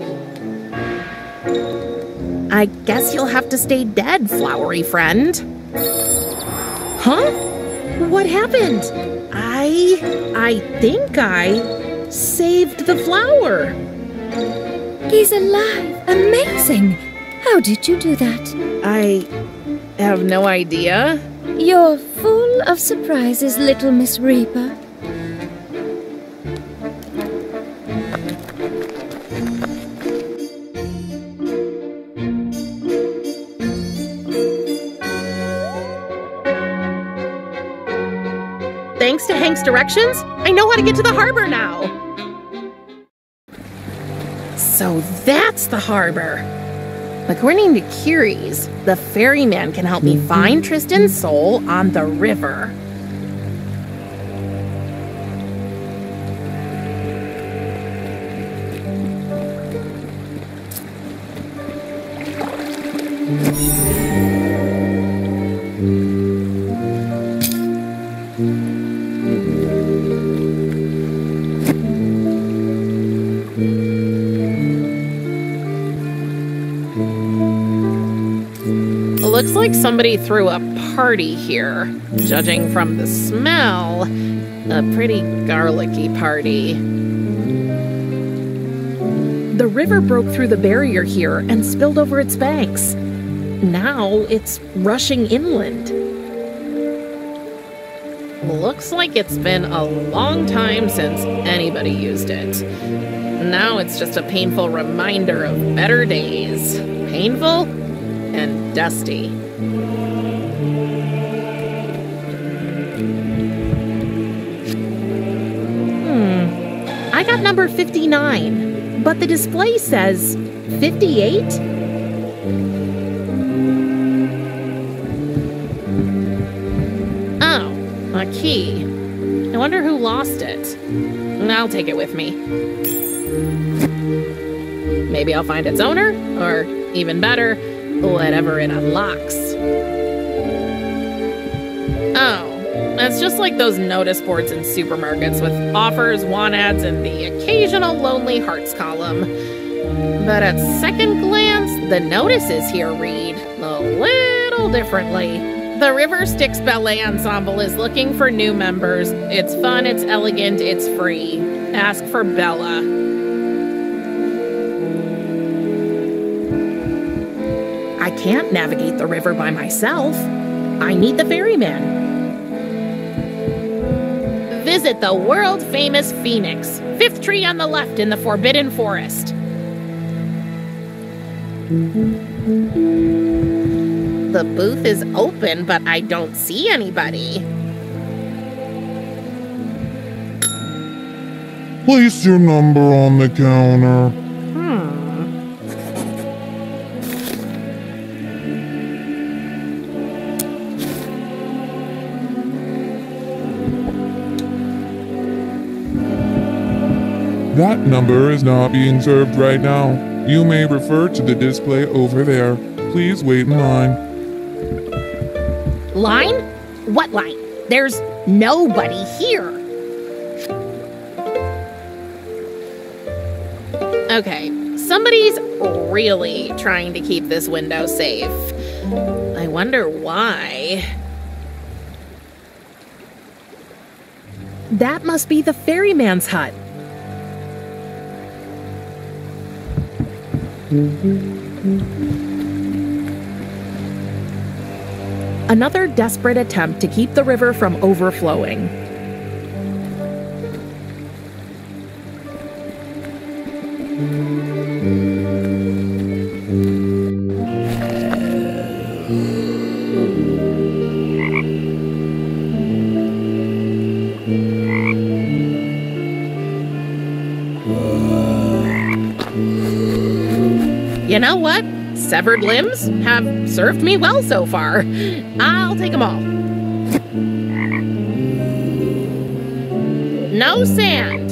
I guess you'll have to stay dead, flowery friend. Huh? What happened? I think I saved the flower. He's alive. Amazing. How did you do that? I have no idea. You're full of surprises, little Miss Reaper. Thanks to Hank's directions, I know how to get to the harbor now. So that's the harbor. According to Curies, the ferryman can help me find Tristan's soul on the river. Looks like somebody threw a party here. Judging from the smell, a pretty garlicky party. The river broke through the barrier here and spilled over its banks. Now it's rushing inland. Looks like it's been a long time since anybody used it. Now it's just a painful reminder of better days. Painful and dusty. I got number 59, but the display says 58? Oh, a key. I wonder who lost it. I'll take it with me. Maybe I'll find its owner, or even better, whatever it unlocks. Oh, it's just like those notice boards in supermarkets with offers, want ads, and the occasional lonely hearts column. But at second glance, the notices here read a little differently. The River Styx Ballet Ensemble is looking for new members. It's fun, it's elegant, it's free. Ask for Bella. I can't navigate the river by myself. I need the ferryman. Visit the world-famous Phoenix, 5th tree on the left in the Forbidden Forest. The booth is open, but I don't see anybody. Place your number on the counter. That number is not being served right now. You may refer to the display over there. Please wait in line. Line? What line? There's nobody here. Okay, somebody's really trying to keep this window safe. I wonder why. That must be the ferryman's hut. Another desperate attempt to keep the river from overflowing. You know what? Severed limbs have served me well so far. I'll take them all. No sand.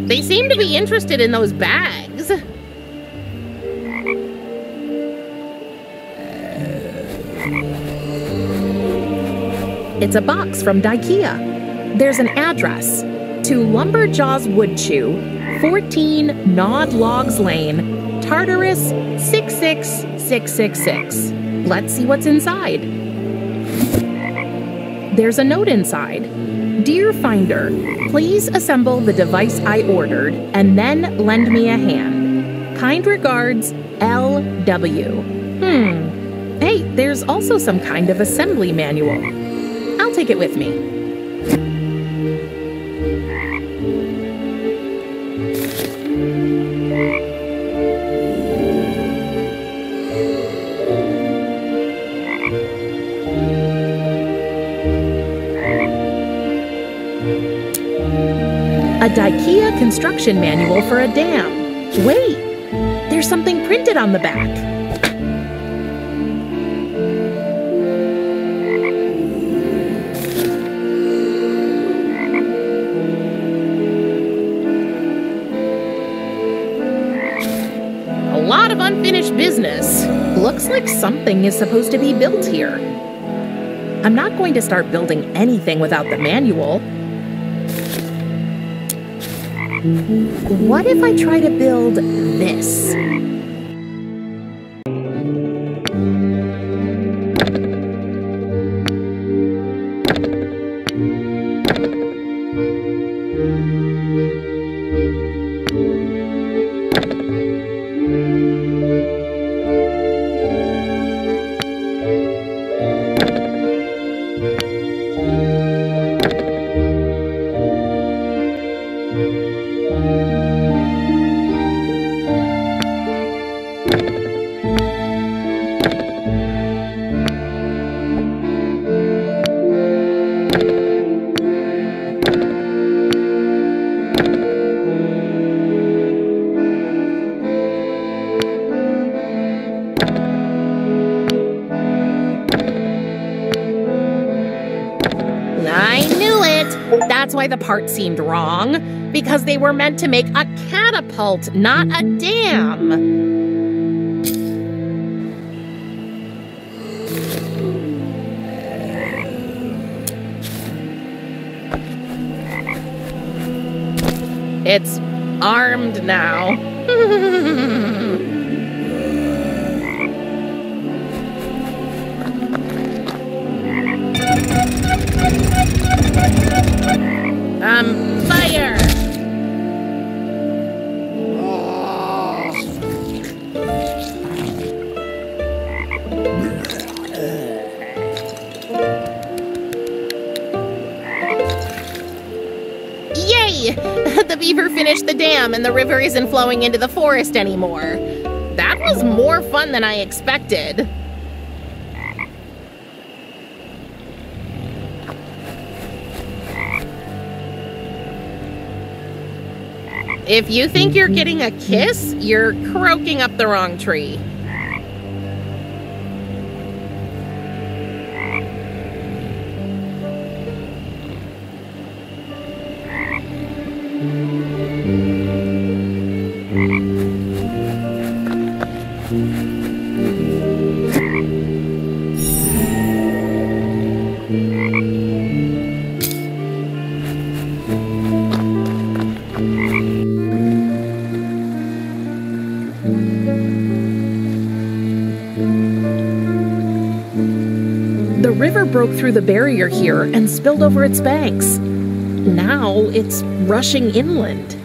They seem to be interested in those bags. It's a box from IKEA. There's an address to Lumberjaw's Wood Chew, 14 Gnawed Logs Lane, Tartarus 66666. Let's see what's inside. There's a note inside. Dear Finder, please assemble the device I ordered and then lend me a hand. Kind regards, L.W. Hey, there's also some kind of assembly manual. I'll take it with me. A IKEA construction manual for a dam. Wait, there's something printed on the back. A lot of unfinished business. Looks like something is supposed to be built here. I'm not going to start building anything without the manual. What if I try to build this? That's why the parts seemed wrong, because they were meant to make a catapult, not a dam. It's armed now. Fire! Yay! The beaver finished the dam and the river isn't flowing into the forest anymore. That was more fun than I expected. If you think you're getting a kiss, you're croaking up the wrong tree. The river broke through the barrier here and spilled over its banks. Now it's rushing inland.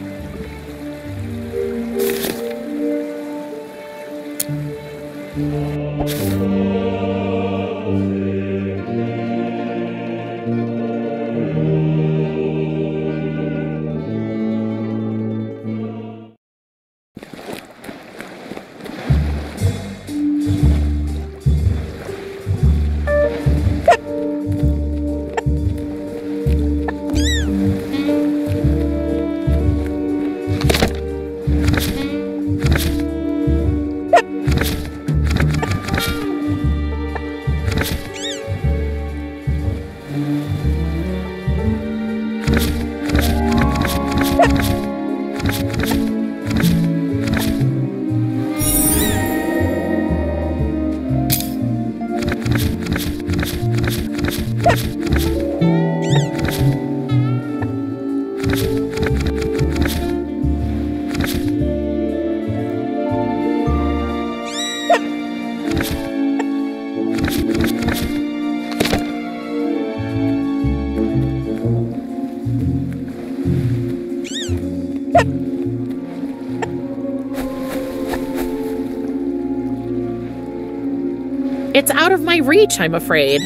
It's out of my reach, I'm afraid.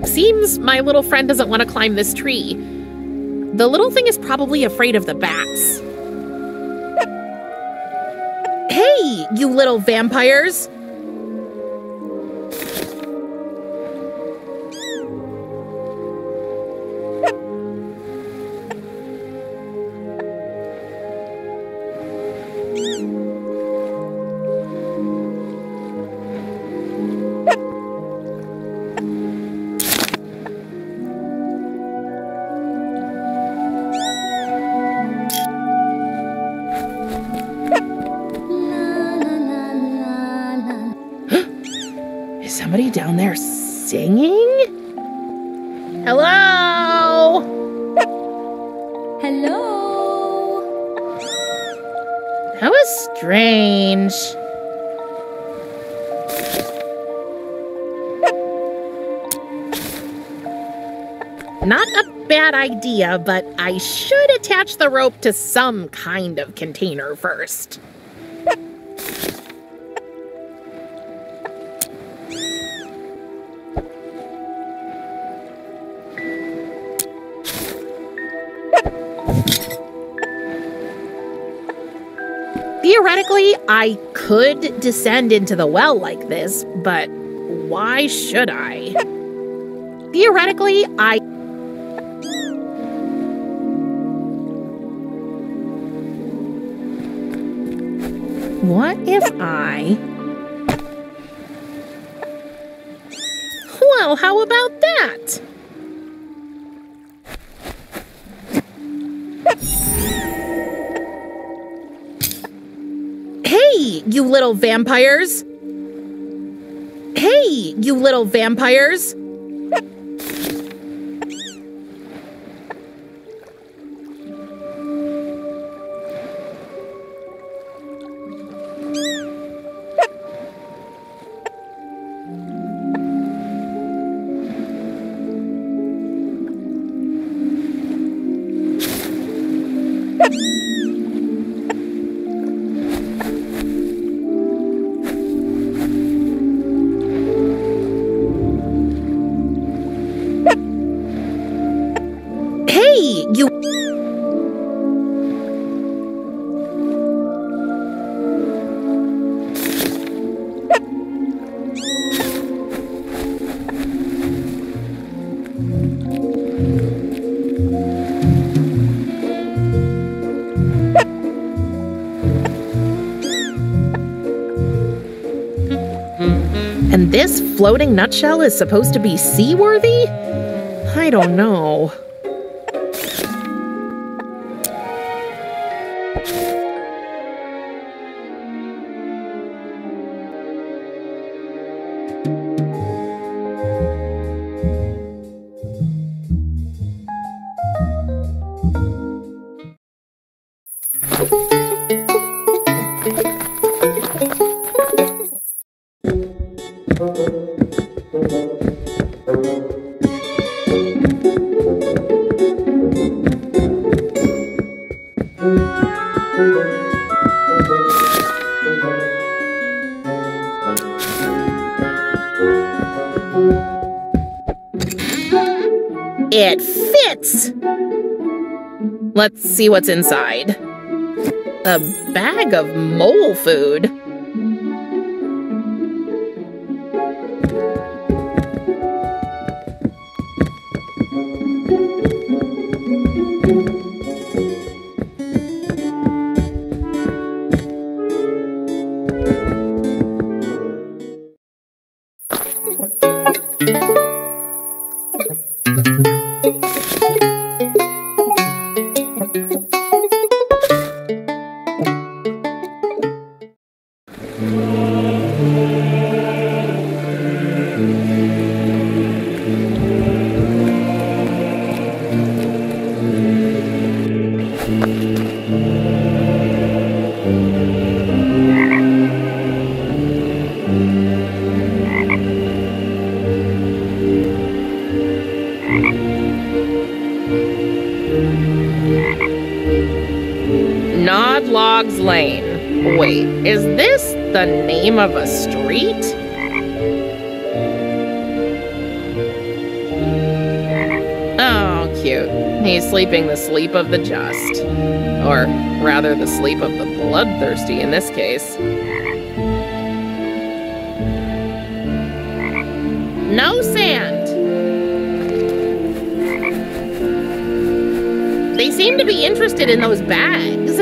Seems my little friend doesn't want to climb this tree. The little thing is probably afraid of the bats. Hey, you little vampires! Somebody down there singing? Hello? Hello? That was strange. Not a bad idea, but I should attach the rope to some kind of container first. Theoretically, I could descend into the well like this, but why should I? Theoretically, What if I... Well, how about that? Hey, you little vampires! Hey, you little vampires! Hey, you... And this floating nutshell is supposed to be seaworthy? I don't know. It fits! Let's see what's inside. A bag of mole food. Nodlogs Lane. Wait, is this the name of a street? Oh, cute. He's sleeping the sleep of the just. Or rather, the sleep of the bloodthirsty in this case. No sand. They seem to be interested in those bags.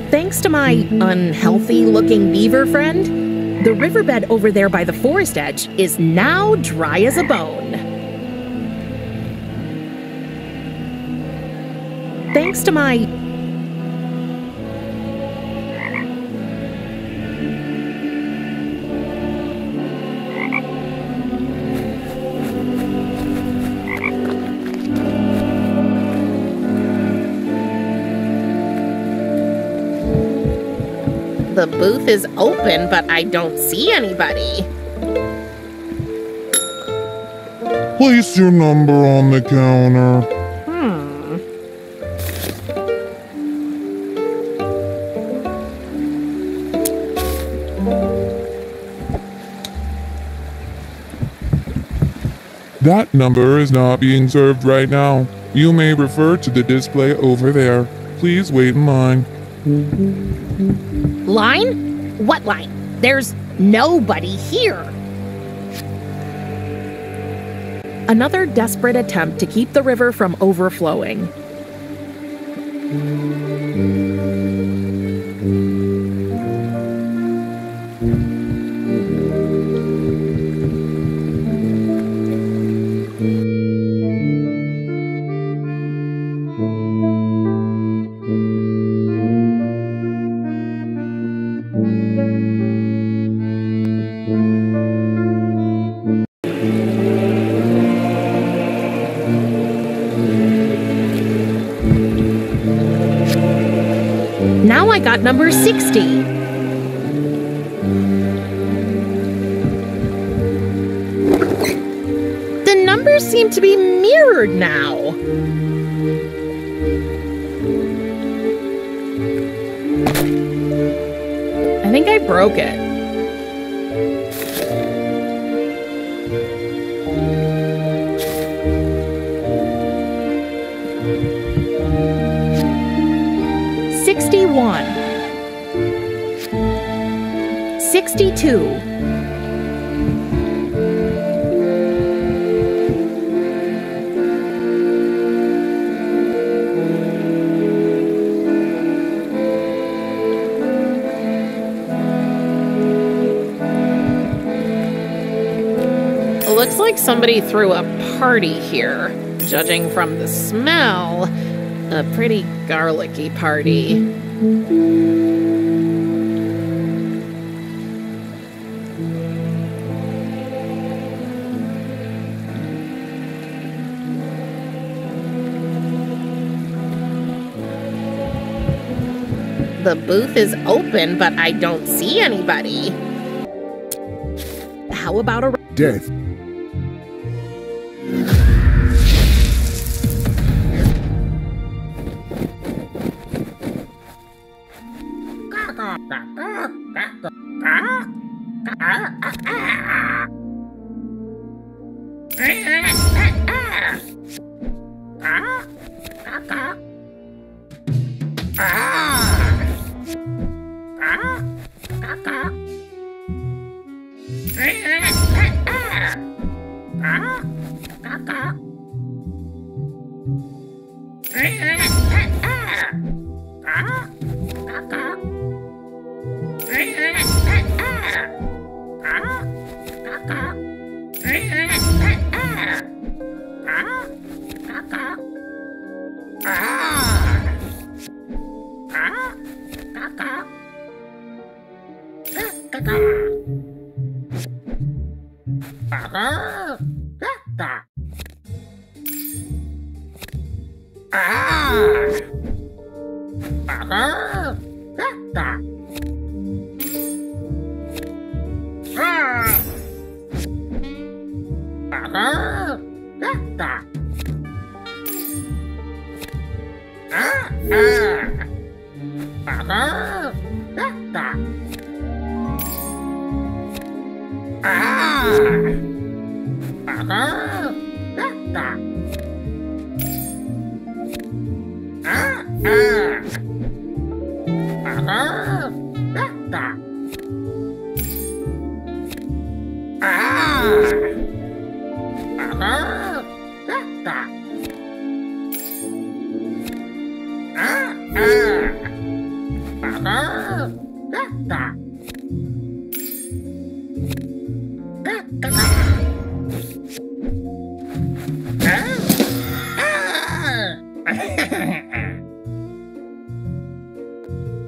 Thanks to my unhealthy-looking beaver friend, the riverbed over there by the forest edge is now dry as a bone. Thanks to my... The booth is open, but I don't see anybody. Place your number on the counter. That number is not being served right now. You may refer to the display over there. Please wait in line. Line? What line? There's nobody here. Another desperate attempt to keep the river from overflowing. Now I got number 60. The numbers seem to be mirrored now. I think I broke it. $61, $62, Looks like somebody threw a party here. Judging from the smell, a pretty garlicky party. The booth is open, but I don't see anybody. How about a... Death.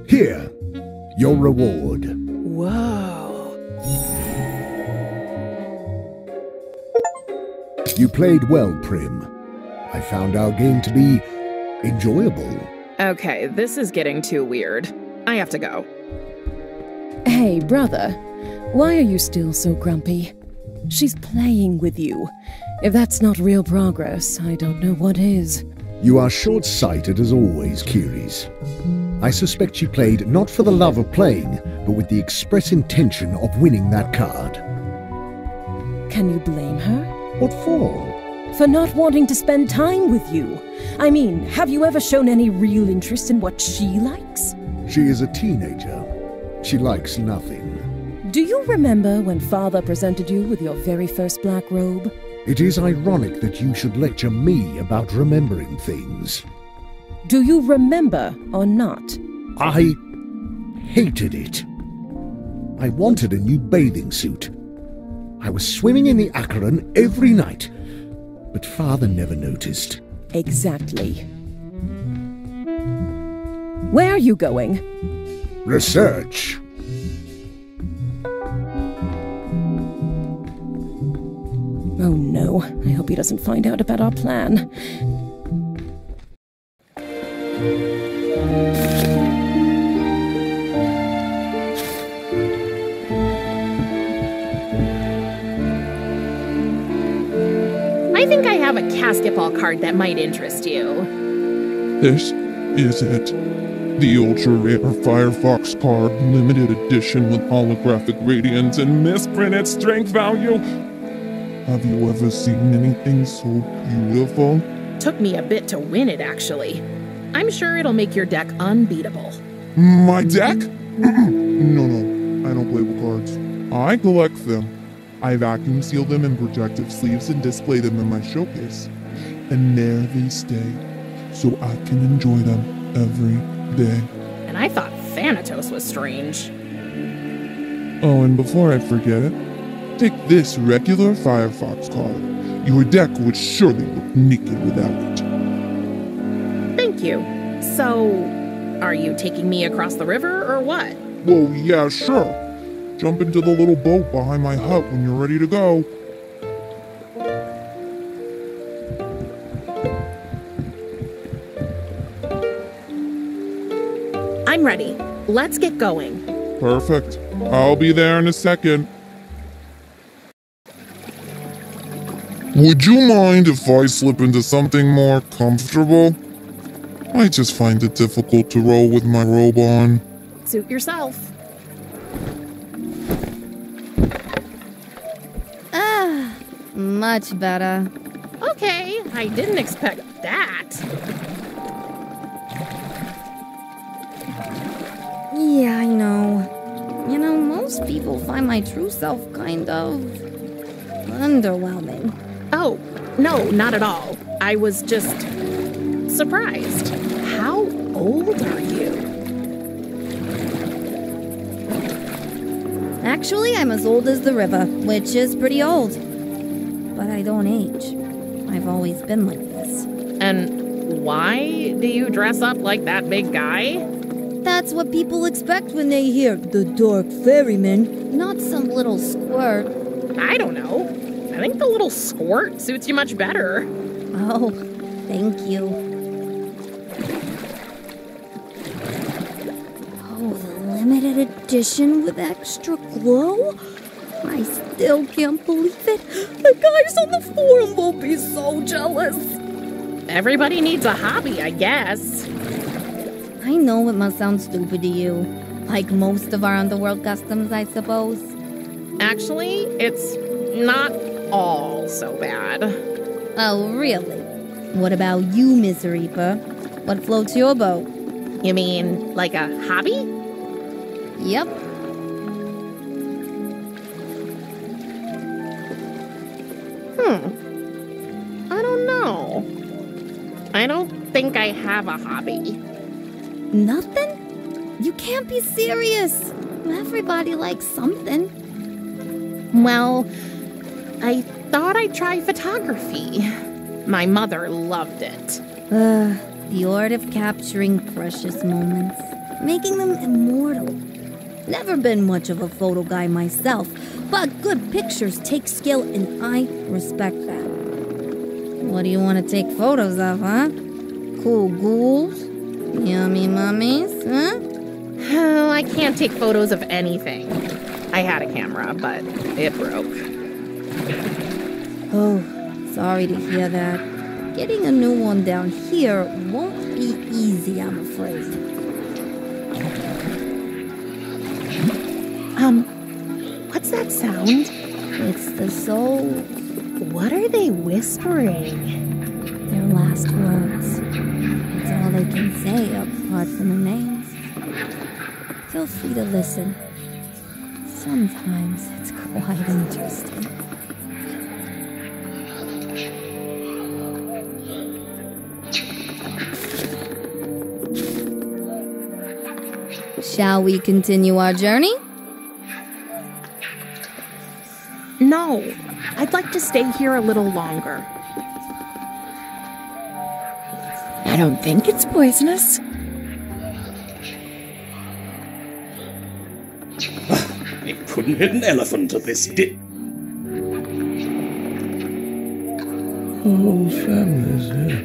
Here, your reward. Whoa. You played well, Prim. I found our game to be enjoyable. Okay, this is getting too weird. I have to go. Hey, brother. Why are you still so grumpy? She's playing with you. If that's not real progress, I don't know what is. You are short-sighted as always, Curies. I suspect you played not for the love of playing, but with the express intention of winning that card. Can you blame her? What for? For not wanting to spend time with you. I mean, have you ever shown any real interest in what she likes? She is a teenager. She likes nothing. Do you remember when Father presented you with your very first black robe? It is ironic that you should lecture me about remembering things. Do you remember or not? I hated it. I wanted a new bathing suit. I was swimming in the Acheron every night, but Father never noticed. Exactly. Where are you going? Research. Oh no, I hope he doesn't find out about our plan. I think I have a basketball card that might interest you. This is it. The ultra rare Firefox card, limited edition with holographic radiance and misprinted strength value. Have you ever seen anything so beautiful? Took me a bit to win it, actually. I'm sure it'll make your deck unbeatable. My deck? No, I don't play with cards. I collect them. I vacuum seal them in protective sleeves and display them in my showcase. And there they stay, so I can enjoy them every day. And I thought Thanatos was strange. Oh, and before I forget it, take this regular Firefox card. Your deck would surely look naked without it. Thank you. So, are you taking me across the river or what? Well, yeah, sure. Jump into the little boat behind my hut when you're ready to go. I'm ready. Let's get going. Perfect. I'll be there in a second. Would you mind if I slip into something more comfortable? I just find it difficult to roll with my robe on. Suit yourself. Much better. Okay, I didn't expect that. Yeah, I know. You know, most people find my true self kind of underwhelming. Oh, no, not at all. I was just surprised. How old are you? Actually, I'm as old as the river, which is pretty old. But I don't age. I've always been like this. And why do you dress up like that big guy? That's what people expect when they hear the Dark Ferryman, not some little squirt. I don't know. I think the little squirt suits you much better. Oh, thank you. Oh, the limited edition with extra glow? I still can't believe it. The guys on the forum will be so jealous. Everybody needs a hobby, I guess. I know it must sound stupid to you. Like most of our underworld customs, I suppose. Actually, it's not all so bad. Oh, really? What about you, Miss Reaper? What floats your boat? You mean, like a hobby? Yep. I don't know. I don't think I have a hobby. Nothing? You can't be serious. Everybody likes something. Well, I thought I'd try photography. My mother loved it. The art of capturing precious moments, making them immortal. Never been much of a photo guy myself, but good pictures take skill and I respect that. What do you want to take photos of, huh? Cool ghouls? Yummy mummies, huh? Oh, I can't take photos of anything. I had a camera, but it broke. Oh, sorry to hear that. Getting a new one down here won't be easy, I'm afraid. What's that sound? It's the souls. What are they whispering? Their last words. That's all they can say apart from the names. Feel free to listen. Sometimes it's quite interesting. Shall we continue our journey? No, I'd like to stay here a little longer. I don't think it's poisonous. It couldn't hit an elephant at this Whole family's here.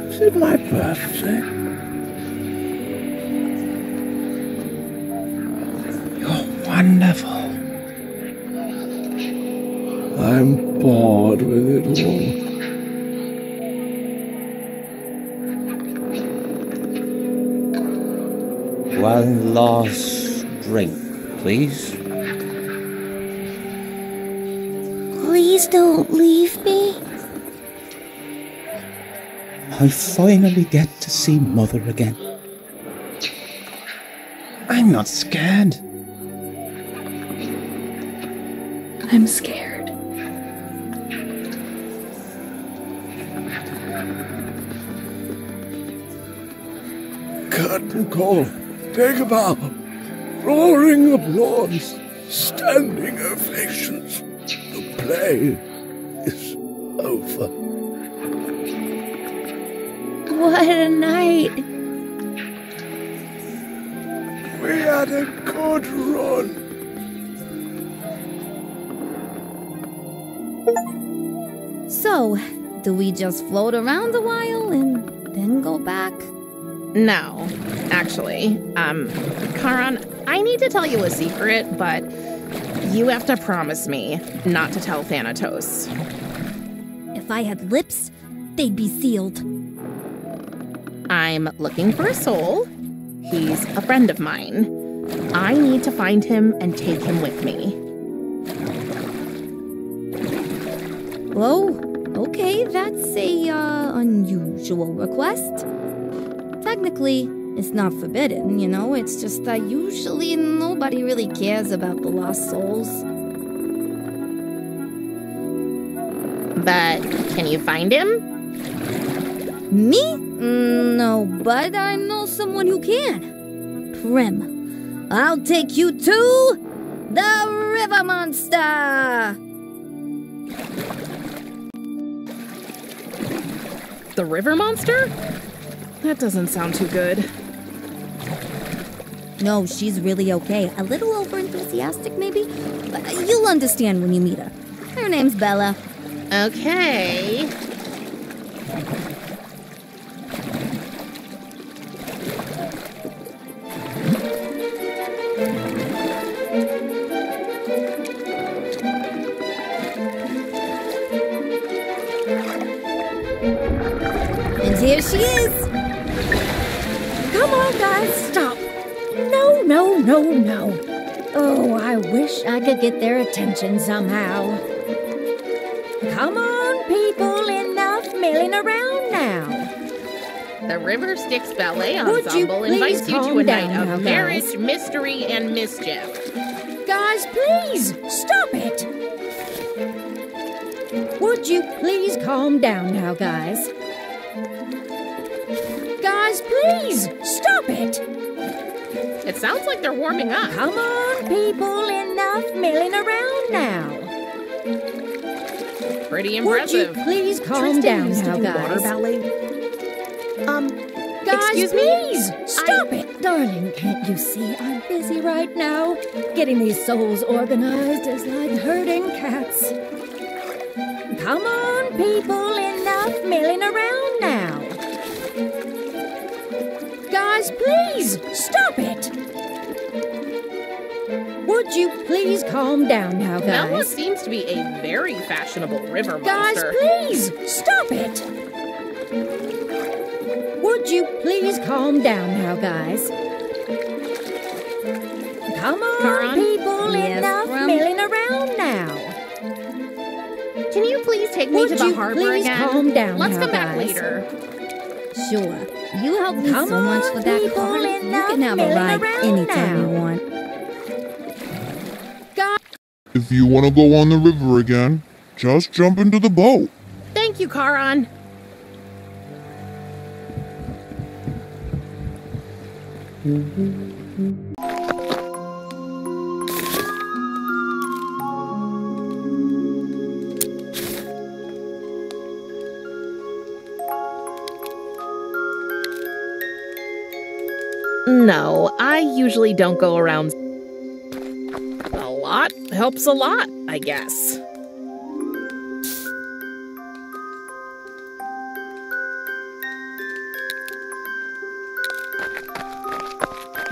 Is it my birthday? You're wonderful. I'm bored with it all. One last drink, please. Please don't leave me. I finally get to see Mother again. I'm not scared. I'm scared. Curtain call. Take a bow. Roaring applause. Standing ovations. The play is over. What a night. We had a good run. So, do we just float around a while and then go back? No, actually. Karan, I need to tell you a secret, but you have to promise me not to tell Thanatos. If I had lips, they'd be sealed. I'm looking for a soul. He's a friend of mine. I need to find him and take him with me. Whoa, okay, that's a, unusual request. Technically, it's not forbidden, you know, it's just that usually nobody really cares about the lost souls. But can you find him? Me? No, but I know someone who can. Prim, I'll take you to the River Monster! The river monster? That doesn't sound too good. No, she's really okay. A little over-enthusiastic, maybe? But you'll understand when you meet her. Her name's Bella. Okay. And here she is. Come on, guys, stop. No, no, no, no. Oh, I wish I could get their attention somehow. Come on, people, enough milling around now. The River Styx Ballet Would you Ensemble please invites you to calm a down night now, of guys? marriage, mystery, and mischief. Guys, please, stop it. Would you please calm down now, guys? Guys, please, stop it. It sounds like they're warming up. Come on, people, enough milling around now. Pretty Would you impressive. please calm Tristan down used to now, do water guys? ballet. Guys, Excuse me? please, stop it. Darling, can't you see I'm busy right now? Getting these souls organized is like herding cats. Come on, people, enough milling around now. Guys, please, stop it. Would you please calm down now, Bella guys? seems to be a very fashionable river Guys, monster. please, stop it. Would you please calm down now, guys? Come on, Karan? people, Yes, enough Prim? milling around now. Can you please take me Would to the you harbor please again? calm down Let's now, come back guys? later. Sure. You helped me Come so much on, with that people, car. You enough can have a milling ride around anytime now. you want. If you want to go on the river again, just jump into the boat. Thank you, Karan. No, I usually don't go around. A lot helps a lot, I guess.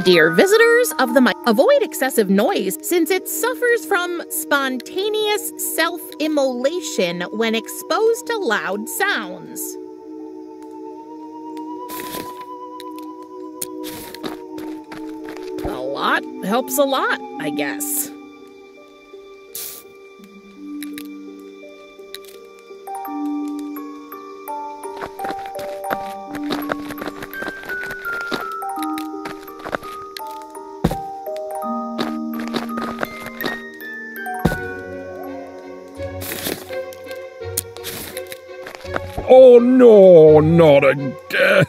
Dear visitors of the mic, avoid excessive noise since it suffers from spontaneous self-immolation when exposed to loud sounds. A lot helps a lot, I guess. Oh no, not again.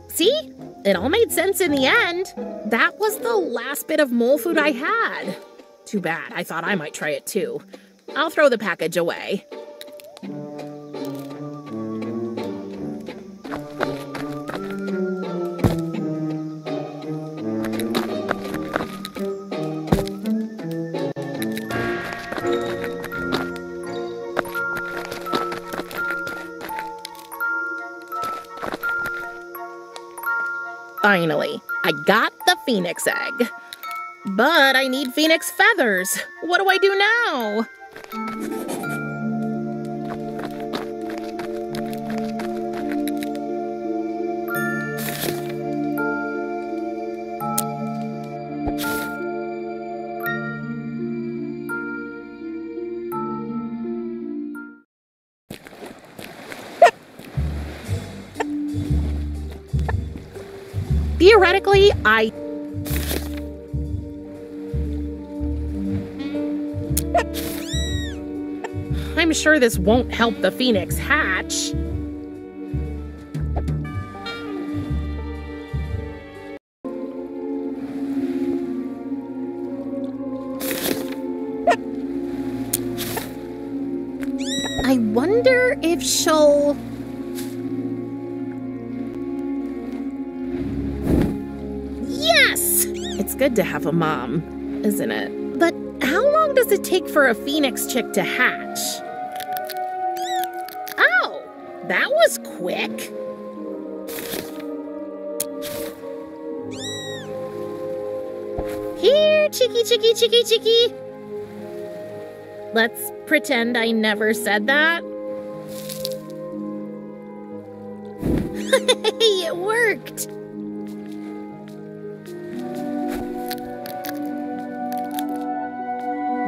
See? It all made sense in the end. That was the last bit of mole food I had. Too bad, I thought I might try it too. I'll throw the package away. Finally, I got the phoenix egg. But I need phoenix feathers. What do I do now? Theoretically, I'm sure this won't help the phoenix hatch. special. Yes! It's good to have a mom, isn't it? But how long does it take for a phoenix chick to hatch? Oh, that was quick. Here, chickie, chickie, chickie, chickie. Let's pretend I never said that. Hey, it worked.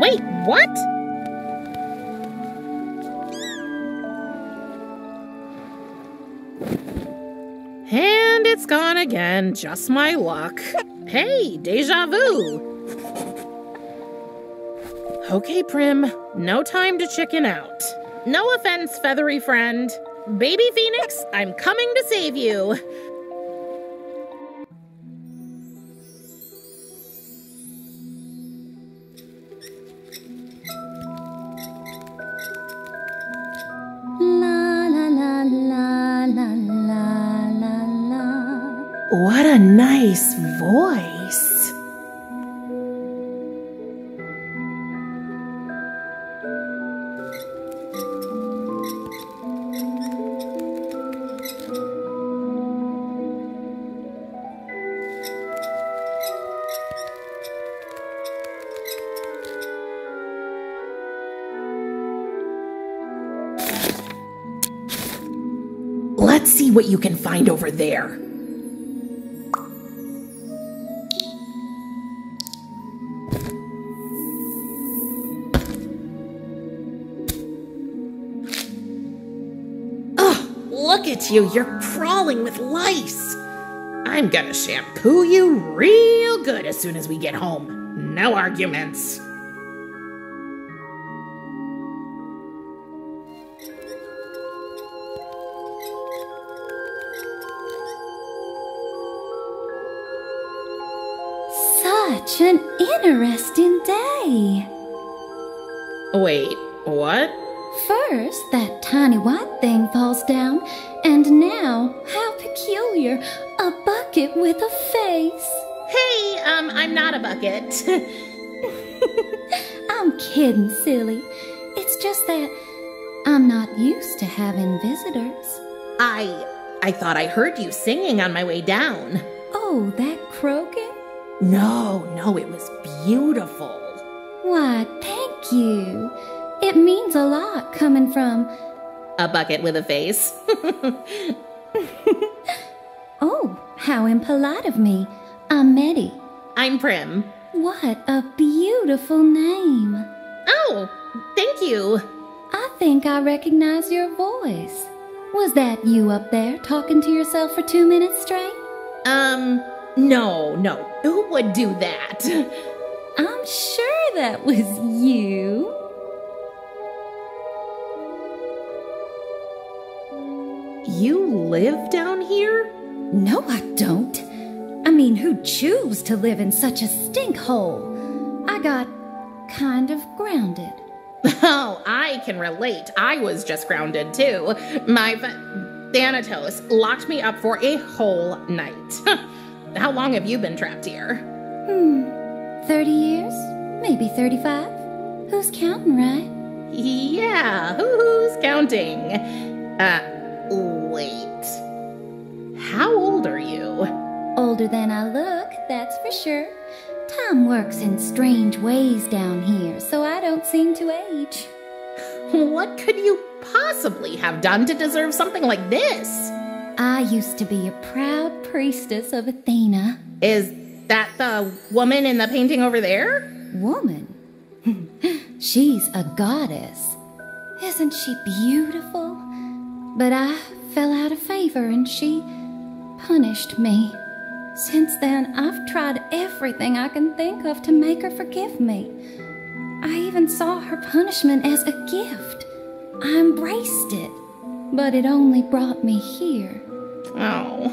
Wait, what? And it's gone again, just my luck. Hey, deja vu. Okay, Prim, no time to chicken out. No offense, feathery friend. Baby Phoenix, I'm coming to save you. La la la la la la la la. What a nice voice. Let's see what you can find over there. Look at you, you're crawling with lice. I'm gonna shampoo you real good as soon as we get home. No arguments. Such an interesting day. Wait, what? First, that tiny white thing falls down, and now, how peculiar, a bucket with a face. Hey, I'm not a bucket. I'm kidding, silly. It's just that I'm not used to having visitors. I thought I heard you singing on my way down. Oh, that croaking? No, it was beautiful. Why, thank you. It means a lot coming from... A bucket with a face. Oh, how impolite of me. I'm Meddy. I'm Prim. What a beautiful name. Oh, thank you. I think I recognize your voice. Was that you up there talking to yourself for 2 minutes straight? No. Who would do that? I'm sure that was you. You live down here? No, I don't. I mean, who'd choose to live in such a stink hole? I got kind of grounded. Oh, I can relate. I was just grounded too. My Thanatos locked me up for a whole night. How long have you been trapped here? 30 years? Maybe 35? Who's counting, right? Yeah, who's counting? Wait. How old are you? Older than I look, that's for sure. Time works in strange ways down here, so I don't seem to age. What could you possibly have done to deserve something like this? I used to be a proud priestess of Athena. Is that the woman in the painting over there? Woman? She's a goddess. Isn't she beautiful? But I fell out of favor and she punished me. Since then, I've tried everything I can think of to make her forgive me. I even saw her punishment as a gift. I embraced it, but it only brought me here. Oh,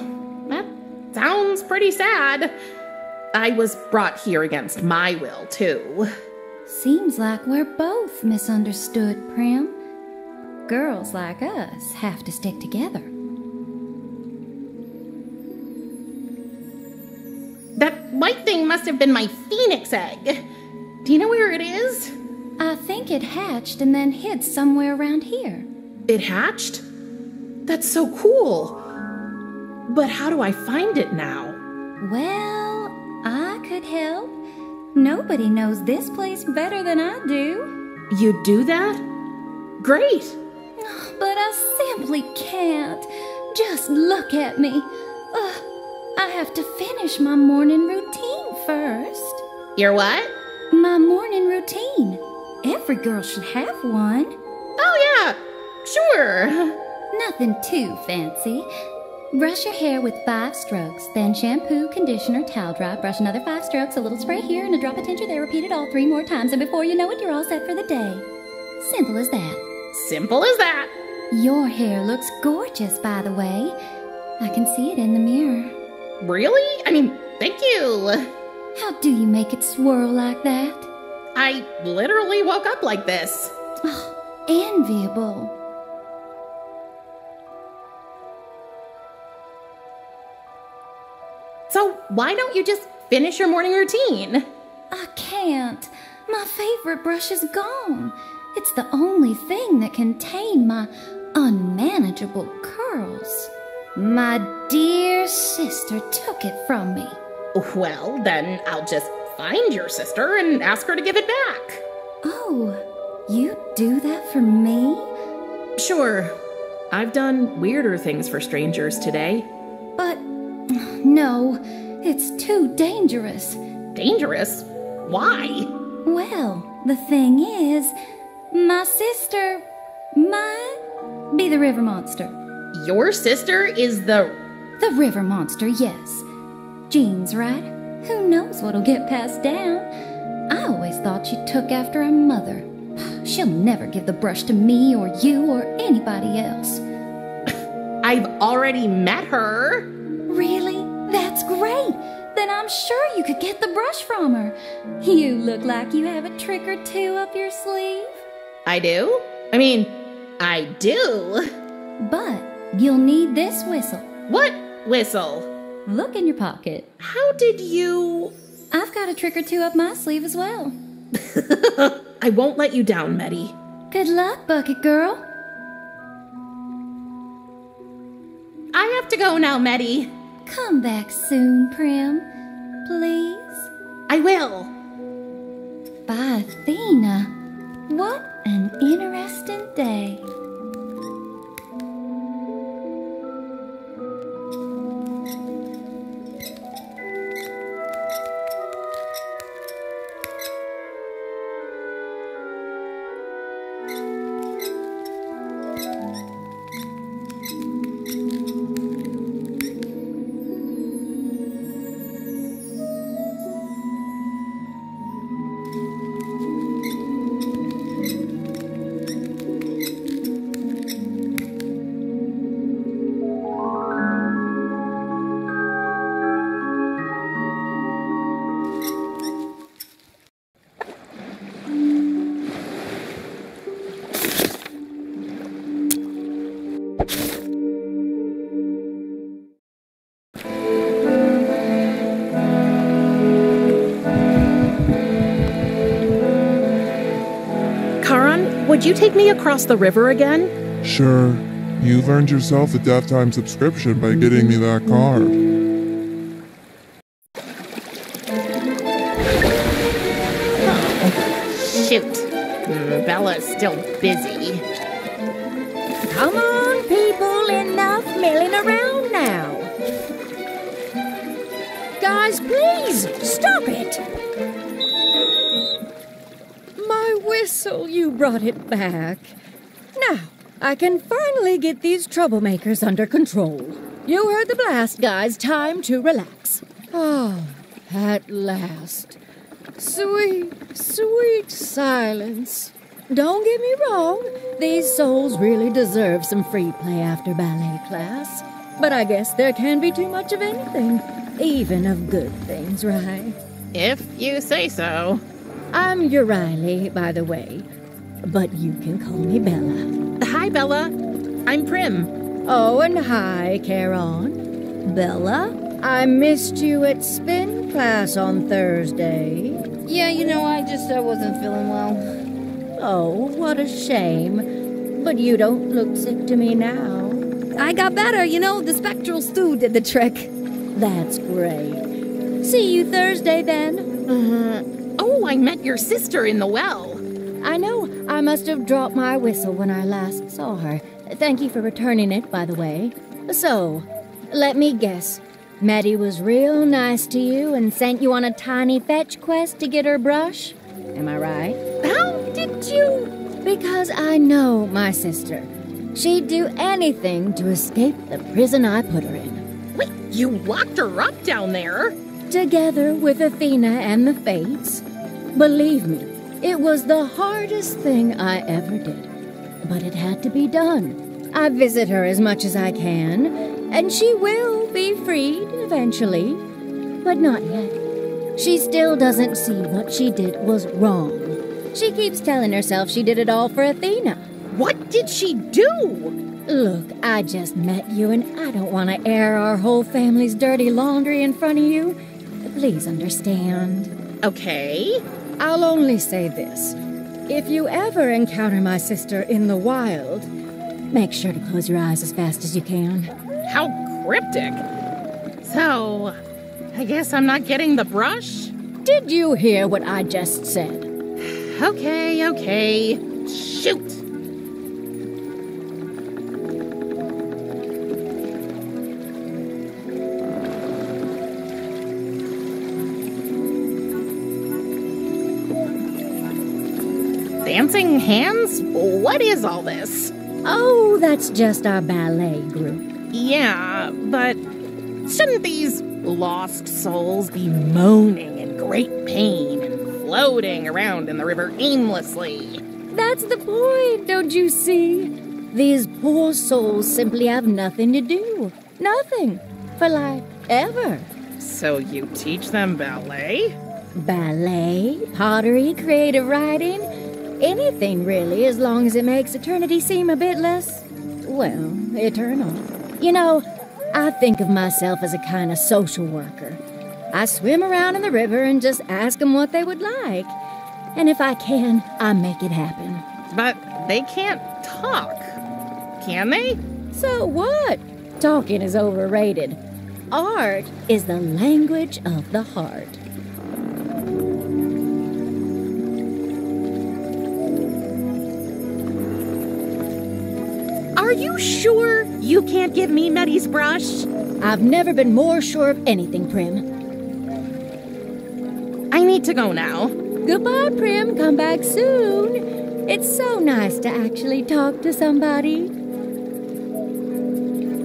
that sounds pretty sad. I was brought here against my will, too. Seems like we're both misunderstood, Prim. Girls like us have to stick together. That white thing must have been my phoenix egg. Do you know where it is? I think it hatched and then hid somewhere around here. It hatched? That's so cool. But how do I find it now? Well, I could help. Nobody knows this place better than I do. You do that? Great. But I simply can't. Just look at me. I have to finish my morning routine first. Your what? My morning routine. Every girl should have one. Oh, yeah. Sure. Nothing too fancy. Brush your hair with 5 strokes, then shampoo, conditioner, towel dry, brush another 5 strokes, a little spray here, and a drop of tincture there. Repeat it all 3 more times, and before you know it, you're all set for the day. Simple as that. Simple as that. Your hair looks gorgeous, by the way. I can see it in the mirror. Really? I mean, thank you. How do you make it swirl like that? I literally woke up like this. Oh, enviable. So why don't you just finish your morning routine? I can't. My favorite brush is gone. It's the only thing that can tame my unmanageable curls. My dear sister took it from me. Well, then I'll just find your sister and ask her to give it back. Oh, you do that for me? Sure. I've done weirder things for strangers today. But no, it's too dangerous. Dangerous? Why? Well, the thing is, my sister might be the river monster. Your sister is the river monster, yes. Genes, right? Who knows what'll get passed down? I always thought she took after her mother. She'll never give the brush to me or you or anybody else. I've already met her. Really? That's great. Then I'm sure you could get the brush from her. You look like you have a trick or two up your sleeve. I do? I mean, I do. But you'll need this whistle. What whistle? Look in your pocket. How did you... I've got a trick or two up my sleeve as well. I won't let you down, Meddy. Good luck, Bucket Girl. I have to go now, Meddy. Come back soon, Prim. Please? I will. By Athena. What an interesting day. Would you take me across the river again? Sure. You've earned yourself a Death Time subscription by getting me that card. Shoot. Bella's still busy. Come on, people, enough milling around now. Guys, please, stop it. My whistle, you brought it back. Now, I can finally get these troublemakers under control. You heard the blast, guys. Time to relax. Oh, at last. Sweet, sweet silence. Don't get me wrong, these souls really deserve some free play after ballet class. But I guess there can be too much of anything, even of good things, right? If you say so. I'm Riley, by the way, but you can call me Bella. Hi, Hi, Bella. I'm Prim. Oh, and hi, Charon. Bella, I missed you at spin class on Thursday. Yeah, I just wasn't feeling well. Oh, what a shame. But you don't look sick to me now. I got better, the spectral stew did the trick. That's great. See you Thursday, then. Oh, I met your sister in the well. I know. I must have dropped my whistle when I last saw her. Thank you for returning it, by the way. So, let me guess. Maddie was real nice to you and sent you on a tiny fetch quest to get her brush? Am I right? How did you? Because I know my sister. She'd do anything to escape the prison I put her in. Wait, you locked her up down there? Together with Athena and the Fates. Believe me, it was the hardest thing I ever did. But it had to be done. I visit her as much as I can, and she will be freed eventually. But not yet. She still doesn't see what she did was wrong. She keeps telling herself she did it all for Athena. What did she do? Look, I just met you, and I don't want to air our whole family's dirty laundry in front of you. Please understand. Okay. I'll only say this. If you ever encounter my sister in the wild, make sure to close your eyes as fast as you can. How cryptic. So, I guess I'm not getting the brush? Did you hear what I just said? Okay. Shoot! Dancing hands? What is all this? Oh, that's just our ballet group. Yeah, but shouldn't these lost souls be moaning in great pain and floating around in the river aimlessly? That's the point, don't you see? These poor souls simply have nothing to do. Nothing. For like, ever. So you teach them ballet? Ballet, pottery, creative writing, anything really, as long as it makes eternity seem a bit less, well, eternal. I think of myself as a kind of social worker. I swim around in the river and just ask them what they would like. And if I can, I make it happen. But they can't talk, can they? So what? Talking is overrated. Art is the language of the heart. Are you sure you can't give me Meddy's brush? I've never been more sure of anything, Prim. I need to go now. Goodbye, Prim. Come back soon. It's so nice to actually talk to somebody.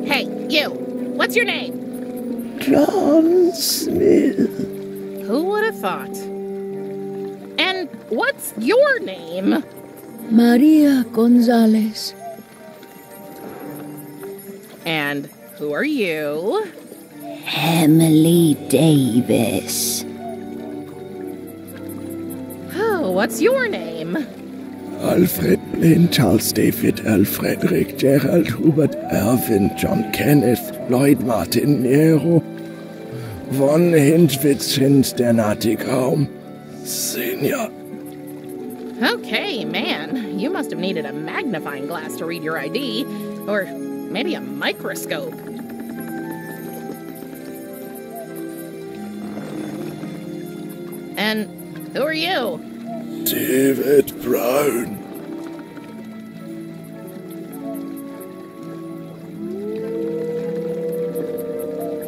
Hey, you. What's your name? John Smith. Who would have thought? And what's your name? Maria Gonzalez. And who are you? Emily Davis. Oh, what's your name? Alfred Blaine, Charles David, L. Frederick, Gerald Hubert, Erwin, John Kenneth, Lloyd Martin Nero, von Hintwitz, der Nattigraum, Senior. Okay, man. You must have needed a magnifying glass to read your ID. Or maybe a microscope. And who are you? David Brown.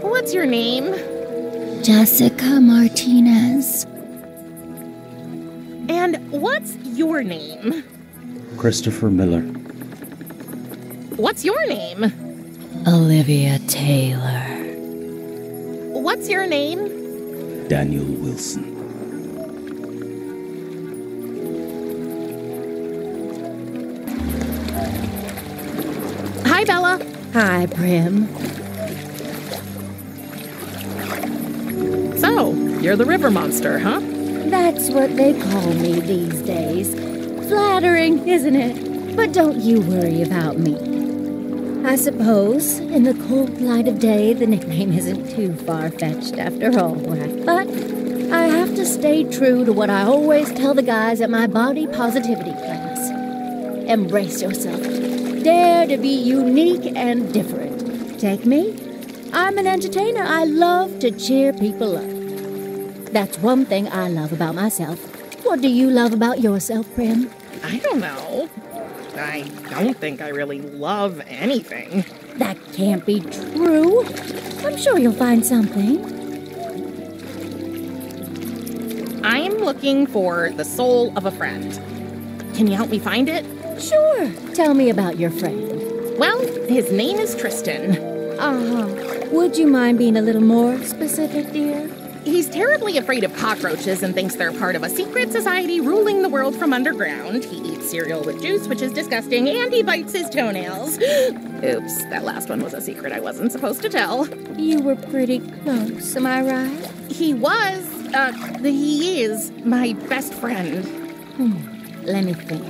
What's your name? Jessica Martinez. And what's your name? Christopher Miller. What's your name? Olivia Taylor. What's your name? Daniel Wilson. Hi, Bella. Hi, Prim. So, you're the river monster, huh? That's what they call me these days. Flattering, isn't it? But don't you worry about me. I suppose, in the cold light of day, the nickname isn't too far-fetched after all, but I have to stay true to what I always tell the guys at my body positivity class. Embrace yourself. Dare to be unique and different. Take me. I'm an entertainer. I love to cheer people up. That's one thing I love about myself. What do you love about yourself, Prim? I don't know. I don't think I really love anything. That can't be true. I'm sure you'll find something. I'm looking for the soul of a friend. Can you help me find it? Sure. Tell me about your friend. Well, his name is Tristan. Would you mind being a little more specific, dear? He's terribly afraid of cockroaches and thinks they're part of a secret society ruling the world from underground. He eats cereal with juice, which is disgusting, and he bites his toenails. Oops, that last one was a secret I wasn't supposed to tell. You were pretty close, am I right? He is my best friend. Let me think.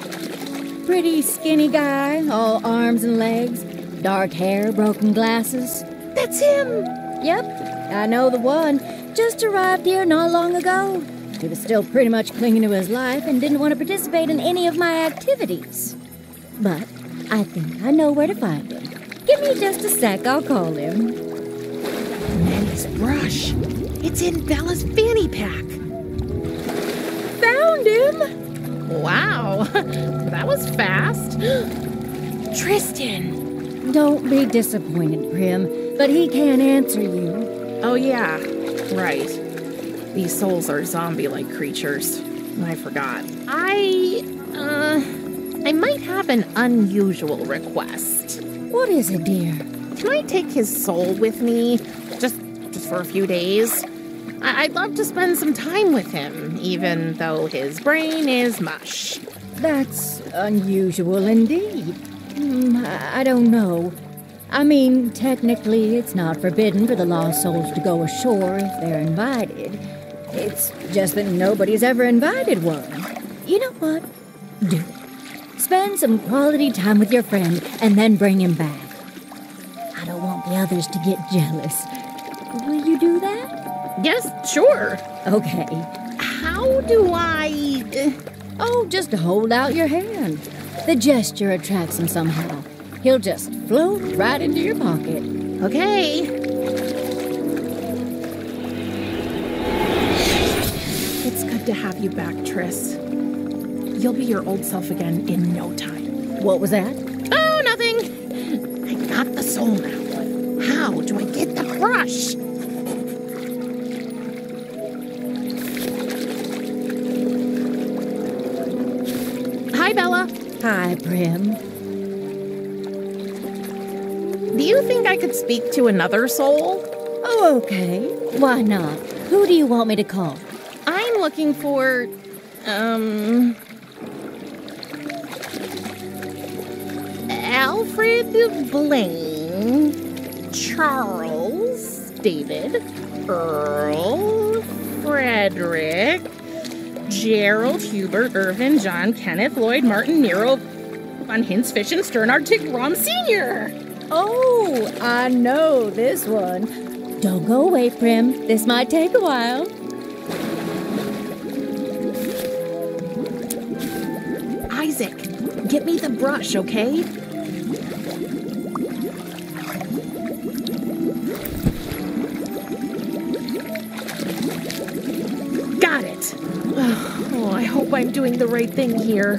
Pretty skinny guy, all arms and legs, dark hair, broken glasses. That's him! Yep, I know the one. Just arrived here not long ago. He was still pretty much clinging to his life and didn't want to participate in any of my activities. But I think I know where to find him. Give me just a sec, I'll call him. Manny's brush. It's in Bella's fanny pack. Found him! Wow, that was fast. Tristan! Don't be disappointed, Prim, but he can't answer you. Oh, yeah. Right. These souls are zombie-like creatures. I forgot. I might have an unusual request. What is it, dear? Can I take his soul with me? Just for a few days? I'd love to spend some time with him, even though his brain is mush. That's unusual indeed. I don't know. I mean, technically, it's not forbidden for the lost souls to go ashore if they're invited. It's just that nobody's ever invited one. You know what? Do it. Spend some quality time with your friend and then bring him back. I don't want the others to get jealous. Will you do that? Yes, sure. Okay. How do I... Oh, just hold out your hand. The gesture attracts him somehow. He'll just float right into your pocket. Okay. It's good to have you back, Tris. You'll be your old self again in no time. What was that? Oh, nothing. I got the soul now. How do I get the brush? Hi, Bella. Hi, Prim. Do you think I could speak to another soul? Oh, okay. Why not? Who do you want me to call? I'm looking for, Alfred Blaine, Charles, David, Earl, Frederick, Gerald, Hubert, Irvin, John, Kenneth, Lloyd, Martin, Nero, Von Hintz, Fish, and Sternard, Tigrom Sr. Oh, I know this one. Don't go away, Prim. This might take a while. Isaac, get me the brush, okay? Got it. Oh, I hope I'm doing the right thing here.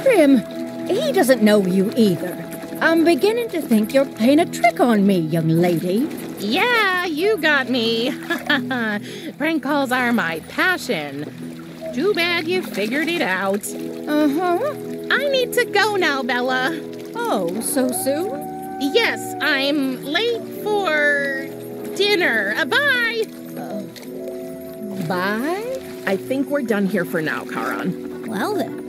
Prim, he doesn't know you either. I'm beginning to think you're playing a trick on me, young lady. Yeah, you got me. Prank calls are my passion. Too bad you figured it out. Uh-huh. I need to go now, Bella. Oh, so soon? Yes, I'm late for dinner. Bye. Bye? I think we're done here for now, Charon. Well then.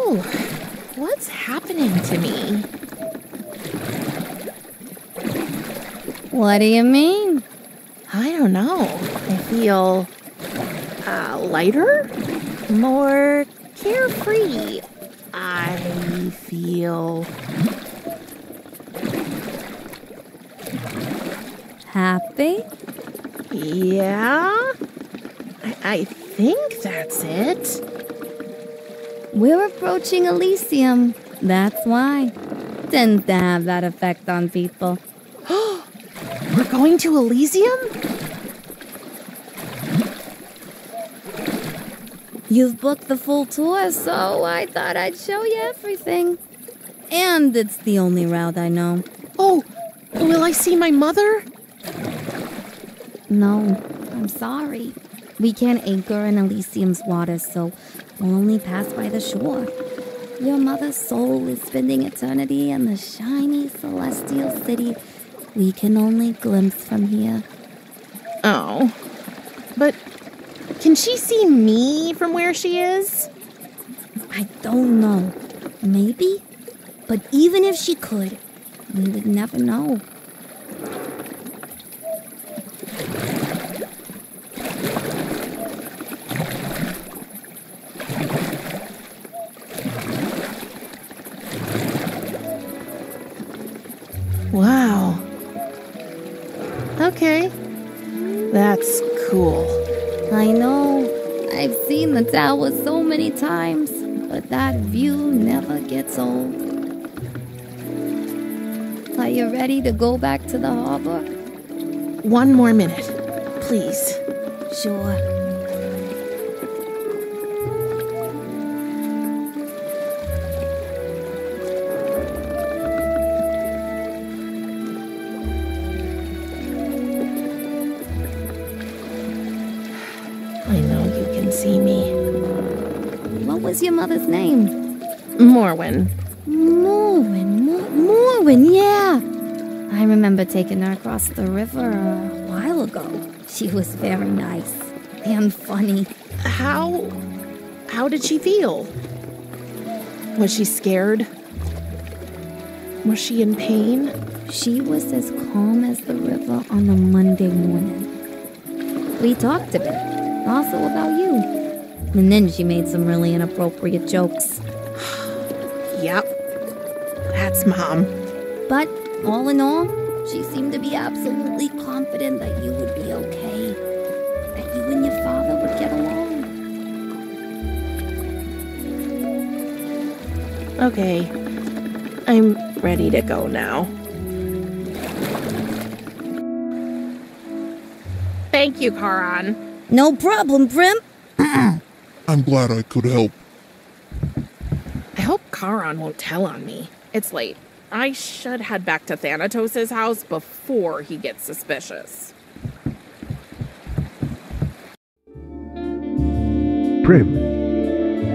Oh, what's happening to me? What do you mean? I don't know. I feel lighter, more carefree. I feel happy? Yeah, I think that's it. We're approaching Elysium. That's why. Tends to have that effect on people. We're going to Elysium? You've booked the full tour, so I thought I'd show you everything. And it's the only route I know. Oh, will I see my mother? No, I'm sorry. We can't anchor in Elysium's waters, so we'll only pass by the shore. Your mother's soul is spending eternity in the shiny celestial city we can only glimpse from here. Oh, but can she see me from where she is? I don't know. Maybe? But even if she could, we would never know. Wow. Okay. That's cool. I know. I've seen the tower so many times, but that view never gets old. Are you ready to go back to the harbor? 1 more minute, please. Sure. I know you can see me. What was your mother's name? Morwen. Morwen, yeah. I remember taking her across the river a while ago. She was very nice and funny. How did she feel? Was she scared? Was she in pain? She was as calm as the river on a Monday morning. We talked a bit, also about you. And then she made some really inappropriate jokes. Yep. That's Mom. But all in all, she seemed to be absolutely confident that you would be okay. That you and your father would get along. Okay. I'm ready to go now. Thank you, Karan. No problem, Prim. I'm glad I could help. I hope Karan won't tell on me. It's late. I should head back to Thanatos' house before he gets suspicious. Prim,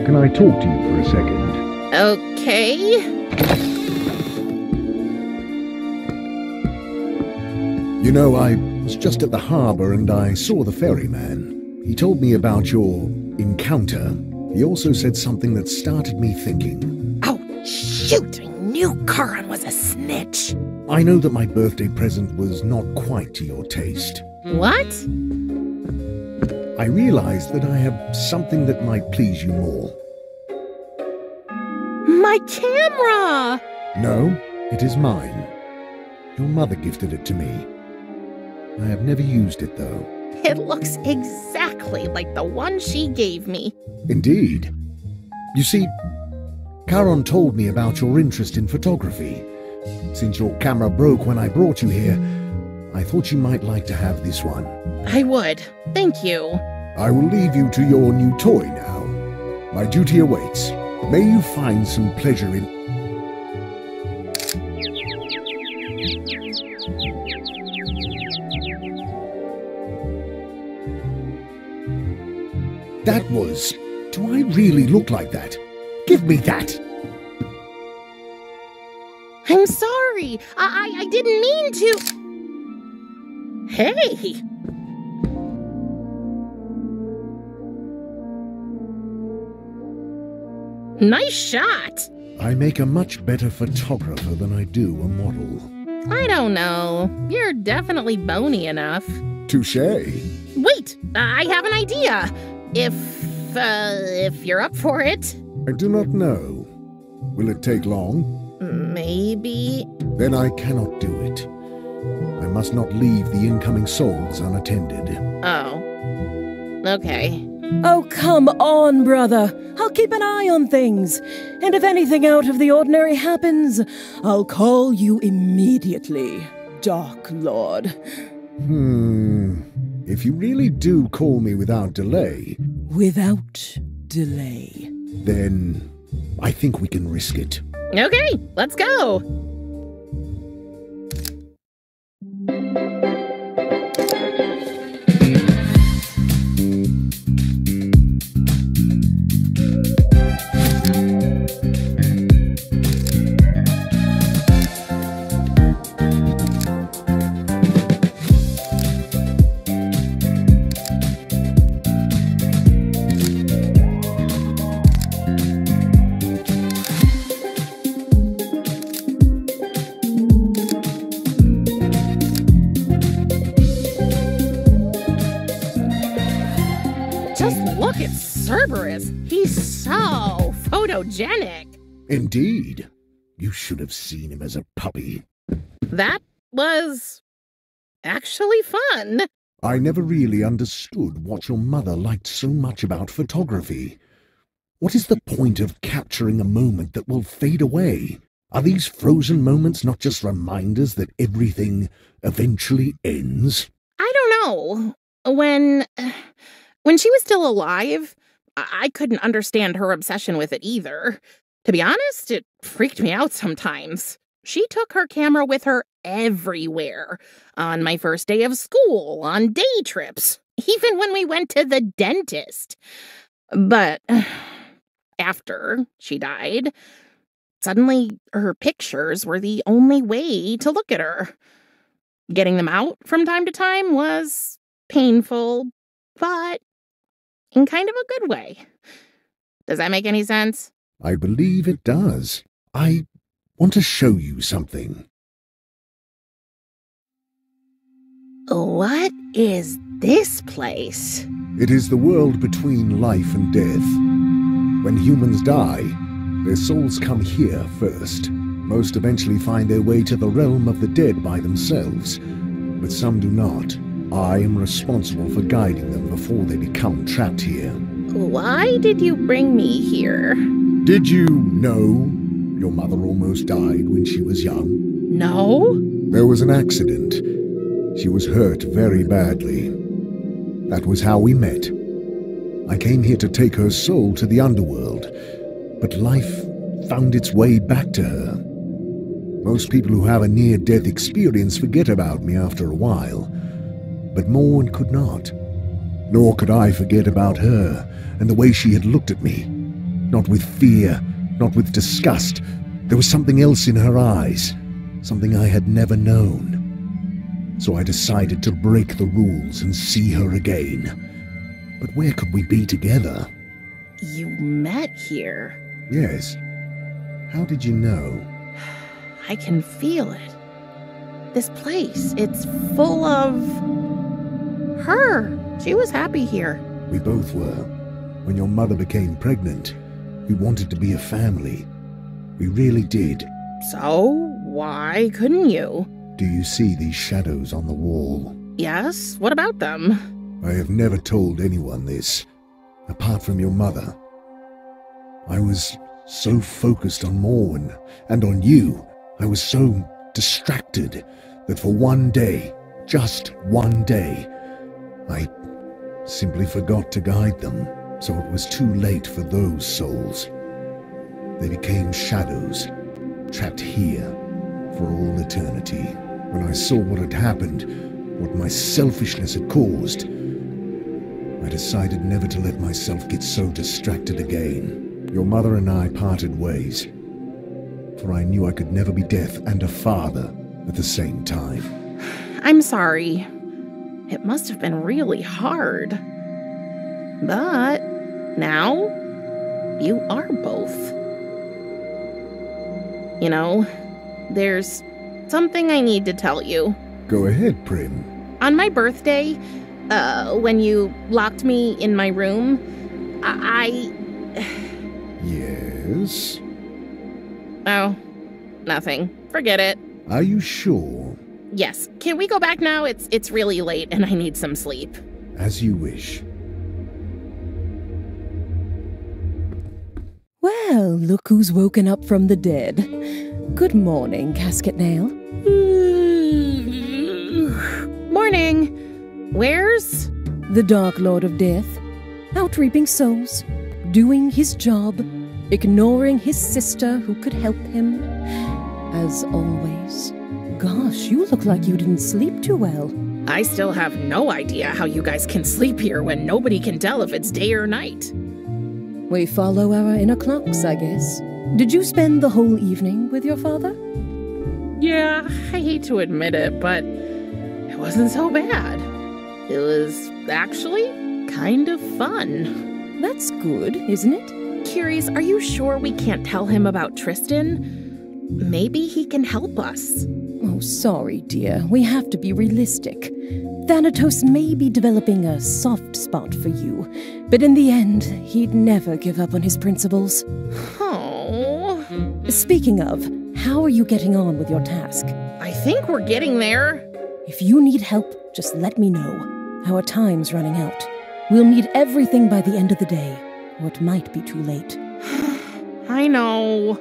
can I talk to you for a second? Okay. You know, I was just at the harbour and I saw the ferryman. He told me about your encounter. He also said something that started me thinking. Oh, shoot! I knew Karan was a snitch. I know that my birthday present was not quite to your taste. What? I realized that I have something that might please you more. My camera! No, it is mine. Your mother gifted it to me. I have never used it, though. It looks exactly like the one she gave me. Indeed. You see, Karan told me about your interest in photography. Since your camera broke when I brought you here, I thought you might like to have this one. I would. Thank you. I will leave you to your new toy now. My duty awaits. May you find some pleasure in... That was... Do I really look like that? Give me that! I'm sorry. I didn't mean to. Hey! Nice shot! I make a much better photographer than I do a model. I don't know. You're definitely bony enough. Touché. Wait, I have an idea. If you're up for it. I do not know. Will it take long? Maybe. Then I cannot do it. I must not leave the incoming souls unattended. Oh. Okay. Oh, come on, brother. I'll keep an eye on things. And if anything out of the ordinary happens, I'll call you immediately, Dark Lord. If you really do call me without delay... Without delay. Then I think we can risk it. Okay, let's go. Look at Cerberus. He's so photogenic. Indeed. You should have seen him as a puppy. That was actually fun. I never really understood what your mother liked so much about photography. What is the point of capturing a moment that will fade away? Are these frozen moments not just reminders that everything eventually ends? I don't know. When she was still alive, I couldn't understand her obsession with it either. To be honest, it freaked me out sometimes. She took her camera with her everywhere. On my first day of school, on day trips, even when we went to the dentist. But after she died, suddenly her pictures were the only way to look at her. Getting them out from time to time was painful, but in kind of a good way. Does that make any sense? I believe it does. I want to show you something. What is this place? It is the world between life and death. When humans die, their souls come here first. Most eventually find their way to the realm of the dead by themselves, but some do not. I am responsible for guiding them before they become trapped here. Why did you bring me here? Did you know your mother almost died when she was young? No. There was an accident. She was hurt very badly. That was how we met. I came here to take her soul to the underworld, but life found its way back to her. Most people who have a near-death experience forget about me after a while, but Morn could not. Nor could I forget about her and the way she had looked at me. Not with fear, not with disgust. There was something else in her eyes, something I had never known. So I decided to break the rules and see her again. But where could we be together? You met here? Yes. How did you know? I can feel it. This place, it's full of her. She was happy here. We both were. When your mother became pregnant, we wanted to be a family. We really did. So, why couldn't you? Do you see these shadows on the wall? Yes, what about them? I have never told anyone this, apart from your mother. I was so focused on Morwen and on you. I was so distracted that for one day, just one day, I simply forgot to guide them, so it was too late for those souls. They became shadows, trapped here for all eternity. When I saw what had happened, what my selfishness had caused, I decided never to let myself get so distracted again. Your mother and I parted ways, for I knew I could never be death and a father at the same time. I'm sorry. It must have been really hard. But now, you are both. You know, there's something I need to tell you. Go ahead, Prim. On my birthday, when you locked me in my room, Yes? Oh, nothing. Forget it. Are you sure? Yes. Can we go back now? It's really late and I need some sleep. As you wish. Well, look who's woken up from the dead. Good morning, Casket Nail. Morning. Where's... the Dark Lord of Death, out reaping souls, doing his job, ignoring his sister who could help him. As always. Gosh, you look like you didn't sleep too well. I still have no idea how you guys can sleep here when nobody can tell if it's day or night. We follow our inner clocks, I guess. Did you spend the whole evening with your father? Yeah, I hate to admit it, but it wasn't so bad. It was actually kind of fun. That's good, isn't it? Curious, are you sure we can't tell him about Tristan? Maybe he can help us. Oh, sorry, dear. We have to be realistic. Thanatos may be developing a soft spot for you, but in the end, he'd never give up on his principles. Oh. Speaking of, how are you getting on with your task? I think we're getting there. If you need help, just let me know. Our time's running out. We'll need everything by the end of the day, or it might be too late. I know.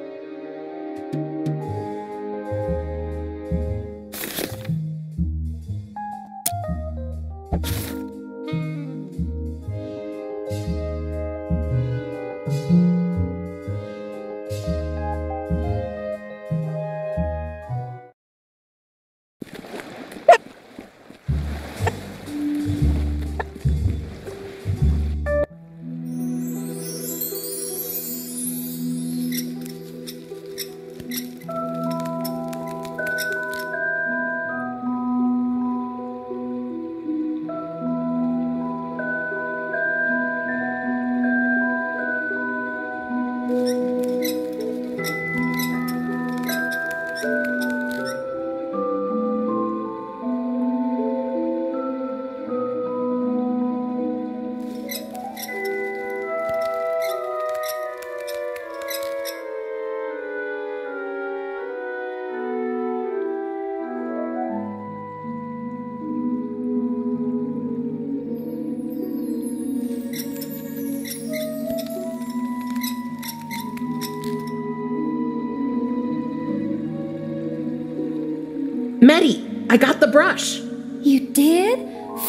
Medi, I got the brush. You did?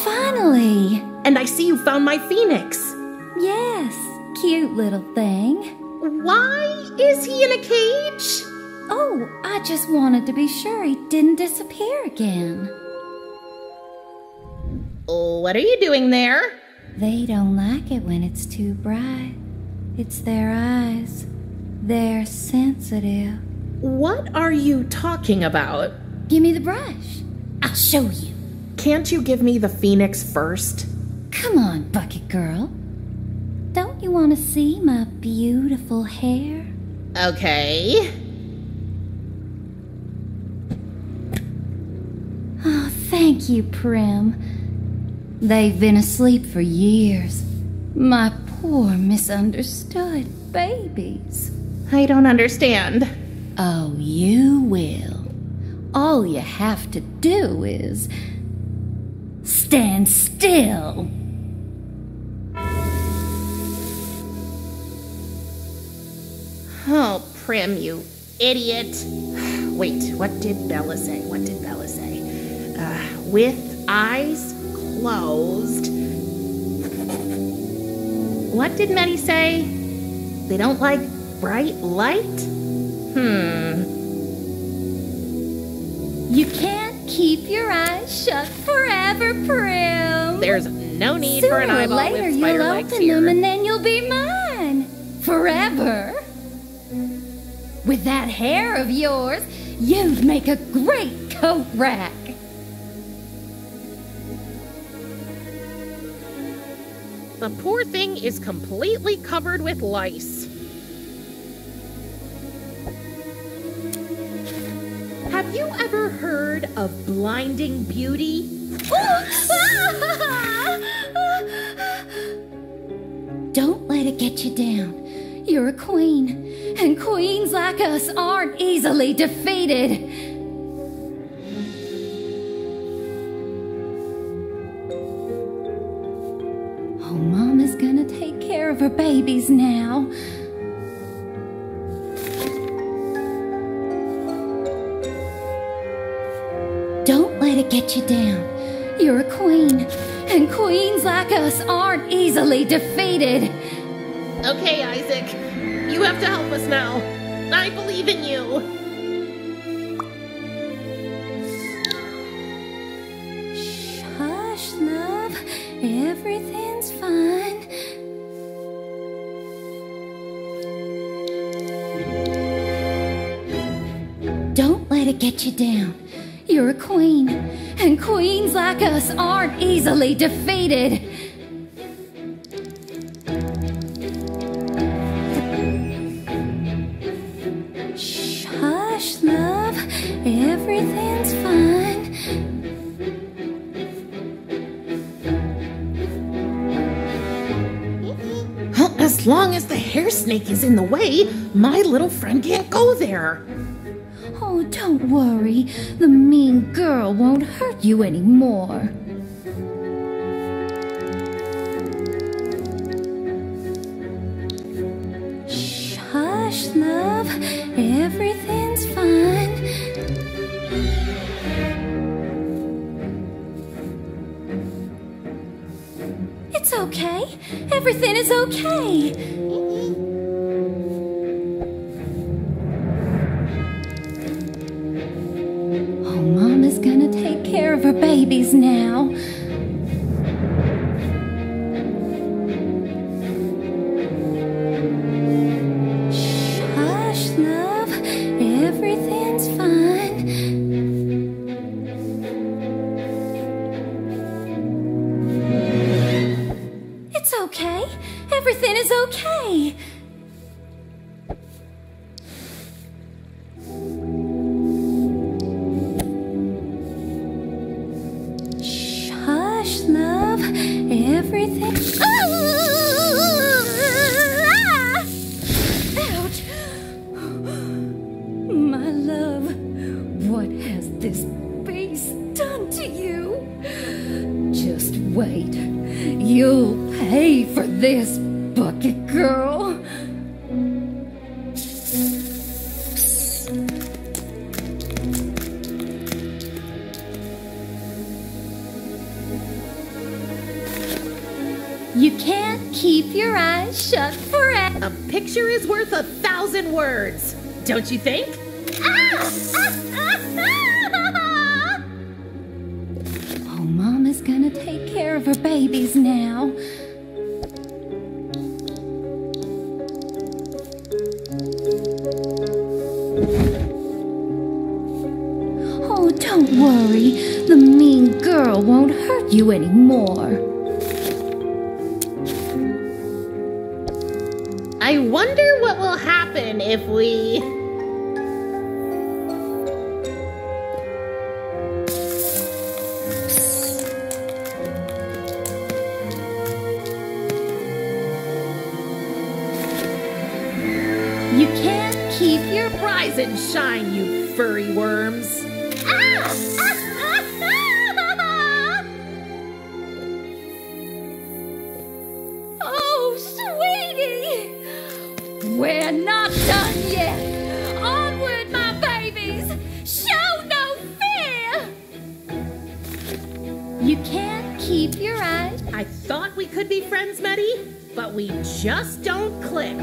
Finally! And I see you found my phoenix. Yes, cute little thing. Why is he in a cage? Oh, I just wanted to be sure he didn't disappear again. What are you doing there? They don't like it when it's too bright. It's their eyes. They're sensitive. What are you talking about? Give me the brush. I'll show you. Can't you give me the phoenix first? Come on, Bucket Girl. Don't you want to see my beautiful hair? Okay. Oh, thank you, Prim. They've been asleep for years. My poor misunderstood babies. I don't understand. Oh, you will. All you have to do is stand still. Oh, Prim, you idiot. Wait, what did Bella say? With eyes closed. What did Medi say? They don't like bright light? You can't keep your eyes shut forever, Prim. There's no need for an eyeball Sooner or later, with spider you'll legs open here. them and then you'll be mine. Forever. With that hair of yours, you'd make a great coat rack. The poor thing is completely covered with lice. Have you ever heard of blinding beauty? Don't let it get you down. You're a queen, and queens like us aren't easily defeated. Oh, Mama's gonna take care of her babies now. Don't let it get you down. You're a queen, and queens like us aren't easily defeated. Okay, Isaac. You have to help us now. I believe in you. Hush, love. Everything's fine. Don't let it get you down. You're a queen, and queens like us aren't easily defeated. Hush, love. Everything's fine. As long as the hair snake is in the way, my little friend can't go there. Oh, don't worry. The mean girl won't hurt you anymore. Hush, love. Everything's fine. It's okay. Everything is okay. Oh, Mama's gonna take care of her babies now. Hush, love. Everything's fine. It's okay. Everything is okay. Hush, love. Everything. Ouch! My love, what has this beast done to you? Just wait. You'll pay for this, bucket girl. You can't keep your eyes shut forever. A picture is worth 1,000 words, don't you think? Oh, Mama's gonna take care of her babies now. Oh, don't worry. The mean girl won't hurt you anymore. I wonder what will happen if we... You can't keep your Rise and shine, you furry worms. Oh, sweetie! We're not done yet. Onward, my babies. Show no fear. You can't keep your eyes. I thought we could be friends, Meddy, but we just don't click.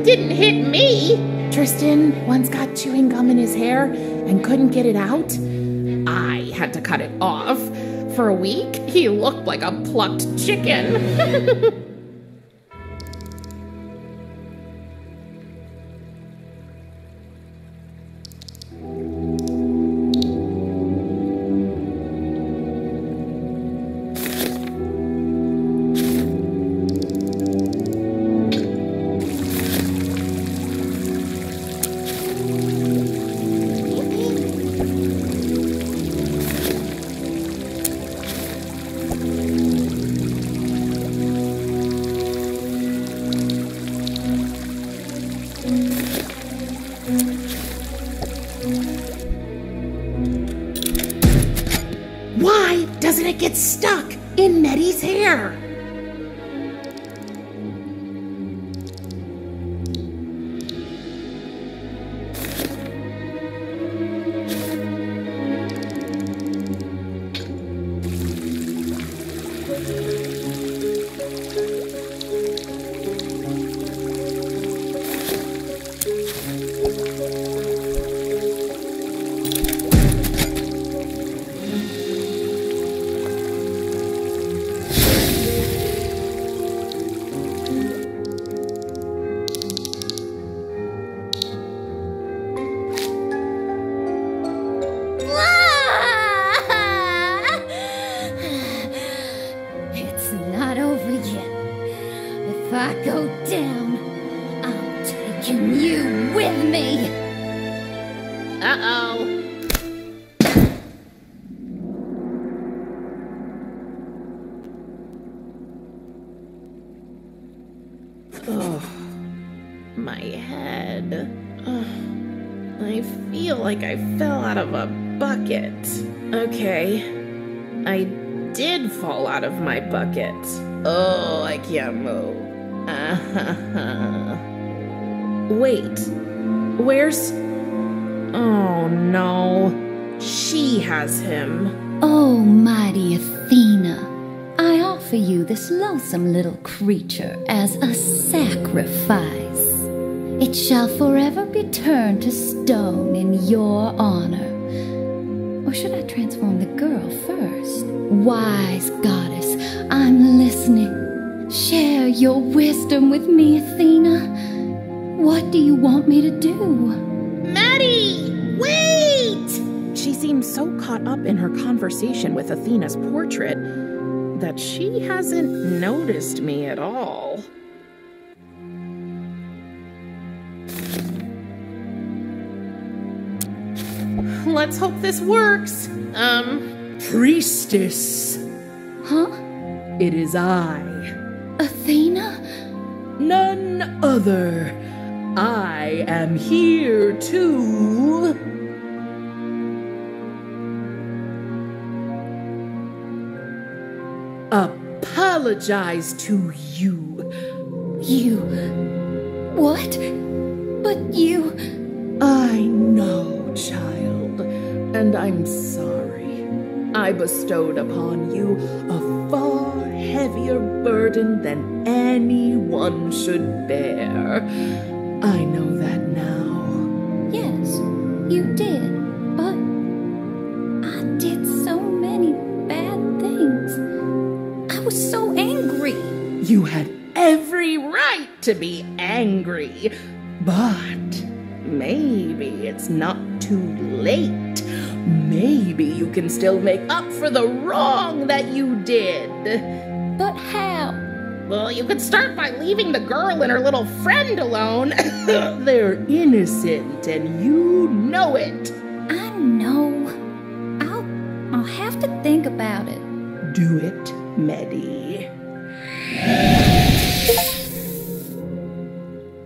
it didn't hit me. Tristan once got chewing gum in his hair and couldn't get it out. I had to cut it off. For a week, he looked like a plucked chicken. Why doesn't it get stuck in Meddy's hair? It's not over yet. If I go down, I'm taking you with me. Uh-oh. Oh, my head. I feel like I fell out of a bucket. Okay, I did fall out of my bucket. Oh, I can't move. Wait, where's... Oh no, she has him. Oh, mighty Athena, I offer you this loathsome little creature as a sacrifice. It shall forever be turned to stone in your honor. Or should I transform the girl first? Wise goddess, I'm listening. Share your wisdom with me, Athena. What do you want me to do? Maddie, wait! She seems so caught up in her conversation with Athena's portrait that she hasn't noticed me at all. Let's hope this works. Priestess. Huh? It is I. Athena? None other. I am here to... apologize to you. You... what? But you... I know, child, and I'm sorry. I bestowed upon you a far heavier burden than anyone should bear. I know that now. Yes, you did, but I did so many bad things. I was so angry. You had every right to be angry, but maybe it's not too late. Maybe you can still make up for the wrong that you did. But how? Well, you could start by leaving the girl and her little friend alone. They're innocent, and you know it. I know. I'll have to think about it. Do it, Meddy.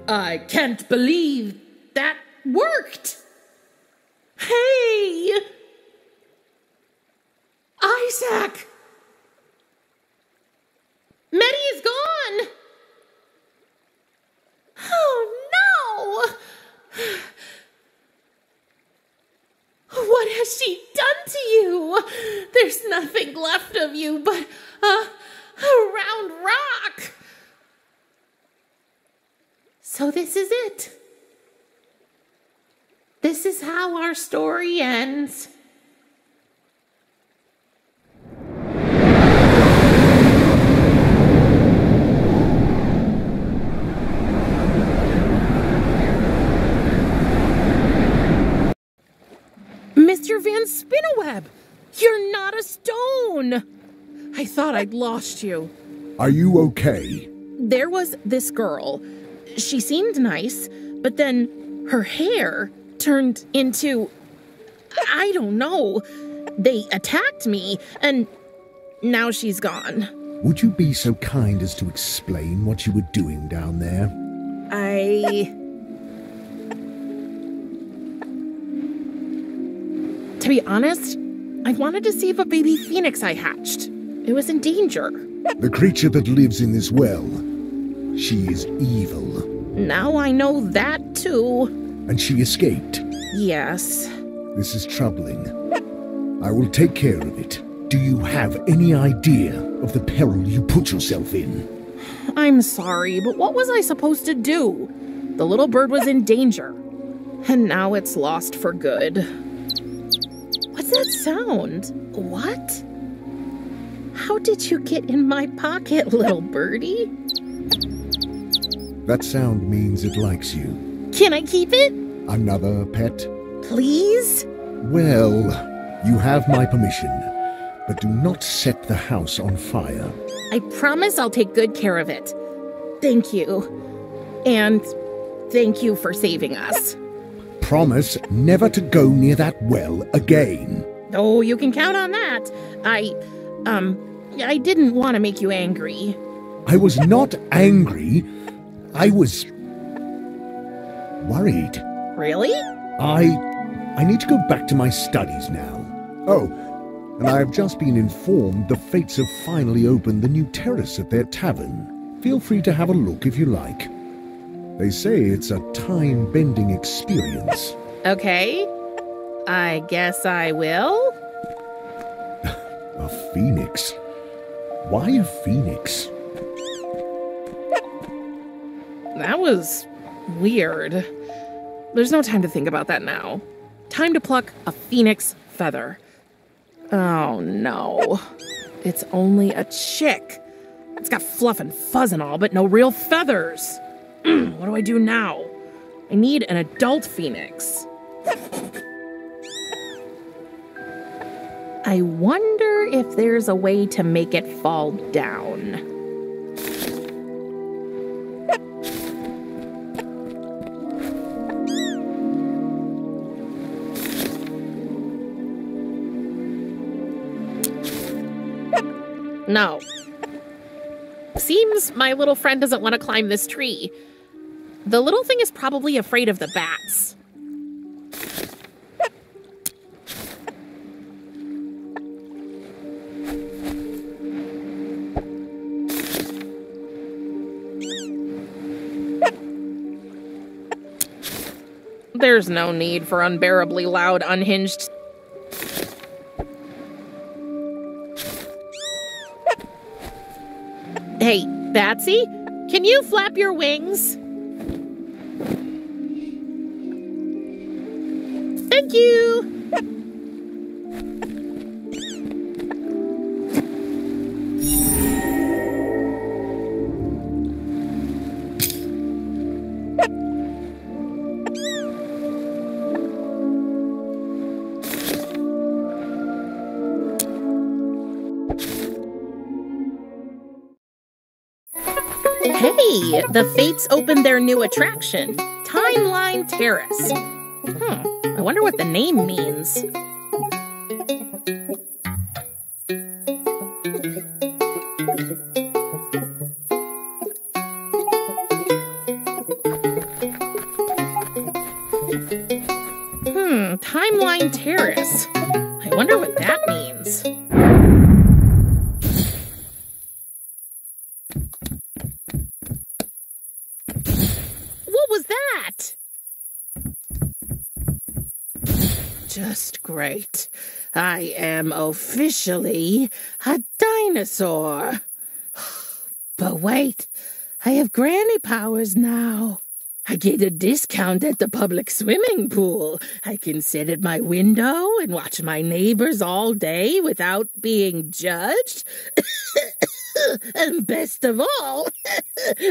I can't believe that worked. Hey! Isaac! Meddy is gone! Oh no! What has she done to you? There's nothing left of you but a round rock. So this is it. This is how our story ends. Mr. Van Spinnoweb, you're not a stone. I thought I'd lost you. Are you okay? There was this girl. She seemed nice, but then her hair turned into... I don't know. They attacked me, and now she's gone. Would you be so kind as to explain what you were doing down there? To be honest, I wanted to save a baby phoenix I hatched. It was in danger. The creature that lives in this well, she is evil. Now I know that too. And she escaped? Yes. This is troubling. I will take care of it. Do you have any idea of the peril you put yourself in? I'm sorry, but what was I supposed to do? The little bird was in danger. And now it's lost for good. What's that sound? What? How did you get in my pocket, little birdie? That sound means it likes you. Can I keep it? Another pet? Please? Well, you have my permission, but do not set the house on fire. I promise I'll take good care of it. Thank you. And thank you for saving us. Promise never to go near that well again. Oh, you can count on that. I didn't want to make you angry. I was not angry. I was worried. Really? I need to go back to my studies now. Oh, and I have just been informed the Fates have finally opened the new terrace at their tavern. Feel free to have a look if you like. They say it's a time-bending experience. Okay. I guess I will. A phoenix? Why a phoenix? That was weird. There's no time to think about that now. Time to pluck a phoenix feather. Oh no. It's only a chick. It's got fluff and fuzz and all, but no real feathers. What do I do now? I need an adult phoenix. I wonder if there's a way to make it fall down. No. Seems my little friend doesn't want to climb this tree. The little thing is probably afraid of the bats. There's no need for unbearably loud, unhinged... Hey, Batsy, can you flap your wings? Thank you! Hey, the Fates opened their new attraction, Timeline Terrace. I wonder what the name means. Timeline Terrace. I wonder what that means. What was that? Just great. I am officially a dinosaur. But wait, I have granny powers now. I get a discount at the public swimming pool. I can sit at my window and watch my neighbors all day without being judged. And best of all,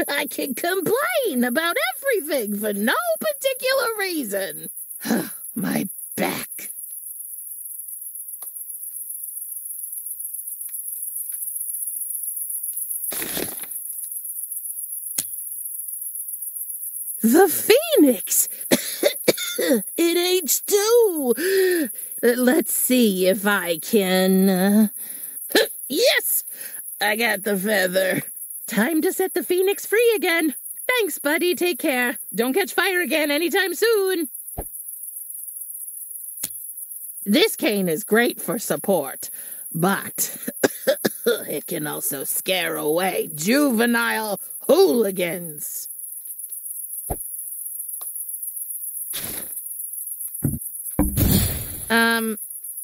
I can complain about everything for no particular reason. My back. The Phoenix! It aged too! Let's see if I can... Yes! I got the feather. Time to set the Phoenix free again. Thanks, buddy. Take care. Don't catch fire again anytime soon. This cane is great for support, but it can also scare away juvenile hooligans.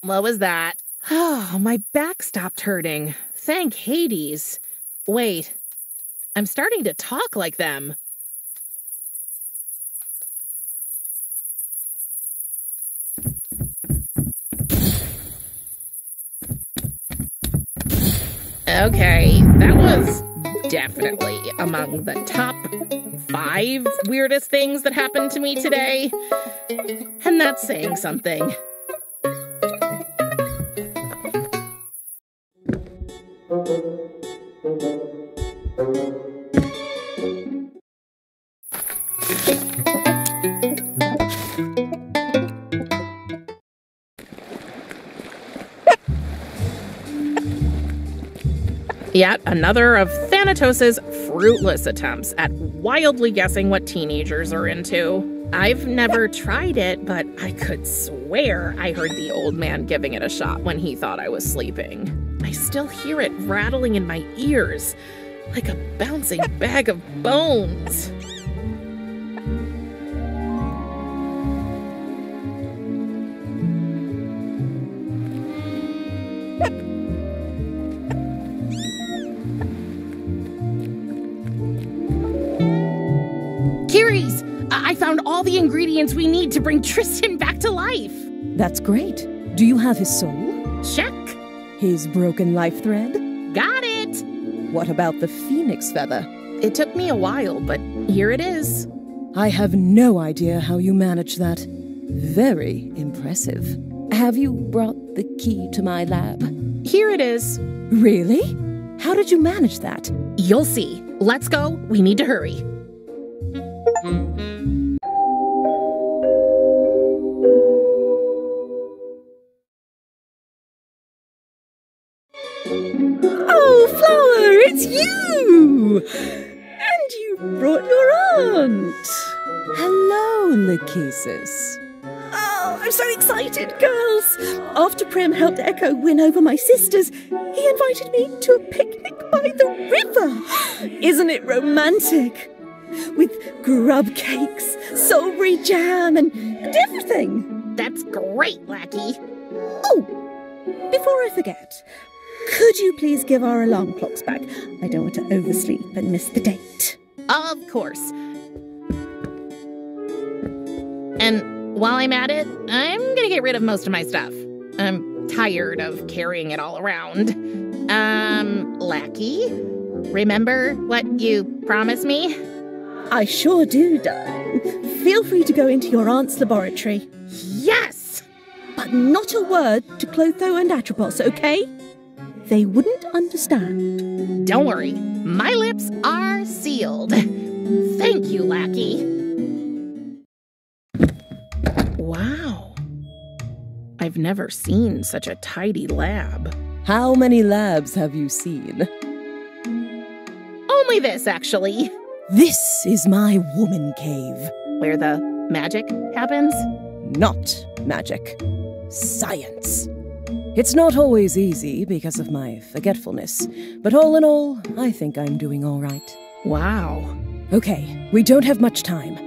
What was that? Oh, my back stopped hurting. Thank Hades. Wait, I'm starting to talk like them. Okay, that was definitely among the top 5 weirdest things that happened to me today. And that's saying something. Yet another of Thanatos' fruitless attempts at wildly guessing what teenagers are into. I've never tried it, but I could swear I heard the old man giving it a shot when he thought I was sleeping. I still hear it rattling in my ears, like a bouncing bag of bones. I found all the ingredients we need to bring Tristan back to life. That's great. Do you have his soul? Check. His broken life thread? Got it. What about the phoenix feather? It took me a while, but here it is. I have no idea how you managed that. Very impressive. Have you brought the key to my lab? Here it is. Really? How did you manage that? You'll see. Let's go. We need to hurry. Oh, Flower, it's you! And you brought your aunt. Hello, Lachesis. Oh, I'm so excited, girls. After Prim helped Echo win over my sisters, he invited me to a picnic by the river. Isn't it romantic? With grub cakes, strawberry jam, and everything. That's great, Lackey. Oh, before I forget, could you please give our alarm clocks back? I don't want to oversleep and miss the date. Of course. And while I'm at it, I'm gonna get rid of most of my stuff. I'm tired of carrying it all around. Lackey, remember what you promised me? I sure do, darling. Feel free to go into your aunt's laboratory. Yes! But not a word to Clotho and Atropos, okay? They wouldn't understand. Don't worry. My lips are sealed. Thank you, Lackey. Wow. I've never seen such a tidy lab. How many labs have you seen? Only this, actually. This is my woman cave. Where the magic happens? Not magic. Science. It's not always easy because of my forgetfulness, but all in all, I think I'm doing all right. Wow. Okay, we don't have much time.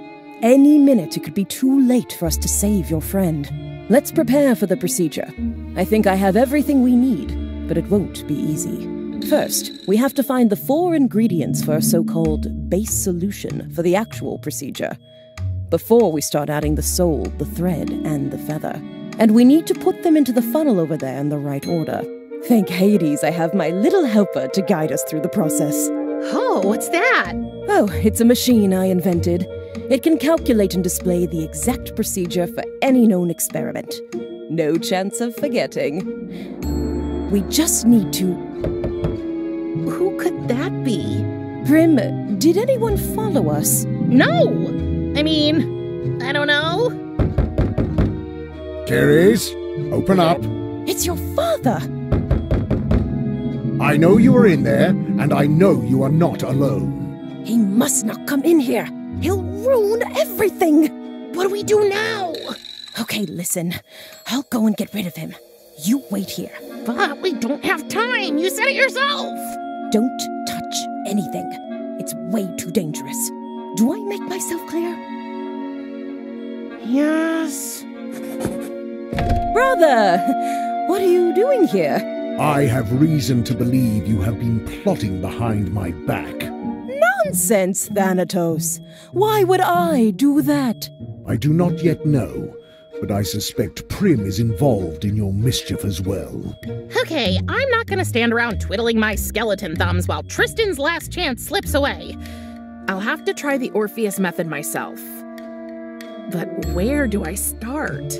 Any minute it could be too late for us to save your friend. Let's prepare for the procedure. I think I have everything we need, but it won't be easy. First, we have to find the 4 ingredients for a so-called base solution for the actual procedure, before we start adding the soul, the thread, and the feather. And we need to put them into the funnel over there in the right order. Thank Hades I have my little helper to guide us through the process. Oh, what's that? Oh, it's a machine I invented. It can calculate and display the exact procedure for any known experiment. No chance of forgetting. We just need to... Who could that be? Prim, did anyone follow us? No! I mean, I don't know. Ceres, open up. It's your father! I know you are in there, and I know you are not alone. He must not come in here. He'll ruin everything. What do we do now? Okay, listen. I'll go and get rid of him. You wait here. But we don't have time. You said it yourself. Don't touch anything. It's way too dangerous. Do I make myself clear? Yes. Brother! What are you doing here? I have reason to believe you have been plotting behind my back. Nonsense, Thanatos. Why would I do that? I do not yet know, but I suspect Prim is involved in your mischief as well. Okay, I'm not gonna stand around twiddling my skeleton thumbs while Tristan's last chance slips away. I'll have to try the Orpheus method myself. But where do I start?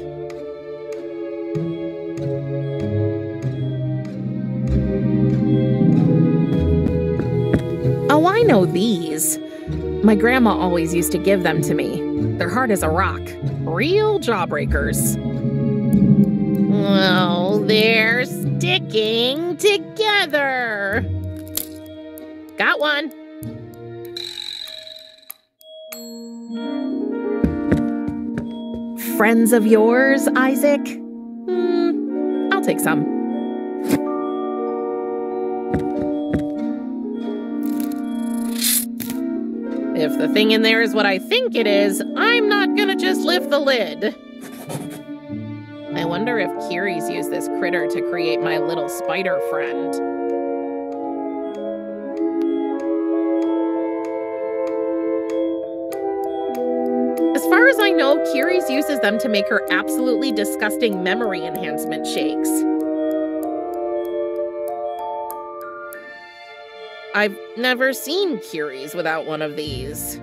Oh, I know these. My grandma always used to give them to me. They're hard as a rock. Real jawbreakers. Well, they're sticking together. Got one. Friends of yours, Isaac? I'll take some. If the thing in there is what I think it is, I'm not gonna just lift the lid. I wonder if Kiri's used this critter to create my little spider friend. As far as I know, Kiri's uses them to make her absolutely disgusting memory enhancement shakes. I've never seen Kiri's without one of these.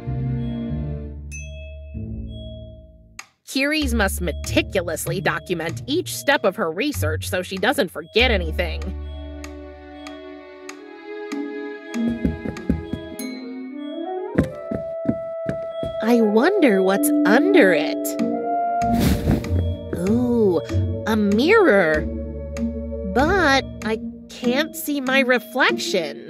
Kiri's must meticulously document each step of her research so she doesn't forget anything. I wonder what's under it. Ooh, a mirror. But I can't see my reflection.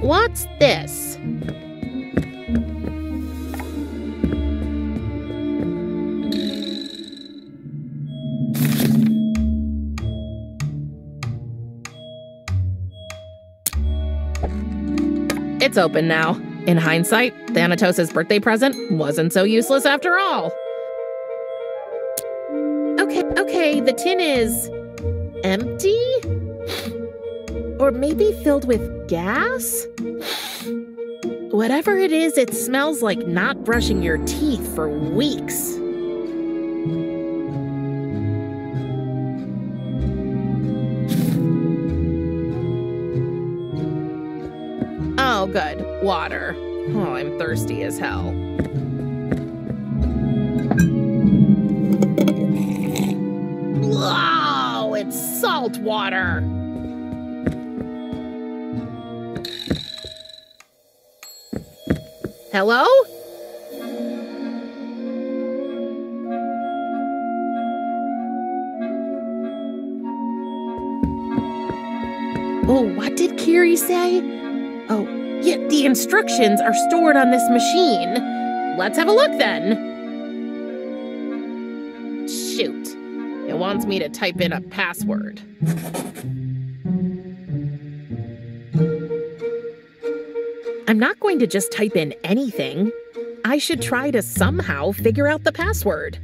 What's this? It's open now. In hindsight, Thanatos' birthday present wasn't so useless after all. Okay, the tin is empty? Or maybe filled with gas? Whatever it is, it smells like not brushing your teeth for weeks. Oh, good. Water. Oh, I'm thirsty as hell. Whoa, it's salt water. Hello? Oh, what did Kiri say? Oh, yeah, the instructions are stored on this machine. Let's have a look then. Shoot. It wants me to type in a password. I'm not going to just type in anything. I should try to somehow figure out the password.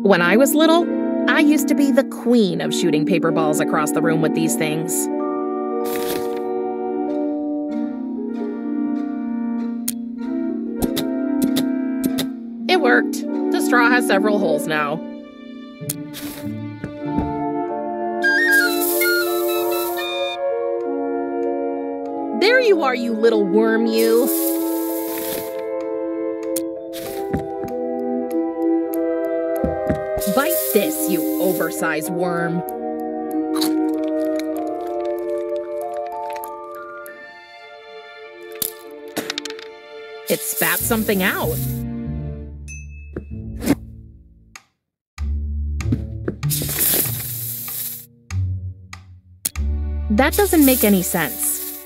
When I was little, I used to be the queen of shooting paper balls across the room with these things. It worked. The straw has several holes now. There you are, you little worm, you. Bite this, you oversized worm. It spat something out. That doesn't make any sense.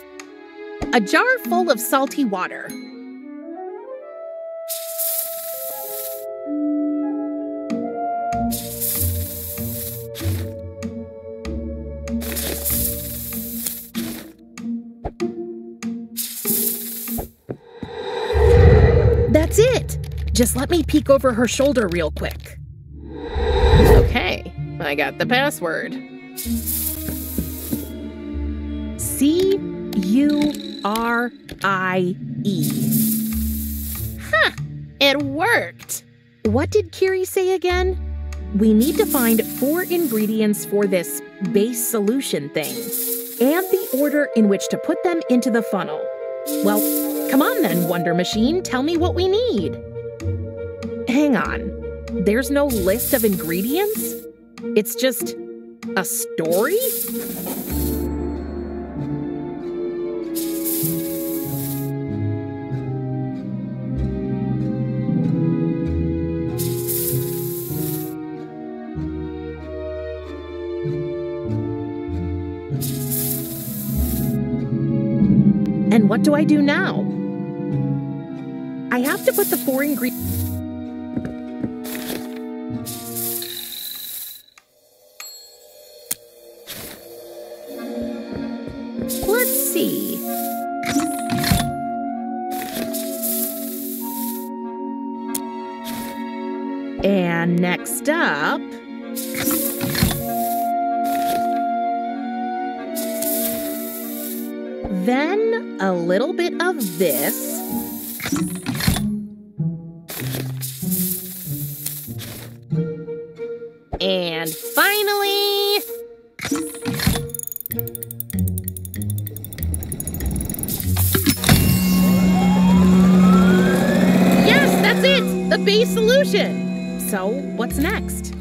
A jar full of salty water. That's it! Just let me peek over her shoulder real quick. Okay, I got the password. C-U-R-I-E. Huh, it worked! What did Kiri say again? We need to find 4 ingredients for this base solution thing, and the order in which to put them into the funnel. Well, come on then, Wonder Machine, tell me what we need. Hang on, there's no list of ingredients? It's just a story? And what do I do now? I have to put the 4 ingredients. Let's see. And next up, then a little bit of this. And finally, yes, that's it! The base solution! So, what's next?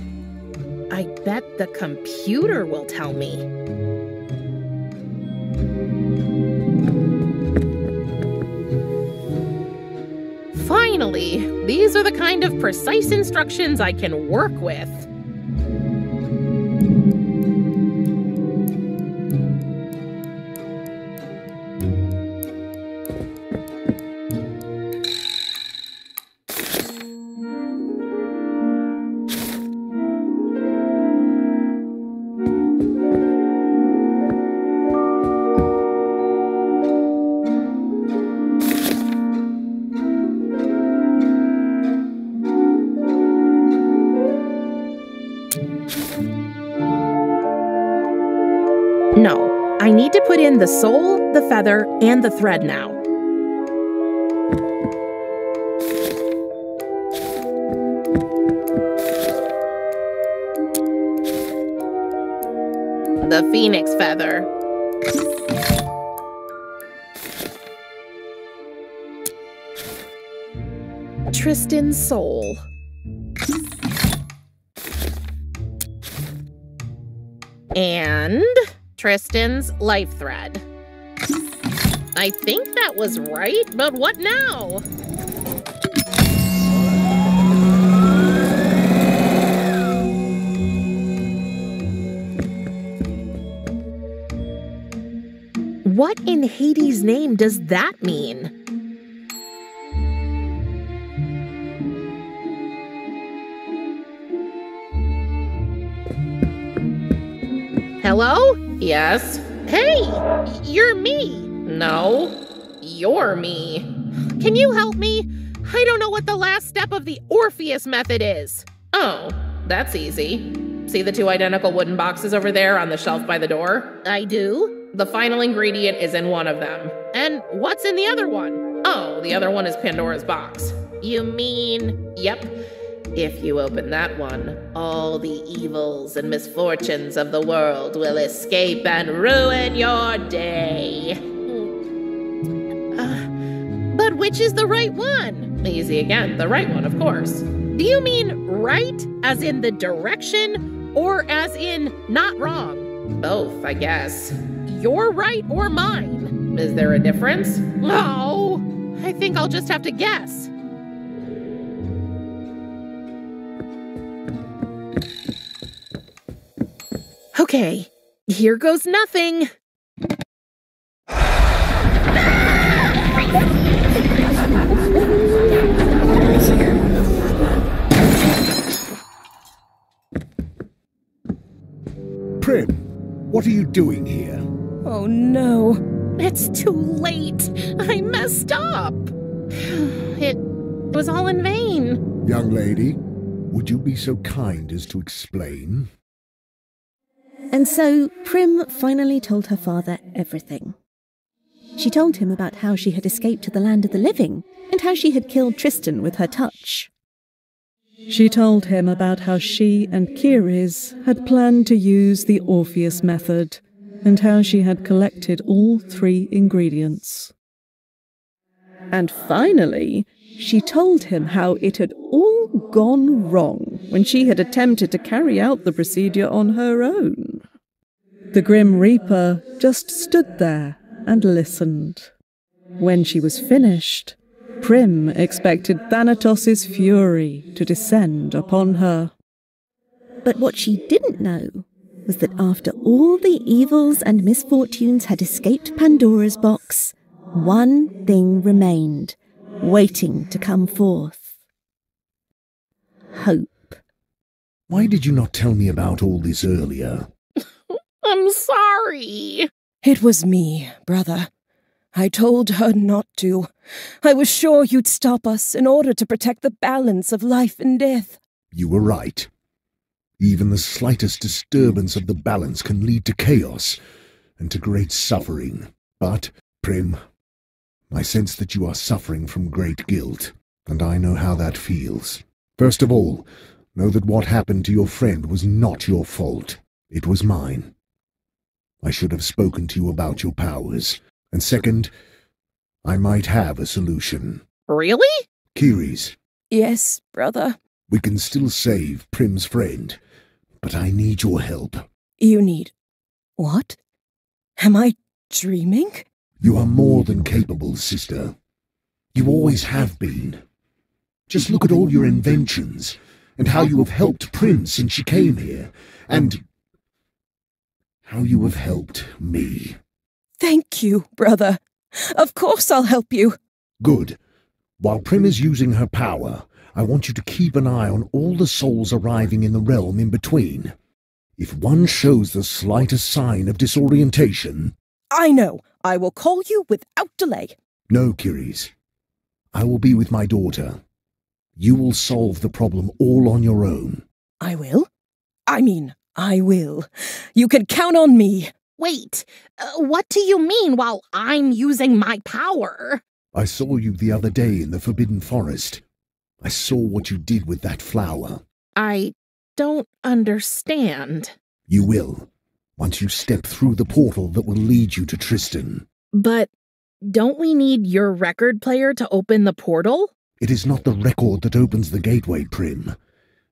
I bet the computer will tell me. Finally, these are the kind of precise instructions I can work with. No, I need to put in the soul, the feather, and the thread now. The phoenix feather. Tristan's soul. And Tristan's life thread. I think that was right, but what now? What in Hades' name does that mean? Hello? Yes. Hey, you're me. No, you're me. Can you help me? I don't know what the last step of the Orpheus method is. Oh, that's easy. See the two identical wooden boxes over there on the shelf by the door? I do. The final ingredient is in one of them. And what's in the other one? Oh, the other one is Pandora's box. You mean? Yep. If you open that one, all the evils and misfortunes of the world will escape and ruin your day. But which is the right one? Easy again, the right one, of course. Do you mean right as in the direction or as in not wrong? Both, I guess. Your right or mine? Is there a difference? Oh, I think I'll just have to guess. Okay, here goes nothing. Prim, what are you doing here? Oh no. It's too late. I messed up. It was all in vain. Young lady, would you be so kind as to explain? And so Prim finally told her father everything. She told him about how she had escaped to the land of the living and how she had killed Tristan with her touch. She told him about how she and Kyries had planned to use the Orpheus method and how she had collected all 3 ingredients. And finally, she told him how it had all gone wrong when she had attempted to carry out the procedure on her own. The Grim Reaper just stood there and listened. When she was finished, Prim expected Thanatos' fury to descend upon her. But what she didn't know was that after all the evils and misfortunes had escaped Pandora's box, one thing remained, waiting to come forth. Hope. Why did you not tell me about all this earlier? I'm sorry. It was me, brother. I told her not to. I was sure you'd stop us in order to protect the balance of life and death. You were right. Even the slightest disturbance of the balance can lead to chaos and to great suffering. But, Prim, I sense that you are suffering from great guilt, and I know how that feels. First of all, know that what happened to your friend was not your fault. It was mine. I should have spoken to you about your powers. And second, I might have a solution. Really? Kyries. Yes, brother. We can still save Prim's friend, but I need your help. You need... what? Am I dreaming? You are more than capable, sister. You always have been. Just look at all your inventions, and how you have helped Prim since she came here, and how you have helped me. Thank you, brother. Of course I'll help you. Good. While Prim is using her power, I want you to keep an eye on all the souls arriving in the realm in between. If one shows the slightest sign of disorientation... I know. I will call you without delay. No, Kyries. I will be with my daughter. You will solve the problem all on your own. I will? I will. You can count on me. Wait, what do you mean while I'm using my power? I saw you the other day in the Forbidden Forest. I saw what you did with that flower. I don't understand. You will, once you step through the portal that will lead you to Tristan. But don't we need your record player to open the portal? It is not the record that opens the gateway, Prim.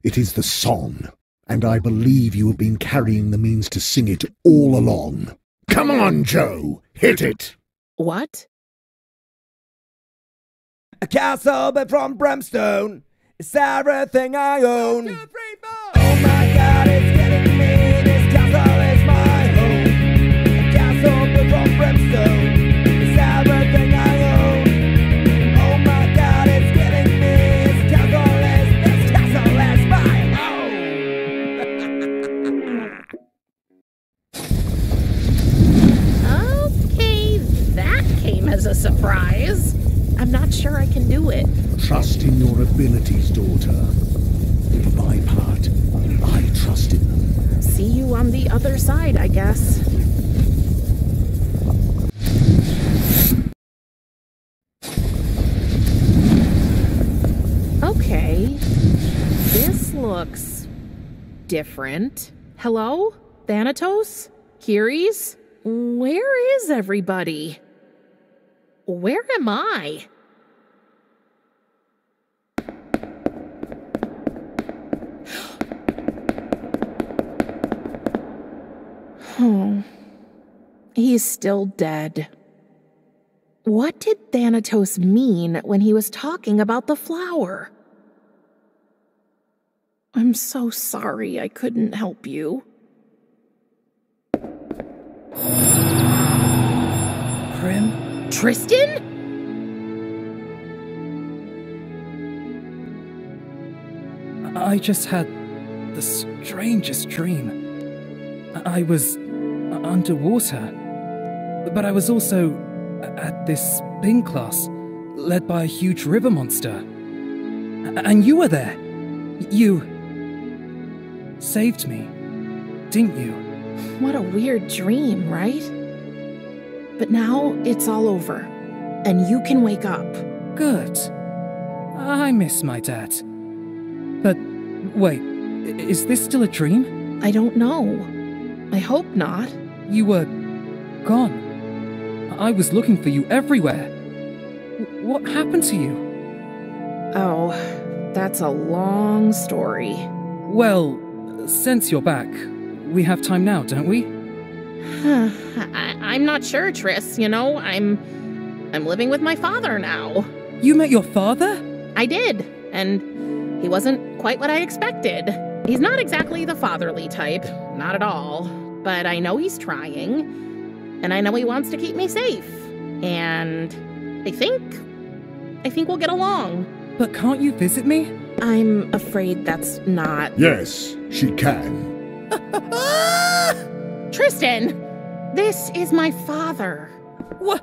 It is the song. And I believe you have been carrying the means to sing it all along. Come on, Joe! Hit it! What? A castle built from brimstone is everything I own. 1, 2, 3, 4. Oh my God, it's getting me. This castle is my home. A castle built from brimstone. surprise. I'm not sure I can do it. Trust in your abilities, daughter. For my part, I trust in them. See you on the other side, I guess. Okay. This looks different. Hello? Thanatos? Kyries? Where is everybody? Where am I? Oh, he's still dead. What did Thanatos mean when he was talking about the flower? I'm so sorry I couldn't help you. Prim? Tristan? I just had the strangest dream. I was underwater, but I was also at this spin class led by a huge river monster. And you were there. You saved me, didn't you? What a weird dream, right? But now it's all over, and you can wake up. Good. I miss my dad. But wait, is this still a dream? I don't know. I hope not. You were gone. I was looking for you everywhere. What happened to you? Oh, that's a long story. Well, since you're back, we have time now, don't we? I'm not sure, Triss. You know, I'm living with my father now. You met your father? I did, and he wasn't quite what I expected. He's not exactly the fatherly type, not at all. But I know he's trying, and I know he wants to keep me safe. And I think we'll get along. But can't you visit me? I'm afraid that's not... Yes, she can. Tristan! This is my father. What?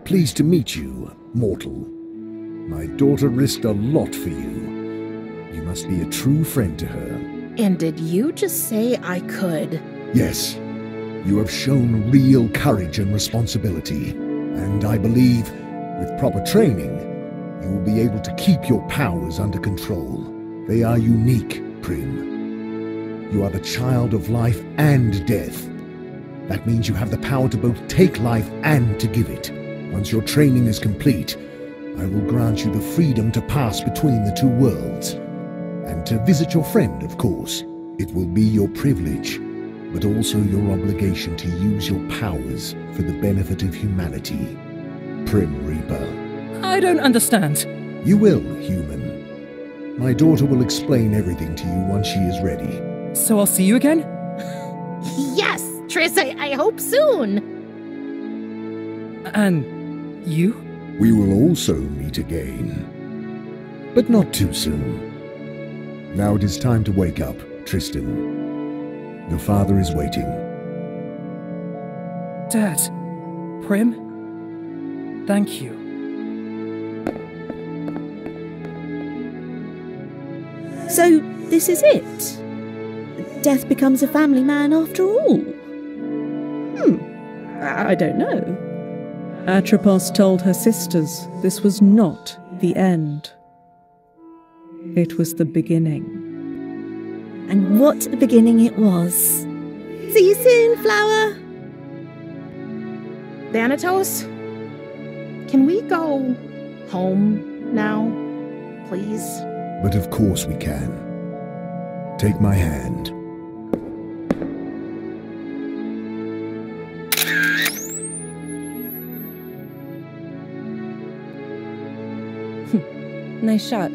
Pleased to meet you, mortal. My daughter risked a lot for you. You must be a true friend to her. And did you just say I could? Yes. You have shown real courage and responsibility. And I believe, with proper training, you will be able to keep your powers under control. They are unique, Prim. You are the child of life and death. That means you have the power to both take life and to give it. Once your training is complete, I will grant you the freedom to pass between the two worlds. And to visit your friend, of course. It will be your privilege, but also your obligation to use your powers for the benefit of humanity. Prim Reaper. I don't understand. You will, human. My daughter will explain everything to you once she is ready. So I'll see you again? Yes, Triss, I hope soon. And you? We will also meet again. But not too soon. Now it is time to wake up, Tristan. Your father is waiting. Dad. Prim. Thank you. So, this is it? Death becomes a family man after all? I don't know. Atropos told her sisters this was not the end. It was the beginning. And what a beginning it was. See you soon, Flower! Thanatos? Can we go home now, please? But of course we can. Take my hand. Nice shot.